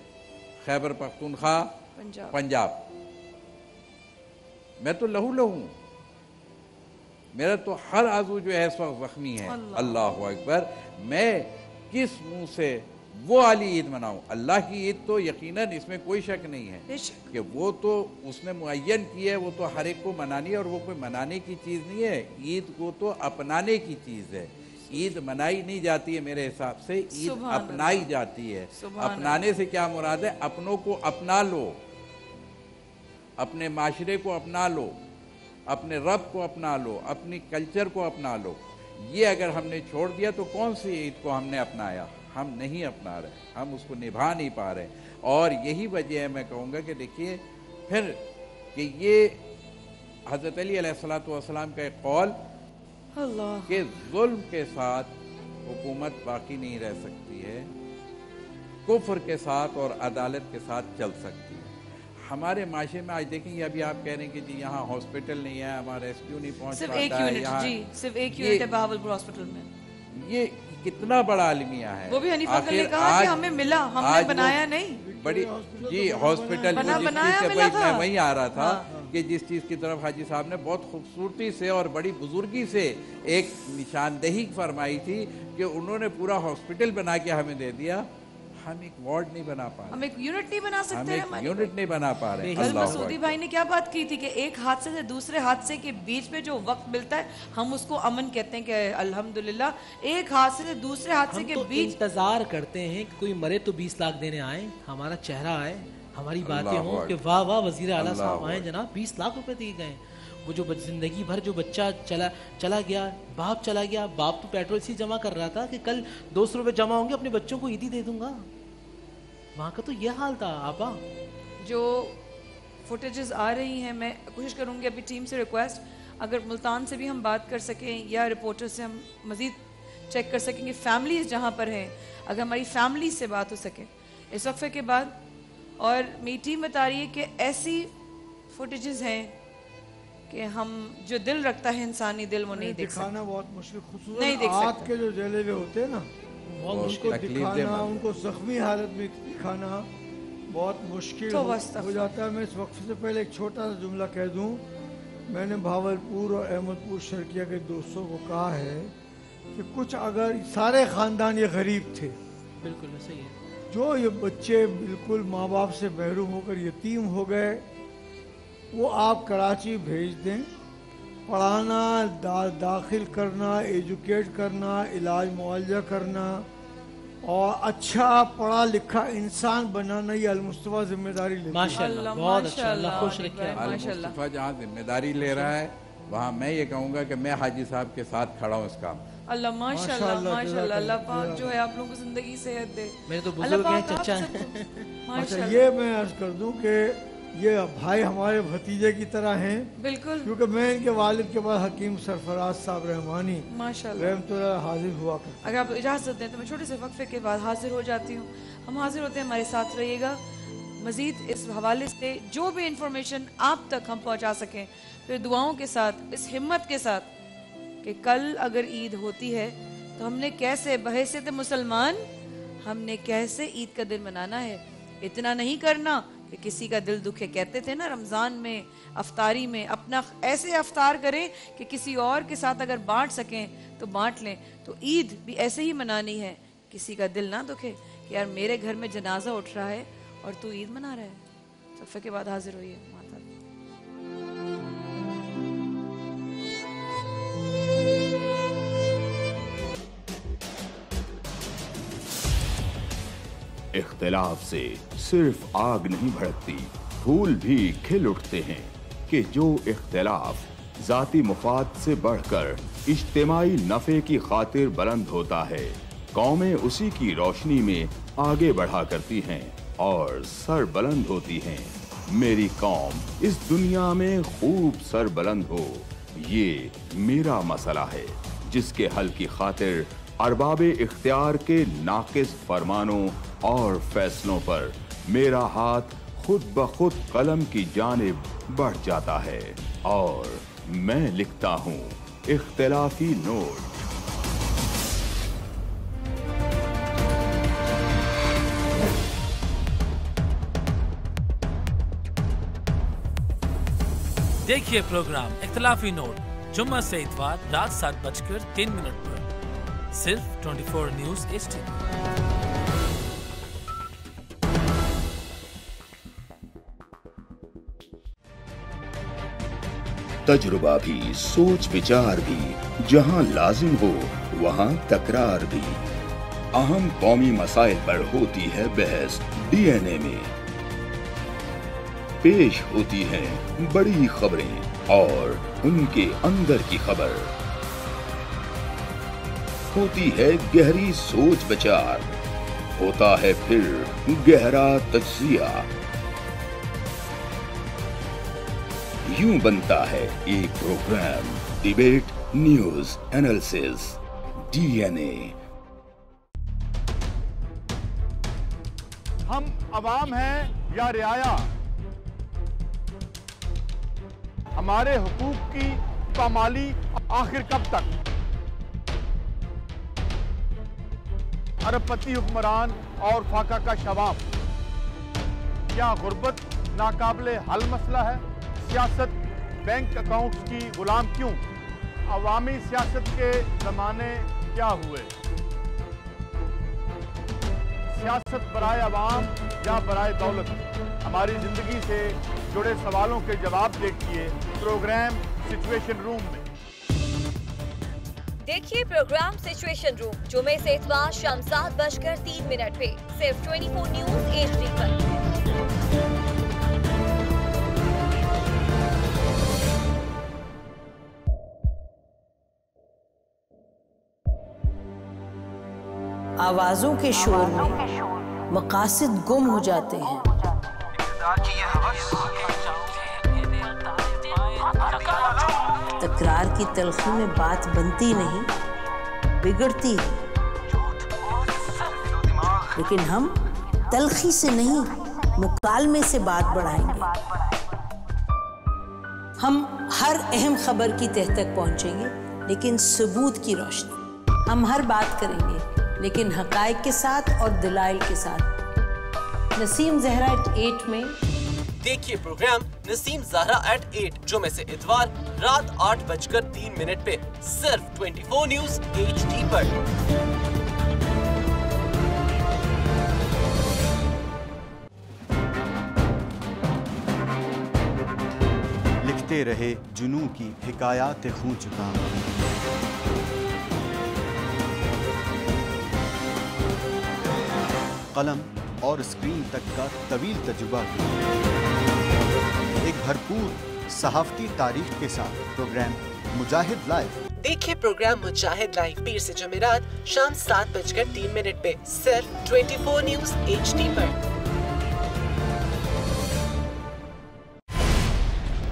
खैबर पख्तूनख्वा, पंजाब, मैं तो लहू हूँ, मेरा तो हर आजू जो है इस वक्त जख्मी है। अल्लाह अकबर। मैं किस मुंह से वो वाली ईद मनाऊं? अल्लाह की ईद तो यकीनन इसमें कोई शक नहीं है कि वो तो उसने मुअय्यन की है, वो तो हर एक को मनानी है और वो कोई मनाने की चीज़ नहीं है। ईद को तो अपनाने की चीज़ है। ईद मनाई नहीं जाती है मेरे हिसाब से, ईद अपनाई जाती है। अपनाने से क्या मुराद है? अपनों को अपना लो, अपने माशरे को अपना लो, अपने रब को अपना लो, अपनी कल्चर को अपना लो। ये अगर हमने छोड़ दिया तो कौन सी ईद को हमने अपनाया? हम नहीं अपना रहे, हम उसको निभा नहीं पा रहे। और यही वजह है मैं कहूँगा कि देखिए फिर कि ये हज़रत अली अलैहिस्सलातु वस्सलाम का एक कौल कि जुल्म के साथ हुकूमत बाकी नहीं रह सकती है, कुफ्र के साथ और अदालत के साथ चल सकती है। हमारे माशरे में आज देखेंगे, अभी आप कह रहे हैं कि जी यहाँ हॉस्पिटल नहीं है, हमारा रेस्क्यू नहीं पहुँच पाता है यहाँ, सिर्फ एक यूनिट है बहावलपुर हॉस्पिटल में। ये कितना बड़ा अलमिया है। वो भी हनीफा अंकल ने कहा कि हमें मिला, हमने बनाया नहीं। बड़ी जी हॉस्पिटल मैं वहीं आ रहा था कि जिस चीज़ की तरफ हाजी साहब ने बहुत खूबसूरती से और बड़ी बुजुर्गी से एक निशानदेही फरमाई थी कि उन्होंने पूरा हॉस्पिटल बना के हमें दे दिया, हम एक वार्ड नहीं बना पा रहे, हम एक यूनिट नहीं बना सकते हैं, हम एक यूनिट नहीं बना पा रहे। कल मसूदी भाई ने क्या बात की थी कि एक हादसे से दूसरे हादसे के बीच में जो वक्त मिलता है हम उसको अमन कहते हैं कि अल्हम्दुलिल्लाह एक हादसे से दूसरे हादसे के बीच इंतजार करते हैं कि कोई मरे तो 20 लाख देने आए, हमारा चेहरा आए, हमारी बातें हों कि वाह वाह वजीर आला साहब आए जनाब, 20 लाख रुपए दिए गए। वो जो जिंदगी भर जो बच्चा चला गया, बाप चला गया, बाप तो पेट्रोल इसी जमा कर रहा था कि कल 200 रुपए जमा होंगे अपने बच्चों को ईदी दे दूंगा, वहाँ का तो ये हाल था। आपा जो फुटेजेस आ रही हैं, मैं कोशिश करूँगी अभी टीम से रिक्वेस्ट, अगर मुल्तान से भी हम बात कर सकें या रिपोर्टर से हम मज़ीद चेक कर सकेंगे फैमिलीज जहाँ पर हैं, अगर हमारी फैमिली से बात हो सके इस वक्फे के बाद। और मेरी टीम बता रही है कि ऐसी फुटेजेस हैं कि हम जो दिल रखता है इंसानी दिल वो नहीं देख सकते, दिखाना बहुत मुश्किल, खुसूसन नहीं देख हाथ सकते। के जो जले हुए होते हैं ना उनको दिखाना, उनको जख्मी हालत में दिखाना बहुत मुश्किल हो जाता है। मैं इस वक्त से पहले एक छोटा सा जुमला कह दूं, मैंने भावलपुर और अहमदपुर शर्किया के दोस्तों को कहा है कि कुछ अगर सारे ख़ानदान ये गरीब थे, बिल्कुल सही है, जो ये बच्चे बिल्कुल माँ बाप से महरूम होकर यतीम हो गए, वो आप कराची भेज दें, पढ़ाना, दाखिल करना, एजुकेट करना, इलाज मुआवजा करना और अच्छा पढ़ा लिखा इंसान बनाना, ये अल-मुस्तफा जिम्मेदारी ले। माशाअल्लाह, बहुत अच्छा, अल्लाह खुश रखे। अल-मुस्तफा जहाँ जिम्मेदारी ले रहा है वहाँ मैं ये कहूँगा कि मैं हाजी साहब के साथ खड़ा हूँ इस काम। अल्लाह माशाअल्लाह माशाअल्लाह, अल्लाह पाक जो है आप लोगों को जिंदगी सेहत दे। मेरे तो बुजुर्ग हैं, चचा हैं। अच्छा ये मैं अर्ज कर दूं कि ये भाई हमारे भतीजे की तरह हैं, बिल्कुल, क्योंकि मैं इनके वालिद के बाद हकीम सरफराज साहब रहमानी माशाअल्लाह रहमतुल्लाह हाजिर हुआ करते। अगर आप इजाज़त दें तो मैं छोटे से वक्फे के बाद हाजिर हो जाती हूँ। हम हाजिर होते हैं, हमारे साथ रहिएगा। मज़ीद इस हवाले से जो भी इंफॉर्मेशन आप तक हम पहुँचा सकें, फिर दुआओं के साथ, इस हिम्मत के साथ कि कल अगर ईद होती है तो हमने कैसे बहैसियत मुसलमान हमने कैसे ईद का दिन मनाना है। इतना नहीं करना कि किसी का दिल दुखे। कहते थे ना रमज़ान में अफ्तारी में अपना ऐसे अफ्तार करें कि किसी और के साथ अगर बांट सकें तो बांट लें। तो ईद भी ऐसे ही मनानी है, किसी का दिल ना दुखे कि यार मेरे घर में जनाजा उठ रहा है और तू ईद मना रहा है। सफ़े के बाद हाजिर होइए। इख्तिलाफ से सिर्फ आग नहीं भड़कती, फूल भी खिल उठते हैं कि जो इख्तिलाफ जाती मुफाद से बढ़कर इज्तिमाई नफे की खातिर बुलंद होता है, कौमें उसी की रोशनी में आगे बढ़ा करती हैं और सर बुलंद होती हैं। मेरी कौम इस दुनिया में खूब सर बुलंद हो, ये मेरा मसला है जिसके हल की खातिर अरबाबे इख्तियार के नाकिस फरमानों और फैसलों पर मेरा हाथ खुद ब खुद कलम की जानिब बढ़ जाता है और मैं लिखता हूँ इख्तिलाफी नोट। देखिए प्रोग्राम इख्तिलाफी नोट जुम्मा से इतवार रात 7:03 पर सिर्फ 24 न्यूज़ HD। तजुर्बा भी, सोच विचार भी, जहां लाजिम हो वहां तकरार भी। अहम कौमी मसाइल पर होती है बहस DNA में। पेश होती हैं बड़ी खबरें और उनके अंदर की खबर। होती है गहरी सोच विचार, होता है फिर गहरा तज्जिया। यूं बनता है एक programme debate news analysis DNA। हम अवाम हैं या रियाया, हमारे हुकूक की पामाली आखिर कब तक? अरबपति हुक्मरान और फाका का शवाब, क्या गुर्बत नाकाबिले हल मसला है? सियासत बैंक अकाउंट्स की गुलाम क्यों? अवामी सियासत के जमाने क्या हुए? सियासत बराए अवाम या बराए दौलत? हमारी जिंदगी से जुड़े सवालों के जवाब देखिए प्रोग्राम सिचुएशन रूम में। देखिए प्रोग्राम सिचुएशन रूम जुमे से इतवार शाम 7:03 पे सिर्फ 24 न्यूज HD पर। आवाजों के शोर में मकासद गुम हो जाते हैं। तकरार की तलखी में बात बनती नहीं, बिगड़ती है। लेकिन हम तलखी से नहीं, मुकालमे से बात बढ़ाएंगे। हम हर अहम खबर की तह तक पहुंचेंगे, लेकिन सबूत की रोशनी। हम हर बात करेंगे, लेकिन हकायक के साथ और दलाइल के साथ। नसीम ज़हरा at 8 में देखिए प्रोग्राम नसीम ज़हरा at 8 जुमे से इतवार रात 8:03 पे सिर्फ 24 न्यूज HD पर। लिखते रहे जुनू की हिकायात खूं चुका, कलम और स्क्रीन तक का तवील तजुर्बा, एक भरपूर सहाफती तारीख के साथ प्रोग्राम मुजाहिद लाइव। देखिए प्रोग्राम मुजाहिद लाइव पीर से जुमेरात शाम 7:03 पे सिर्फ 24 न्यूज HD पर।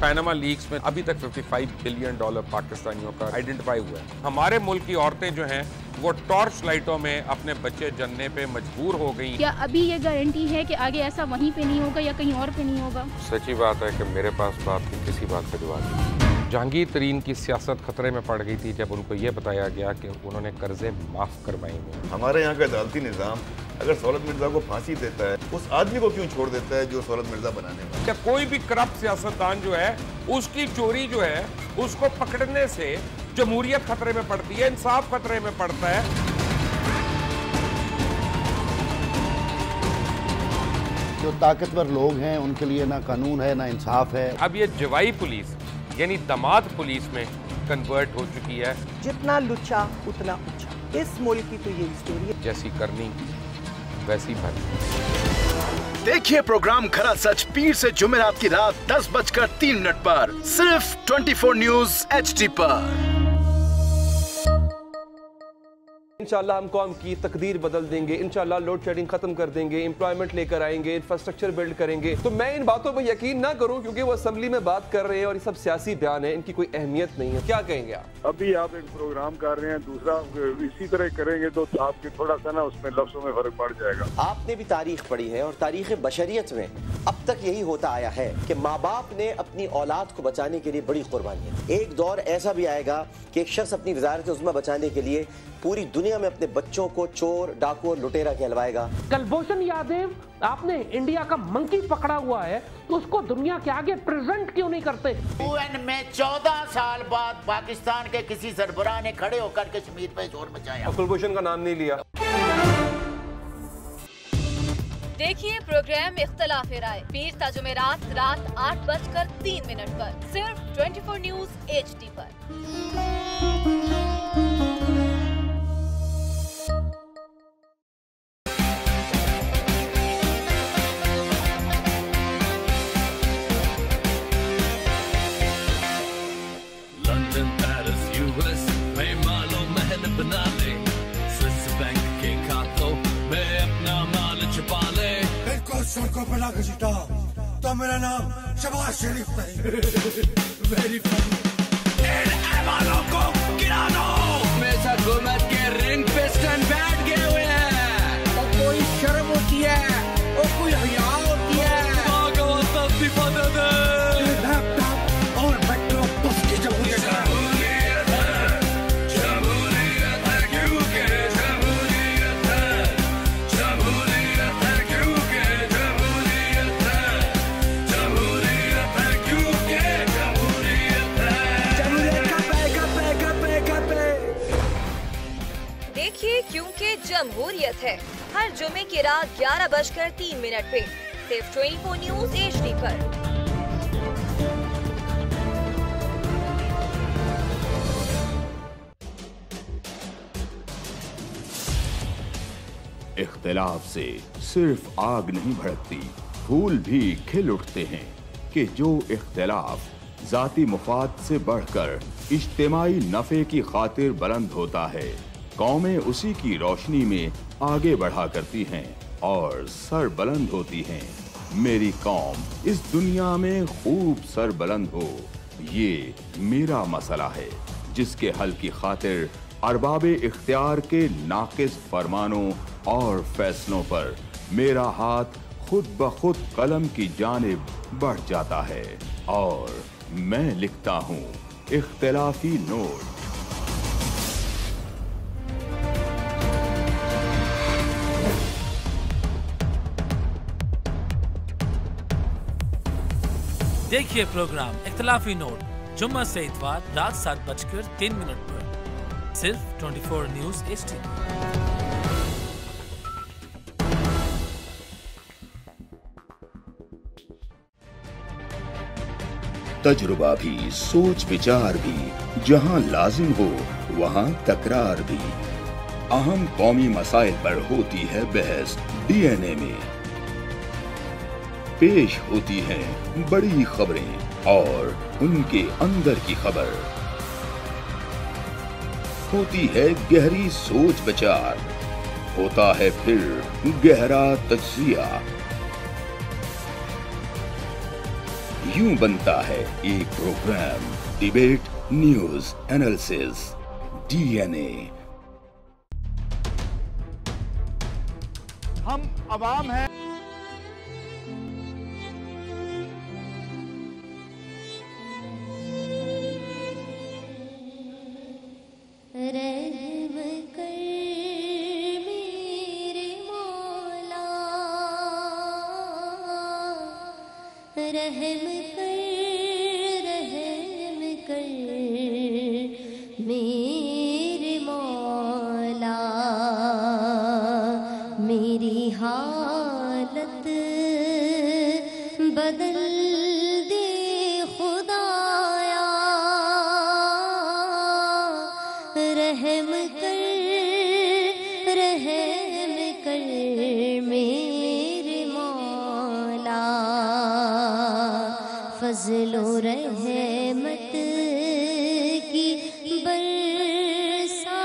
पैनामा लीक्स में अभी तक $55 बिलियन पाकिस्तानियों का आइडेंटिफाई हुआ है। हमारे मुल्क की औरतें जो हैं वो टॉर्च लाइटों में अपने बच्चे जनने पे मजबूर हो गई। क्या अभी ये गारंटी है कि आगे ऐसा वहीं पे नहीं होगा या कहीं और पे नहीं होगा? सच्ची बात है कि मेरे पास बात की किसी बात पे जवाब नहीं। जहांगीर तरीन की सियासत खतरे में पड़ गई थी जब उनको ये बताया गया कि उन्होंने कर्जे माफ करवाएंगे। हमारे यहाँ का अदालती निज़ाम अगर सौलत मिर्जा को फांसी देता है, उस आदमी को क्यों छोड़ देता है जो सौलत मिर्जा बनाने वाला? क्या कोई भी करप्ट सियासतदान जो है उसकी चोरी जो है उसको पकड़ने से जमहूरियत खतरे में पड़ती है, इंसाफ खतरे में पड़ता है। जो ताकतवर लोग हैं उनके लिए ना कानून है ना इंसाफ है। अब ये जवाई पुलिस यानी दामाद पुलिस में कन्वर्ट हो चुकी है। जितना लुच्चा उतना ऊंचा, इस मुल्क की तो यही स्टोरी है। जैसी करनी वैसी भरनी। देखिए प्रोग्राम खरा सच पीर से जुमेरात की रात 10:03 पर सिर्फ 24 न्यूज HD पर। इंशाल्लाह हम कौम की तकदीर बदल देंगे, इंशाल्लाह लोड शेडिंग खत्म कर देंगे, एम्प्लॉयमेंट लेकर आएंगे, इंफ्रास्ट्रक्चर बिल्ड करेंगे। तो मैं इन बातों पर यकीन ना करूं क्योंकि वो असेंबली में बात कर रहे हैं और ये सब सियासी बयान है, इनकी कोई अहमियत नहीं है। क्या कहेंगे आप? अभी आप एक प्रोग्राम कर रहे हैं, दूसरा इसी तरह करेंगे तो आपके थोड़ा सा ना उसमें लफ्जों में फर्क पड़ जाएगा। आपने भी तारीख पढ़ी है और तारीख बशरियत में अब तक यही होता आया है कि माँ बाप ने अपनी औलाद को बचाने के लिए बड़ी कुर्बानियां। एक दौर ऐसा भी आएगा कि एक शख्स अपनी वजारत उज़्मा बचाने के लिए पूरी दुनिया में अपने बच्चों को चोर, डाकू और लुटेरा कहलवाएगा। कुलभूषण यादव, आपने इंडिया का मंकी पकड़ा हुआ है तो उसको दुनिया के आगे प्रेजेंट क्यों नहीं करते? UN में 14 साल बाद पाकिस्तान के किसी सरबराह ने खड़े होकर कश्मीर पे शोर मचाया। कुलभूषण का नाम नहीं लिया। देखिए प्रोग्राम इख्तलाफ राय पीर ता जुमेरात रात 8:03 पर सिर्फ 24 न्यूज HD पर। सड़कों पर लाकर जीता तो मेरा नाम शबाज शरीफ नहीं। Very funny. इन वालों को गिरा दो। हमेशा हुकूमत के रिंग पे स्टैंड बैठ गए हुए हैं। तो कोई शर्म होती है और कोई हया होती है। लैपटॉप और मेट्रो बस की जमहूरियत है। जमहूरियत है हर जुमे की रात 11:03 पे सिर्फ 24 न्यूज HD पर। इख्तिलाफ से सिर्फ आग नहीं भड़कती, फूल भी खिल उठते हैं कि जो इख्तिलाफ जाती मुफाद से बढ़कर इज्तिमाई नफे की खातिर बुलंद होता है, कौमें उसी की रोशनी में आगे बढ़ा करती हैं और सर बुलंद होती हैं। मेरी कौम इस दुनिया में खूब सर बुलंद हो, ये मेरा मसला है जिसके हल की खातिर अरबाबे इख्तियार के नाकिस फरमानों और फैसलों पर मेरा हाथ खुद ब खुद कलम की जानिब बढ़ जाता है और मैं लिखता हूँ इख्तिलाफी नोट। देखिए प्रोग्राम इख्तिलाफी नोट जुम्मा से इतवार रात 7:03 पर सिर्फ 24 न्यूज HD। तजुर्बा भी, सोच विचार भी, जहां लाजिम हो वहां तकरार भी। अहम कौमी मसाइल पर होती है बहस DNA में। पेश होती हैं बड़ी खबरें और उनके अंदर की खबर। होती है गहरी सोच विचार, होता है फिर गहरा तज्जिया। यूं बनता है एक programme debate news analysis DNA। हम अवाम हैं। रहम कर मेरे मौला, रहम कर मेरे मौला, मेरी हालत बदल दे खुदाया, रहम कर मेरे मौला, फजलो रहमत की बरसा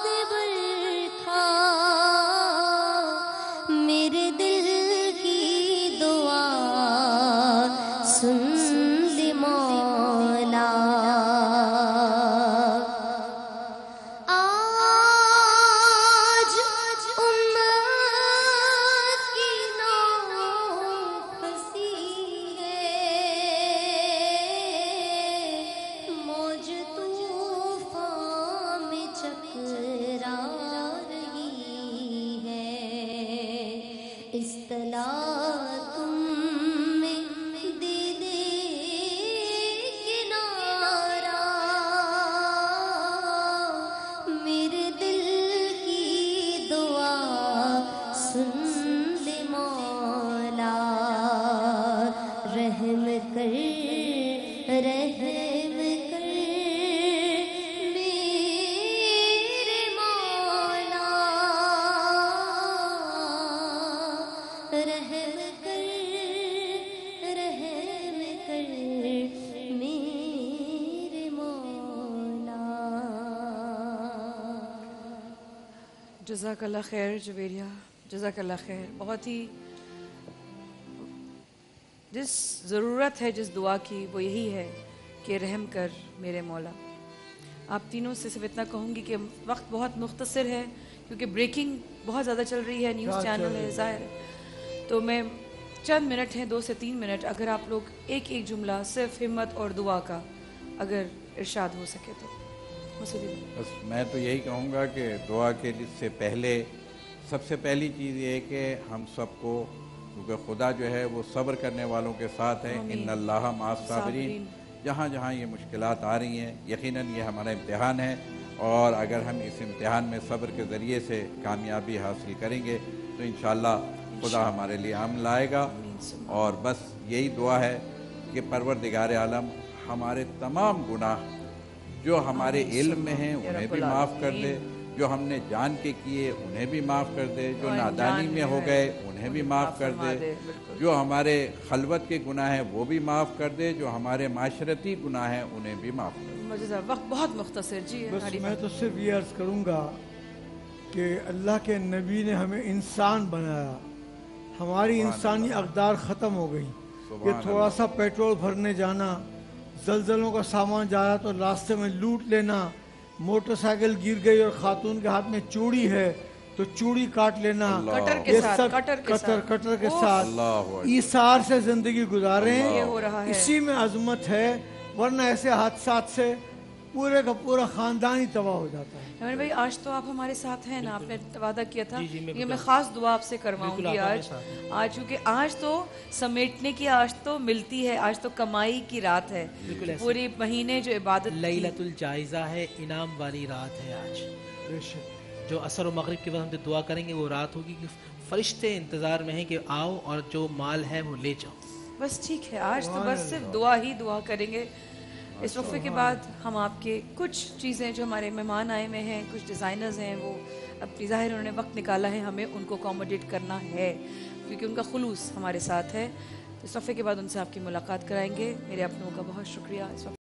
दे बरखा, मेरे दिल की दुआ सुन दे मौला। आज उम्मत की नौखसी है, मौज तूफान में चकरा रही है, इस्तलाह तुम में दे दे किनारा, मेरे दिल की दुआ सुन ले मौला, रहम कर मेरे मौला, रहम कर मेरे मौला। जज़ाकल्लाह खैर जुवेरिया, जज़ाकल्लाह खैर। बहुत ही जिस ज़रूरत है जिस दुआ की वो यही है कि रहम कर मेरे मौला। आप तीनों से सिर्फ इतना कहूँगी कि वक्त बहुत मुख्तसर है क्योंकि ब्रेकिंग बहुत ज़्यादा चल रही है, न्यूज़ चैनल है ज़ाहिर है, तो मैं चंद मिनट हैं 2 से 3 मिनट, अगर आप लोग एक एक जुमला सिर्फ हिम्मत और दुआ का अगर इरशाद हो सके तो। बस मैं तो यही कहूँगा कि दुआ के से पहले सबसे पहली चीज़ ये है कि हम सबको, क्योंकि खुदा जो है वो सब्र करने वालों के साथ है, इन्नल्लाह माअस साबिरीन। जहाँ जहाँ ये मुश्किलात आ रही हैं, यकीनन ये हमारा इम्तिहान है। और अगर हम इस इम्तिहान में सब्र के ज़रिए से कामयाबी हासिल करेंगे तो इंशाअल्लाह खुदा हमारे लिए अमन लाएगा। और बस यही दुआ है कि परवरदिगार आलम हमारे तमाम गुनाह जो हमारे इल्म में हैं उन्हें भी माफ़ कर दे, जो हमने जान के किए उन्हें भी माफ़ कर दे, जो नादानी में हो गए उन्हें भी माफ़ कर दे, जो हमारे खलवत के गुनाह हैं वो भी माफ़ कर दे, जो हमारे माशरती गुनाह हैं उन्हें भी माफ़ कर दे। मुझे वक्त बहुत मुख्तसर जी। बस मैं तो सिर्फ ये अर्ज़ करूँगा कि अल्लाह के नबी ने हमें इंसान बनाया, हमारी इंसानी अक़दार ख़त्म हो गई। ये थोड़ा सा पेट्रोल भरने जाना, जलजलों का सामान जा रहा तो रास्ते में लूट लेना, मोटरसाइकिल गिर गई और खातून के हाथ में चूड़ी है तो चूड़ी काट लेना, कटर के साथ, कटर के साथ ईसार से जिंदगी गुजारें, ये हो रहा है। इसी में अजमत है, वरना ऐसे हादसात से पूरे का पूरा खानदान ही तबाह हो जाता है। अमीर भाई आज तो आप हमारे साथ हैं ना, आपने वादा किया था कि मैं खास दुआ आपसे करवाऊंगी आज क्योंकि आज तो समेटने की, आज तो मिलती है, आज तो कमाई की रात है, पूरे महीने जो इबादत लैलतुल जायज़ा है, इनाम वाली रात है आज। जो असर और मगरिब के बाद हम जो दुआ करेंगे वो रात होगी कि फरिश्ते इंतज़ार में हैं कि आओ और जो माल है वो ले जाओ। बस ठीक है, आज तो बस सिर्फ दुआ ही दुआ करेंगे। इस वक्फे के बाद हम आपके कुछ चीज़ें जो हमारे मेहमान आए हुए हैं, कुछ डिज़ाइनर्स हैं, वो अपनी ज़ाहिर उन्होंने वक्त निकाला है, हमें उनको अकोमोडेट करना है क्योंकि उनका खुलूस हमारे साथ है। इस वक्फे के बाद उनसे आपकी मुलाकात कराएंगे। मेरे अपनों का बहुत शुक्रिया। इस